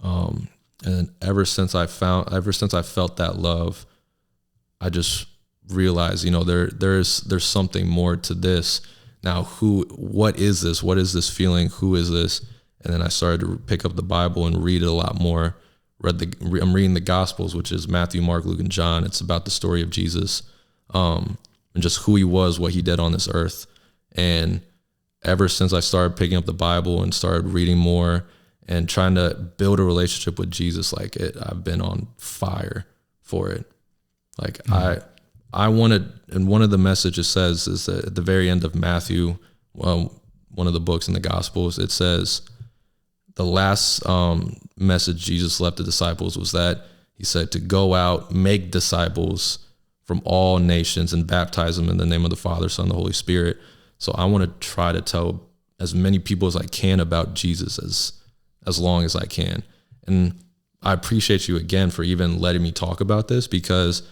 And ever since I felt that love, I just realized, there's something more to this. Now, what is this? What is this feeling? Who is this? And then I started to pick up the Bible and read it a lot more. I'm reading the Gospels, which is Matthew, Mark, Luke, and John. It's about the story of Jesus, and just who he was, what he did on this earth. And ever since I started picking up the Bible and started reading more and trying to build a relationship with Jesus, I've been on fire for it. Like I wanted, and one of the messages says is that at the very end of Matthew, one of the books in the Gospels, it says, the last message Jesus left the disciples was that he said to go out, make disciples from all nations and baptize them in the name of the Father, Son, and the Holy Spirit. So I want to try to tell as many people as I can about Jesus as long as I can. And I appreciate you again for even letting me talk about this, because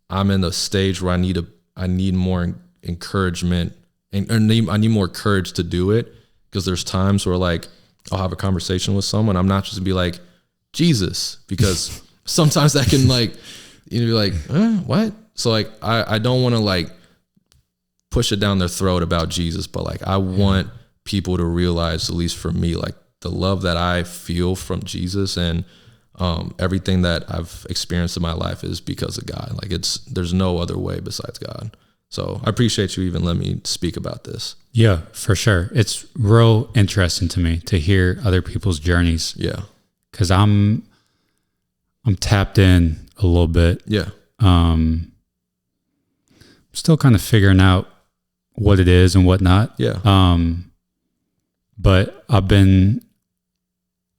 I'm in the stage where I need more encouragement and I need more courage to do it, because there's times where like I'll have a conversation with someone. I'm not just gonna be like, Jesus, because sometimes that can like, be like, what? So like, I don't want to like push it down their throat about Jesus, but like, I want people to realize, at least for me, like the love that I feel from Jesus, and everything that I've experienced in my life is because of God. Like there's no other way besides God. So I appreciate you even letting me speak about this. Yeah, for sure. It's real interesting to me to hear other people's journeys. Yeah. Cause I'm tapped in a little bit. Yeah. Still kind of figuring out what it is and whatnot. Yeah. But I've been,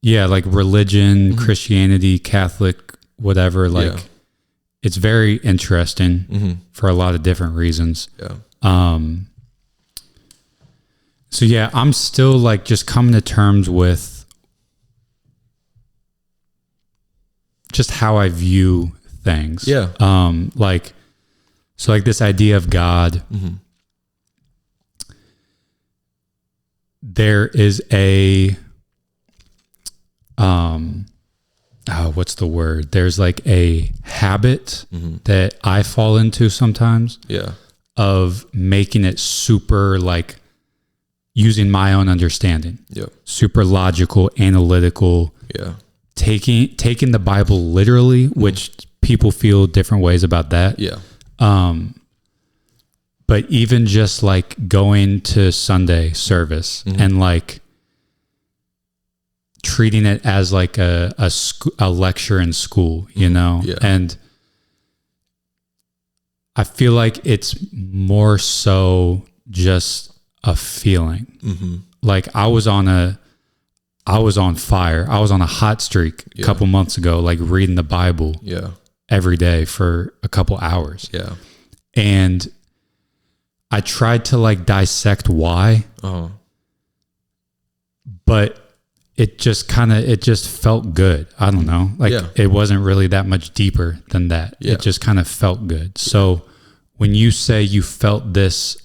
like religion, Christianity, Catholic, whatever, like it's very interesting for a lot of different reasons. Yeah. So yeah, I'm still like just coming to terms with just how I view things. Yeah. So this idea of God, there is a, what's the word? There's like a habit that I fall into sometimes. Yeah. Of making it super like using my own understanding. Yep. Super logical, analytical. Yeah. Taking the Bible literally, which people feel different ways about that. Yeah. But even just like going to Sunday service and like treating it as like a lecture in school, you know? Yeah. And I feel like it's more so just a feeling. Like I was on fire. I was on a hot streak a couple months ago, like reading the Bible every day for a couple hours. Yeah. And I tried to like dissect why, but it just felt good. I don't know. Like it wasn't really that much deeper than that. Yeah. It just kind of felt good. So when you say you felt this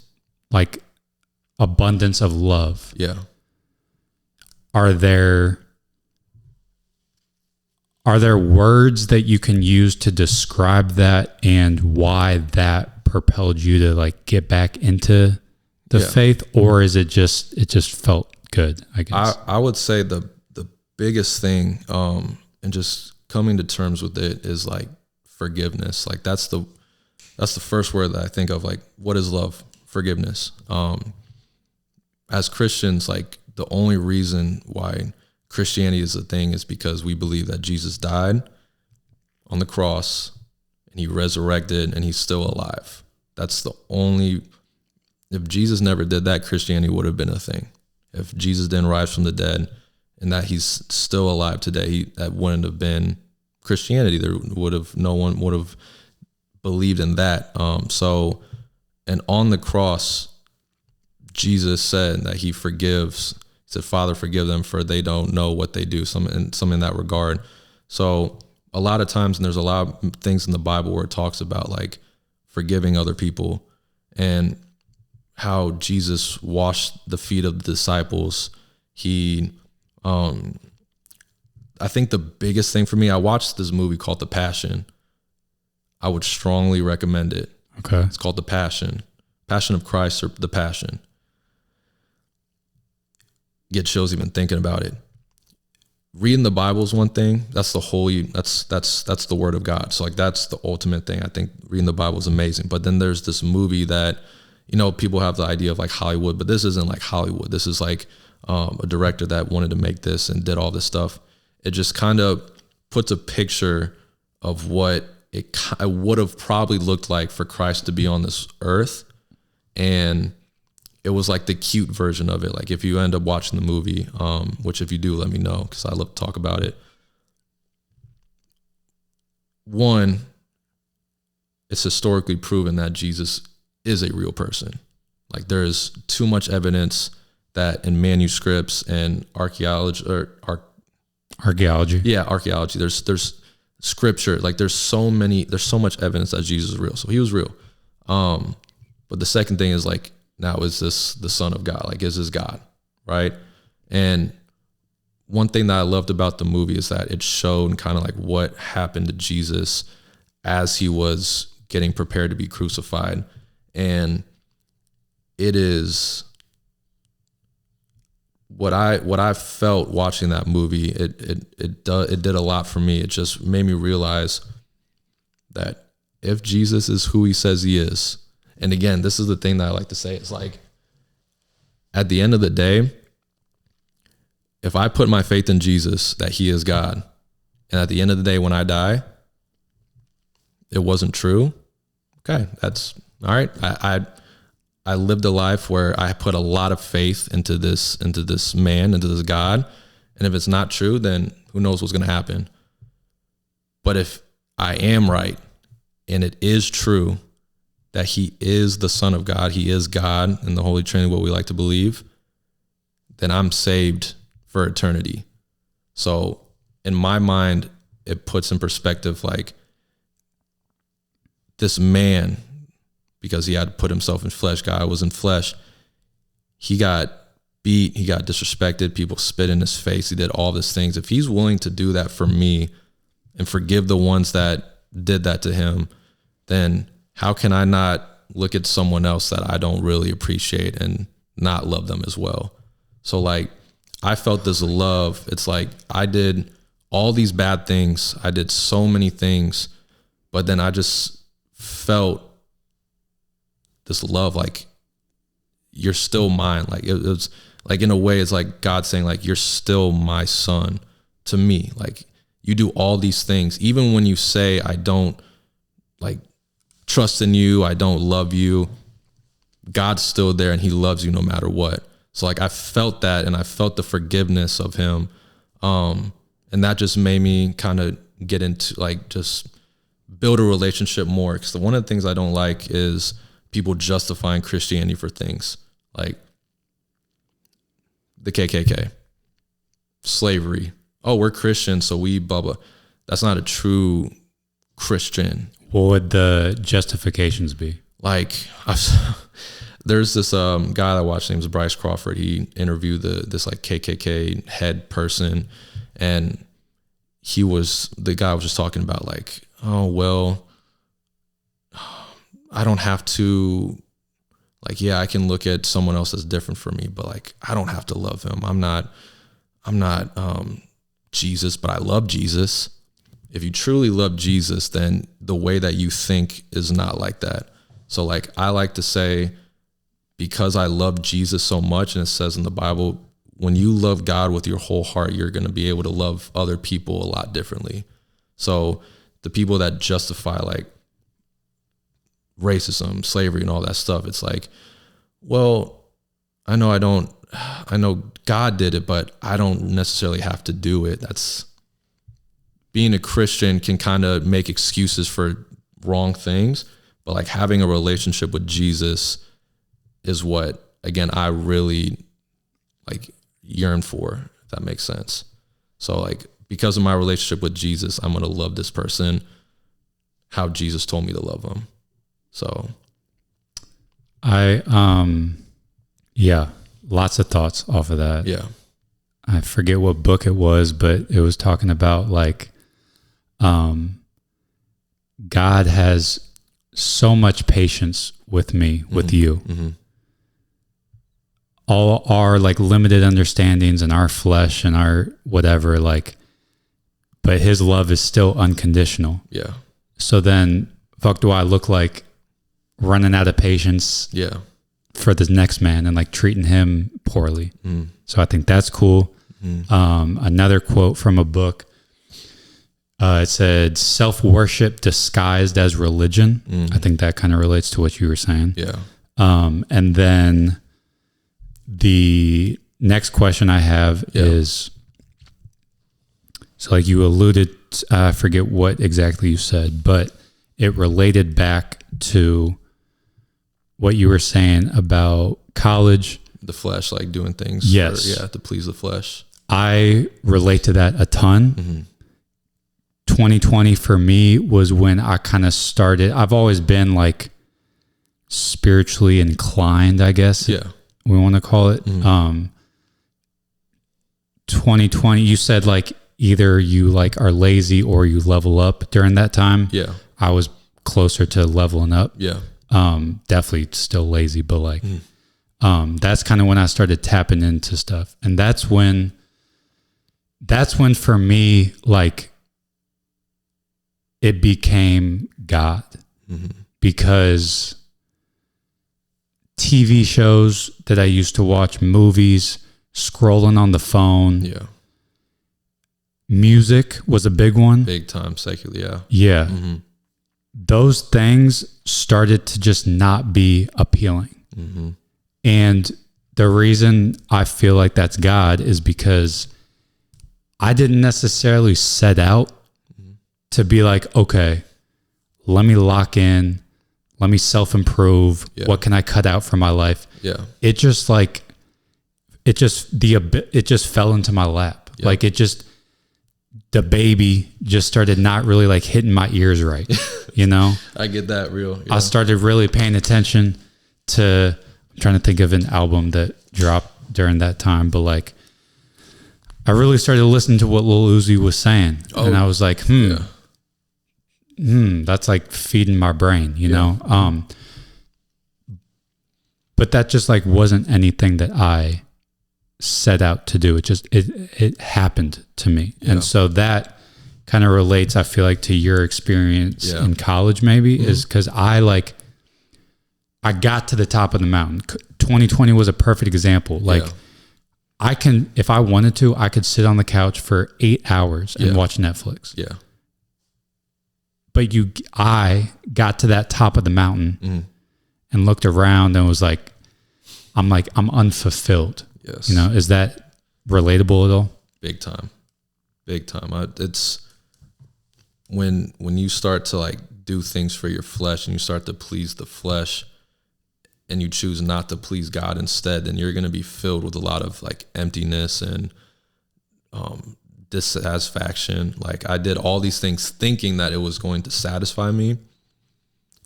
like abundance of love, are there words that you can use to describe that and why that propelled you to like get back into the faith, or is it just felt good, I guess? I would say the biggest thing, and just coming to terms with it, is like forgiveness. Like that's the first word that I think of. Like, what is love? Forgiveness. As Christians, like the only reason why Christianity is a thing is because we believe that Jesus died on the cross and he resurrected and he's still alive. That's the only, if Jesus never did that, Christianity would have been a thing. If Jesus didn't rise from the dead and that he's still alive today, that wouldn't have been Christianity. No one would have believed in that. And on the cross, Jesus said that he forgives. He said, Father, forgive them, for they don't know what they do. Some in that regard. So a lot of times, and there's a lot of things in the Bible where it talks about like forgiving other people, and how Jesus washed the feet of the disciples. He, I think the biggest thing for me, I watched this movie called The Passion. I would strongly recommend it. Okay. It's called The Passion of Christ, or The Passion. Get chills even thinking about it. Reading the Bible is one thing. That's the that's the word of God. So like, that's the ultimate thing. I think reading the Bible is amazing. But then there's this movie that, people have the idea of like Hollywood, but this isn't like Hollywood. This is like a director that wanted to make this and did all this stuff. It just kind of puts a picture of what it would have probably looked like for Christ to be on this earth. And it was like the cute version of it. Like if you end up watching the movie, which if you do, let me know, because I love to talk about it. One, it's historically proven that Jesus is a real person. Like there is too much evidence that in manuscripts and archaeology. Yeah, archaeology. There's scripture. Like there's so much evidence that Jesus is real. So he was real. But the second thing is like, now is this the Son of God? Like, is this God? Right? And one thing that I loved about the movie is that it showed kind of like what happened to Jesus as he was getting prepared to be crucified. And it is what I felt watching that movie. It did a lot for me. It just made me realize that if Jesus is who he says he is, and again, this is the thing that I like to say, it's like, at the end of the day, if I put my faith in Jesus, that he is God, and at the end of the day, when I die, it wasn't true, okay, that's all right. I lived a life where I put a lot of faith into this man, into this God. And if it's not true, then who knows what's going to happen. But if I am right, and it is true that he is the Son of God, he is God in the Holy Trinity, what we like to believe, then I'm saved for eternity. So in my mind, it puts in perspective, like, this man, because he had to put himself in flesh, God was in flesh, he got beat, he got disrespected, people spit in his face, he did all these things. If he's willing to do that for me and forgive the ones that did that to him, then how can I not look at someone else that I don't really appreciate and not love them as well? So like, I felt this love. It's like, I did all these bad things, I did so many things, but then I just felt this love, like, you're still mine. Like, it was like, in a way, it's like God saying, like, you're still my son to me. Like, you do all these things, even when you say, I don't like trust in you, I don't love you, God's still there and he loves you no matter what. So like, I felt that, and I felt the forgiveness of him. And that just made me kind of get into, like, just build a relationship more. Because one of the things I don't like is people justifying Christianity for things like the KKK, slavery. Oh, we're Christian, so we blah, blah. That's not a true Christian. What would the justifications be? Like, there's this guy that I watched, named Bryce Crawford. He interviewed this like KKK head person, and the guy was just talking about like, oh, well, I don't have to, like, yeah, I can look at someone else that's different from me, but like, I don't have to love him. I'm not Jesus, but I love Jesus. If you truly love Jesus, then the way that you think is not like that. So like, I like to say, because I love Jesus so much, and it says in the Bible, when you love God with your whole heart, you're going to be able to love other people a lot differently. So the people that justify like racism, slavery, and all that stuff, it's like, well, I know God did it, but I don't necessarily have to do it. That's being a Christian can kind of make excuses for wrong things, but like having a relationship with Jesus is what, again, I really like yearn for, if that makes sense. So like, because of my relationship with Jesus, I'm going to love this person how Jesus told me to love them. So yeah, lots of thoughts off of that. Yeah. I forget what book it was, but it was talking about like, God has so much patience with me, with you. Mm-hmm. All our like limited understandings and our flesh and our whatever, like, but his love is still unconditional. Yeah. So then fuck do I look like running out of patience for the next man and like treating him poorly. So I think that's cool. Another quote from a book, it said self-worship disguised as religion. I think that kind of relates to what you were saying. Yeah. And then the next question I have is, so like you alluded, I forget what exactly you said, but it related back to what you were saying about college. The flesh, like doing things to please the flesh. I relate to that a ton. 2020 for me was when I kind of started. I've always been like spiritually inclined, I guess. Yeah. We want to call it. 2020, you said like either you like are lazy or you level up during that time. Yeah. I was closer to leveling up. Yeah. Definitely still lazy, but like, that's kind of when I started tapping into stuff. And that's when for me, like it became God, because TV shows that I used to watch, movies, scrolling on the phone, music was a big one. Big time secular. Yeah. Those things started to just not be appealing. And the reason I feel like that's God is because I didn't necessarily set out to be like, okay, let me lock in, let me self-improve. What can I cut out from my life? Yeah. It just fell into my lap. Like the baby just started not really like hitting my ears right. You know? I get that real. Yeah. I started really paying attention to, I'm trying to think of an album that dropped during that time, but like I really started listening to what Lil Uzi was saying. And I was like, that's like feeding my brain, you know? But that just like wasn't anything that I set out to do. It happened to me. And so that kind of relates, I feel like, to your experience in college maybe, is because I got to the top of the mountain. 2020 was a perfect example. Like if I wanted to, I could sit on the couch for 8 hours and watch Netflix. Yeah. But I got to that top of the mountain and looked around and was like, I'm unfulfilled. Yes. You know, is that relatable at all? Big time. It's when you start to like do things for your flesh and you start to please the flesh and you choose not to please God instead, then you're going to be filled with a lot of like emptiness and dissatisfaction. Like I did all these things thinking that it was going to satisfy me.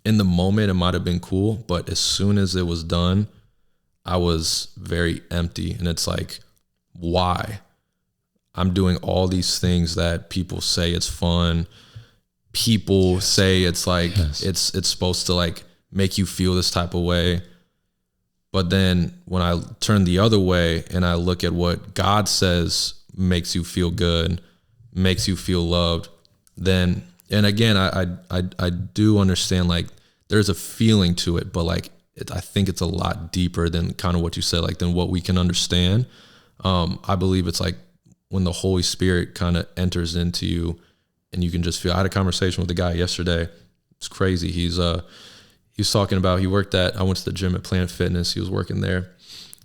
In the moment, it might have been cool, but as soon as it was done, I was very empty. And it's like, why? I'm doing all these things that people say it's fun. People say it's like, it's supposed to like make you feel this type of way. But then when I turn the other way and I look at what God says makes you feel good, makes you feel loved, then, and again, I do understand like there's a feeling to it, but like I think it's a lot deeper than kind of what you said, like than what we can understand. I believe it's like when the Holy Spirit kind of enters into you and you can just feel. I had a conversation with a guy yesterday. It's crazy. He's talking about, I went to the gym at Planet Fitness. He was working there.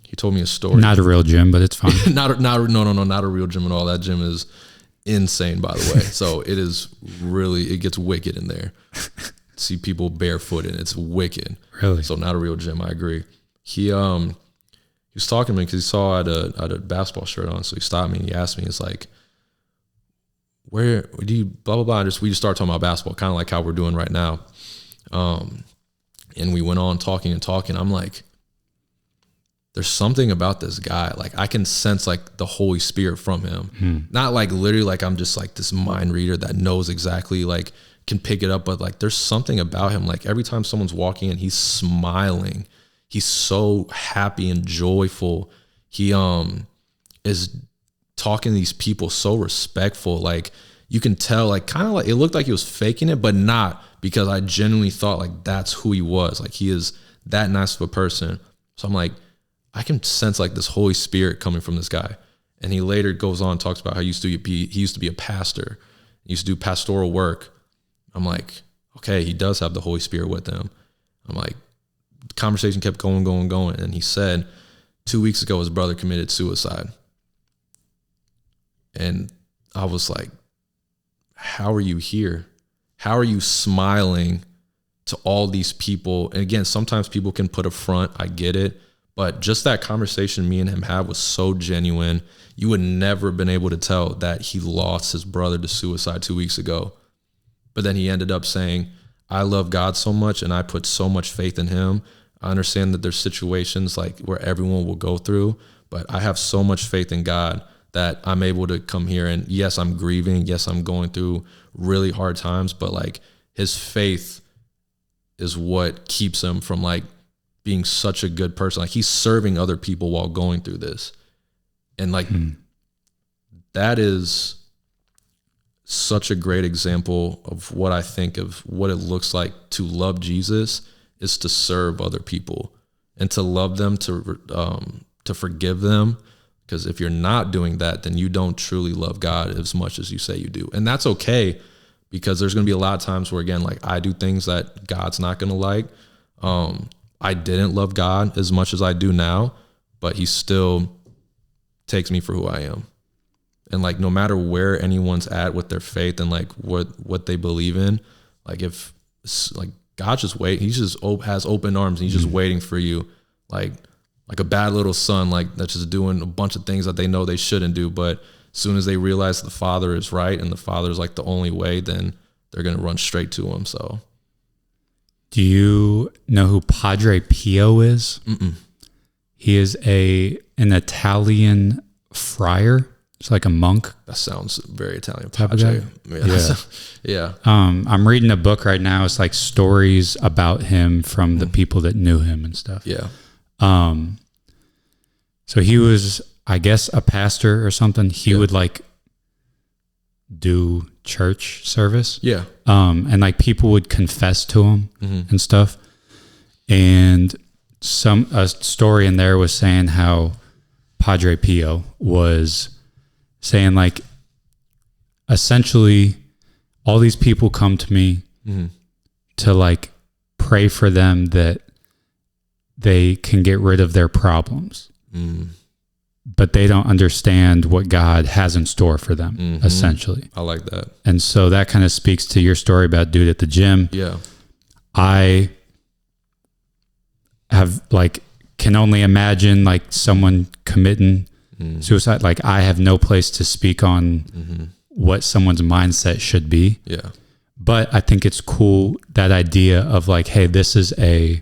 He told me a story. Not a real gym, but it's fine. not a real gym at all. That gym is insane, by the way. So it is really, it gets wicked in there. see people barefooted. It's wicked. Really? So not a real gym. I agree. He was talking to me because he saw I had a basketball shirt on. So he stopped me and he asked me, it's like, where do you blah, blah, blah. We just started talking about basketball, kind of like how we're doing right now. And we went on talking. I'm like, there's something about this guy. Like I can sense like the Holy Spirit from him. Not like literally like I'm just like this mind reader that knows exactly, like can pick it up. But like there's something about him. Like every time someone's walking in, he's smiling. He's so happy and joyful. He is talking to these people so respectful. Like you can tell, like kind of like it looked like he was faking it, but not, because I genuinely thought like that's who he was. Like he is that nice of a person. So I'm like, I can sense like this Holy Spirit coming from this guy. And he later goes on and talks about how he used to be a pastor. He used to do pastoral work. I'm like, okay, he does have the Holy Spirit with him. I'm like, the conversation kept going. And he said 2 weeks ago, his brother committed suicide. And I was like, how are you here? How are you smiling to all these people? And again, sometimes people can put a front. I get it. But just that conversation me and him had was so genuine. You would never have been able to tell that he lost his brother to suicide 2 weeks ago. But then he ended up saying, I love God so much and I put so much faith in him. I understand that there's situations like where everyone will go through, but I have so much faith in God that I'm able to come here and yes, I'm grieving. Yes, I'm going through really hard times, but like his faith is what keeps him from like being such a good person. Like he's serving other people while going through this. And like, that is such a great example of what I think of what it looks like to love Jesus is to serve other people and to love them, to forgive them. Because if you're not doing that, then you don't truly love God as much as you say you do. And that's okay, because there's going to be a lot of times where, again, like I do things that God's not going to like. I didn't love God as much as I do now, but he still takes me for who I am. And like, no matter where anyone's at with their faith and like what they believe in, like if like God just he just has open arms and he's just waiting for you. Like a bad little son, like that's just doing a bunch of things that they know they shouldn't do. But as soon as they realize the Father is right and the Father is like the only way, then they're going to run straight to him. So. Do you know who Padre Pio is? Mm-mm. He is an Italian friar. It's like a monk. That sounds very Italian. Type of guy? Yeah. Yeah. I'm reading a book right now. It's like stories about him from the people that knew him and stuff. Yeah. So he was, I guess, a pastor or something. He would like do church service. Yeah. And like people would confess to him and stuff. And a story in there was saying how Padre Pio was saying like, essentially all these people come to me to like pray for them that they can get rid of their problems. But they don't understand what God has in store for them, essentially. I like that. And so that kind of speaks to your story about dude at the gym. Yeah. I have like, can only imagine like someone committing suicide. Like I have no place to speak on what someone's mindset should be. Yeah. But I think it's cool, that idea of like, hey, this is a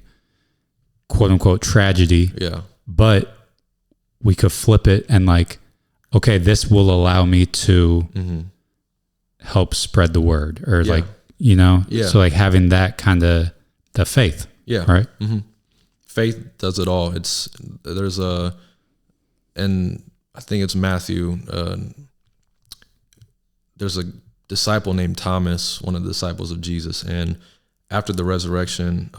quote unquote tragedy. Yeah. But we could flip it and like, okay, this will allow me to help spread the word or like, you know, so like having that kind of the faith. Yeah. Right. Faith does it all. And I think it's Matthew. There's a disciple named Thomas, one of the disciples of Jesus. And after the resurrection,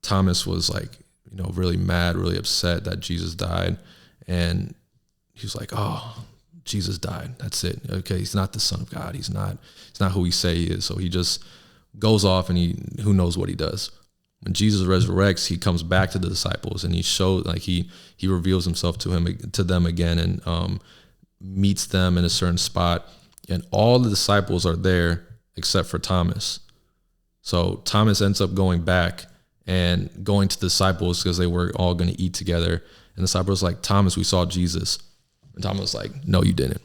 Thomas was like, you know, really mad, really upset that Jesus died. And he was like, oh, Jesus died. That's it. Okay. He's not the Son of God. He's not who he say he is. So he just goes off and who knows what he does. When Jesus resurrects, he comes back to the disciples and he shows, like he reveals himself to them again and meets them in a certain spot. And all the disciples are there except for Thomas. So Thomas ends up going back and going to the disciples because they were all going to eat together. And the disciples like, Thomas, we saw Jesus. And Thomas was like, no, you didn't.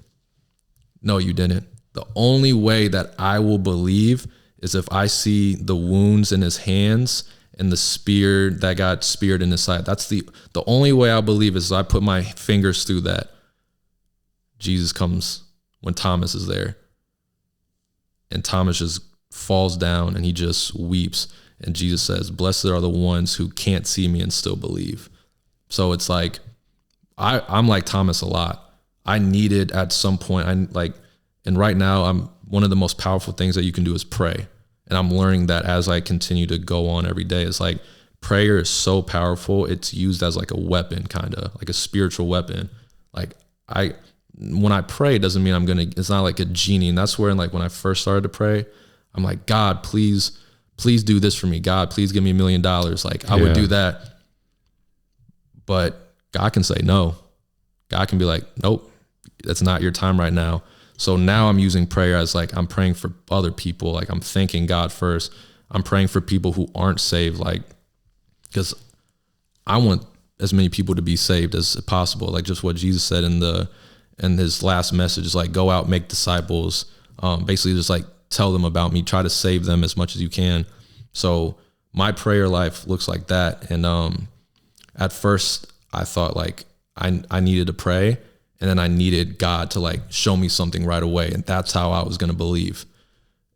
No, you didn't. The only way that I will believe is if I see the wounds in his hands and the spear that got speared in his side. That's the only way I believe is I put my fingers through that. Jesus comes when Thomas is there. And Thomas just falls down and he just weeps. And Jesus says, blessed are the ones who can't see me and still believe. So it's like, I'm like Thomas a lot. I needed at some point, and right now one of the most powerful things that you can do is pray. And I'm learning that as I continue to go on every day. It's like prayer is so powerful. It's used as like a weapon, kind of like a spiritual weapon. Like when I pray, it doesn't mean it's not like a genie. And that's where like when I first started to pray, I'm like, God, please do this for me. God, please give me $1 million. Like I would do that. But God can say no. God can be like, nope, that's not your time right now. So now I'm using prayer as like, I'm praying for other people. Like I'm thanking God first. I'm praying for people who aren't saved. Like, because I want as many people to be saved as possible. Like just what Jesus said in his last message is like, go out, make disciples. Basically just like tell them about me, try to save them as much as you can. So my prayer life looks like that. And at first I thought like I needed to pray. And then I needed God to like show me something right away. And that's how I was going to believe.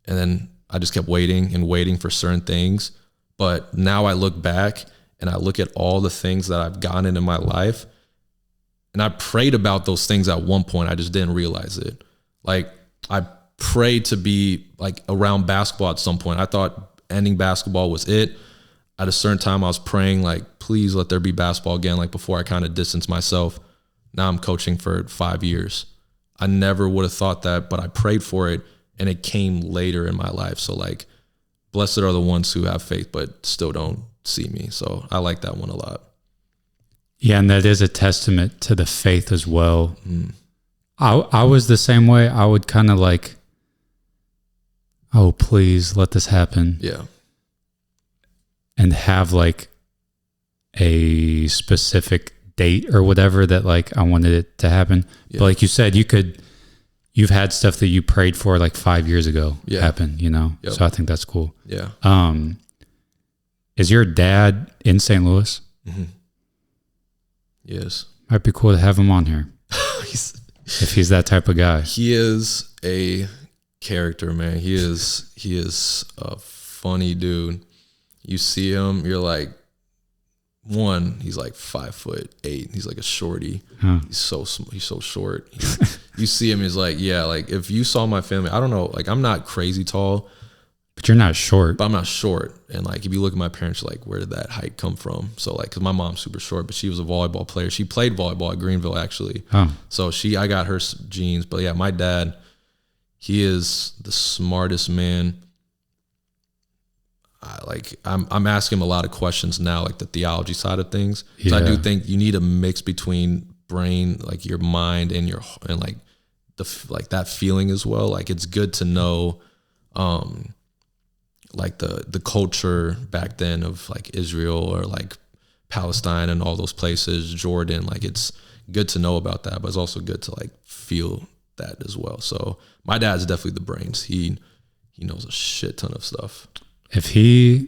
And then I just kept waiting and waiting for certain things. But now I look back and I look at all the things that I've gotten in my life. And I prayed about those things at one point. I just didn't realize it. Like I prayed to be like around basketball at some point. I thought ending basketball was it. At a certain time I was praying like, please let there be basketball again. Like before I kind of distanced myself. Now I'm coaching for 5 years. I never would have thought that, but I prayed for it and it came later in my life. So like, blessed are the ones who have faith, but still don't see me. So I like that one a lot. Yeah. And that is a testament to the faith as well. I was the same way. I would kind of like, oh, please let this happen. Yeah. And have like a specific date or whatever that like I wanted it to happen. Yeah. But like you said, you've had stuff that you prayed for like 5 years ago happen, you know? Yep. So I think that's cool. Yeah. Is your dad in St. Louis? Mm-hmm. Yes. Might be cool to have him on here. If he's that type of guy. He is a character, man. He is a funny dude. You see him, you're like, one, he's like 5'8". He's like a shorty. Huh. He's so short. You see him, he's like, yeah, like if you saw my family, I don't know, like I'm not crazy tall. But you're not short. But I'm not short. And like, if you look at my parents, you're like, where did that height come from? So like, cause my mom's super short, but she was a volleyball player. She played volleyball at Greenville actually. Oh. So I got her genes. But yeah, my dad, he is the smartest man. I'm asking him a lot of questions now, like the theology side of things. Yeah. So I do think you need a mix between brain, like your mind and like that feeling as well. Like it's good to know, like the culture back then of like Israel or like Palestine and all those places, Jordan. Like it's good to know about that, but it's also good to like feel that as well. So my dad's definitely the brains. He knows a shit ton of stuff. If he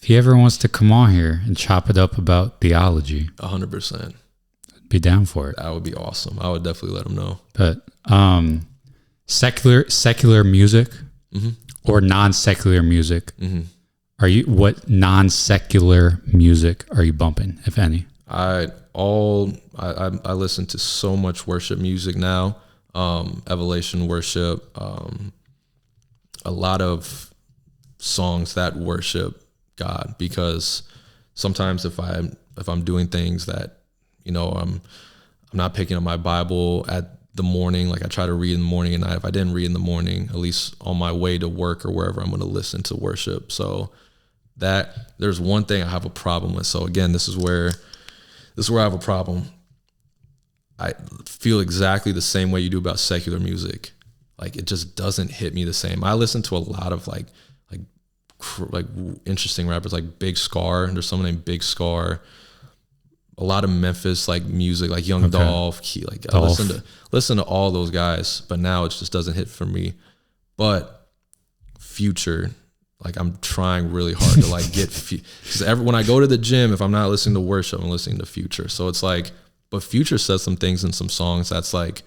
ever wants to come on here and chop it up about theology, 100%, I'd be down for it. That would be awesome. I would definitely let him know. But secular music mm-hmm. or non-secular music, mm-hmm. What non-secular music are you bumping, if any? I listen to so much worship music now, Evolution worship, a lot of songs that worship God, because sometimes if I'm doing things that, I'm not picking up my Bible at the morning, like I try to read in the morning and if I didn't read in the morning, at least on my way to work or wherever, I'm going to listen to worship. So that there's one thing I have a problem with. So again, this is where I have a problem. I feel exactly the same way you do about secular music. Like it just doesn't hit me the same. I listen to a lot of like interesting rappers like Big Scar. There's someone named Big Scar. A lot of Memphis like music, like Young Dolph. I listen to all those guys, but now it just doesn't hit for me. But Future, like I'm trying really hard to like get, because when I go to the gym, if I'm not listening to worship, I'm listening to Future. So it's like, but Future says some things in some songs that's like,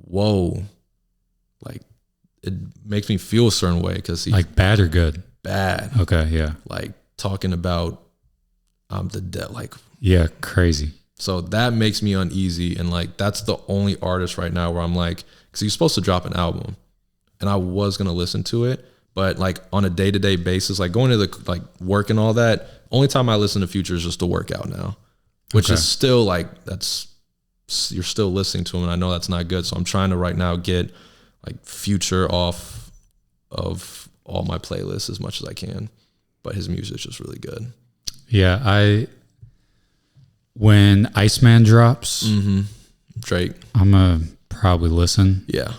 whoa, like it makes me feel a certain way, because he's like bad or good? Bad. Okay, yeah. Like talking about the dead, like, yeah, crazy. So that makes me uneasy, and like that's the only artist right now where I'm like, because he's supposed to drop an album, and I was gonna listen to it, but like on a day-to-day basis, like going to the like work and all that, only time I listen to Future is just to work out now, which is still like, you're still listening to him, and I know that's not good. So I'm trying to right now get like Future off of all my playlists as much as I can, but his music's just really good. Yeah, when Iceman drops, Drake, I'm probably listen. Yeah.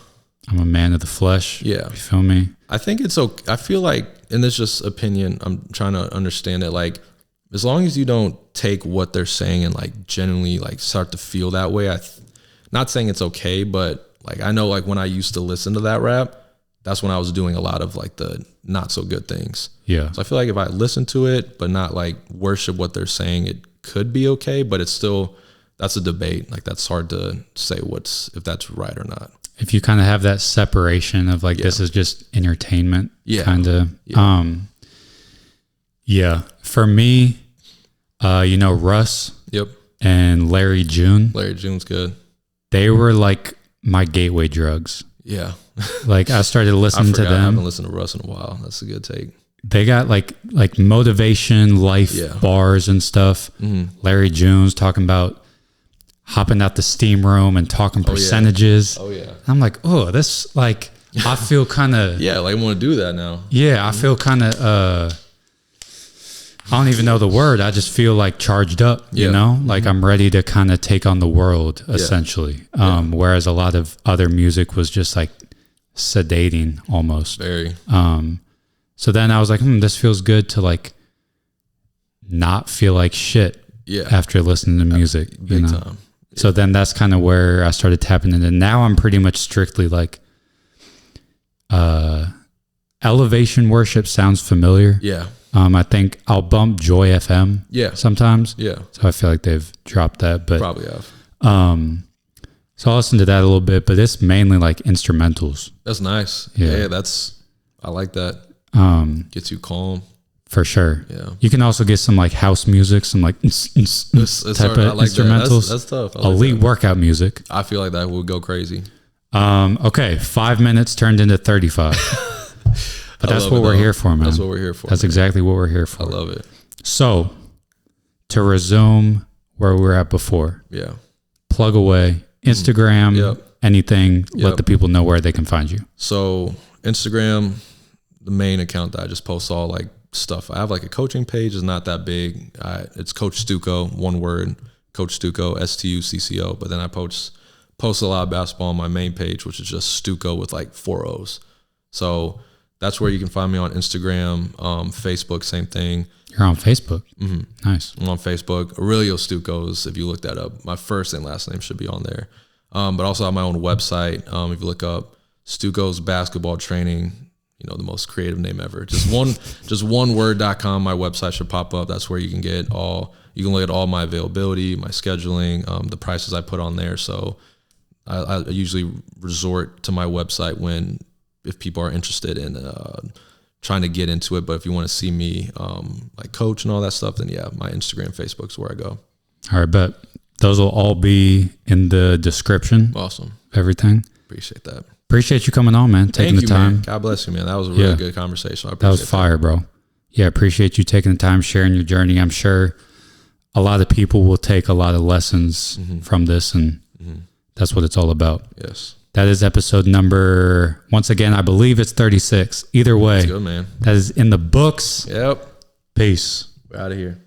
I'm a man of the flesh. Yeah. You feel me? I think it's okay. I feel like, and this is just opinion, I'm trying to understand it, like, as long as you don't take what they're saying and like genuinely like start to feel that way, not saying it's okay, but like I know like when I used to listen to that rap, that's when I was doing a lot of like the not so good things. Yeah. So I feel like if I listen to it but not like worship what they're saying, it could be okay, but it's still, that's a debate. Like that's hard to say if that's right or not. If you kind of have that separation of like, this is just entertainment, kind of. Yeah. For me, Russ. Yep. And Larry June. Larry June's good. They were like my gateway drugs. Yeah. Like I started listening to them. I haven't listened to Russ in a while. That's a good take. They got like motivation, life bars and stuff. Larry June's talking about hopping out the steam room and talking percentages. Oh yeah. I'm like, oh, this like, I feel kind of. Yeah, like I want to do that now. Yeah, I feel kind of, I don't even know the word. I just feel like charged up, you know, like I'm ready to kind of take on the world essentially. Whereas a lot of other music was just like sedating almost. Very. So then I was like, this feels good to like not feel like shit after listening to music, Big time. Yeah. So then that's kind of where I started tapping into. Now I'm pretty much strictly like, elevation worship sounds familiar. Yeah. I think I'll bump Joy FM sometimes. Yeah. So I feel like they've dropped that, but probably have. So I'll listen to that a little bit, but it's mainly like instrumentals. That's nice. Yeah, I like that. Gets you calm. For sure. Yeah. You can also get some like house music, some like type of like instrumentals. That's tough. Elite workout music. I feel like that would go crazy. Okay. 5 minutes turned into 35. But that's what we're here for, man. That's what we're here for. That's exactly what we're here for. I love it. So, to resume where we were at before. Yeah. Plug away. Instagram, anything. Let the people know where they can find you. So, Instagram, the main account that I just post all like stuff. I have like a coaching page. It's not that big. It's Coach Stucco, one word. Coach Stucco, Stucco. But then I post a lot of basketball on my main page, which is just Stucco with like 4 O's. So, that's where you can find me on Instagram, Facebook, same thing. You're on Facebook? Nice. I'm on Facebook. Aurelio Stucco, if you look that up. My first and last name should be on there. But also I have my own website. If you look up Stucco's Basketball Training, the most creative name ever. Just oneword.com, my website should pop up. That's where you can look at all my availability, my scheduling, the prices I put on there. So I usually resort to my website if people are interested in trying to get into it. But if you want to see me like coach and all that stuff, then my Instagram, Facebook's where I go. All right, bet. Those will all be in the description. Awesome. Everything. Appreciate that. Appreciate you coming on, man. Taking the time. Man. God bless you, man. That was a really good conversation. That was fire, bro. Yeah, appreciate you taking the time, sharing your journey. I'm sure a lot of people will take a lot of lessons from this, and that's what it's all about. Yes. That is episode number, once again, I believe it's 36. Either way, that's good, man. That is in the books. Yep. Peace. We're out of here.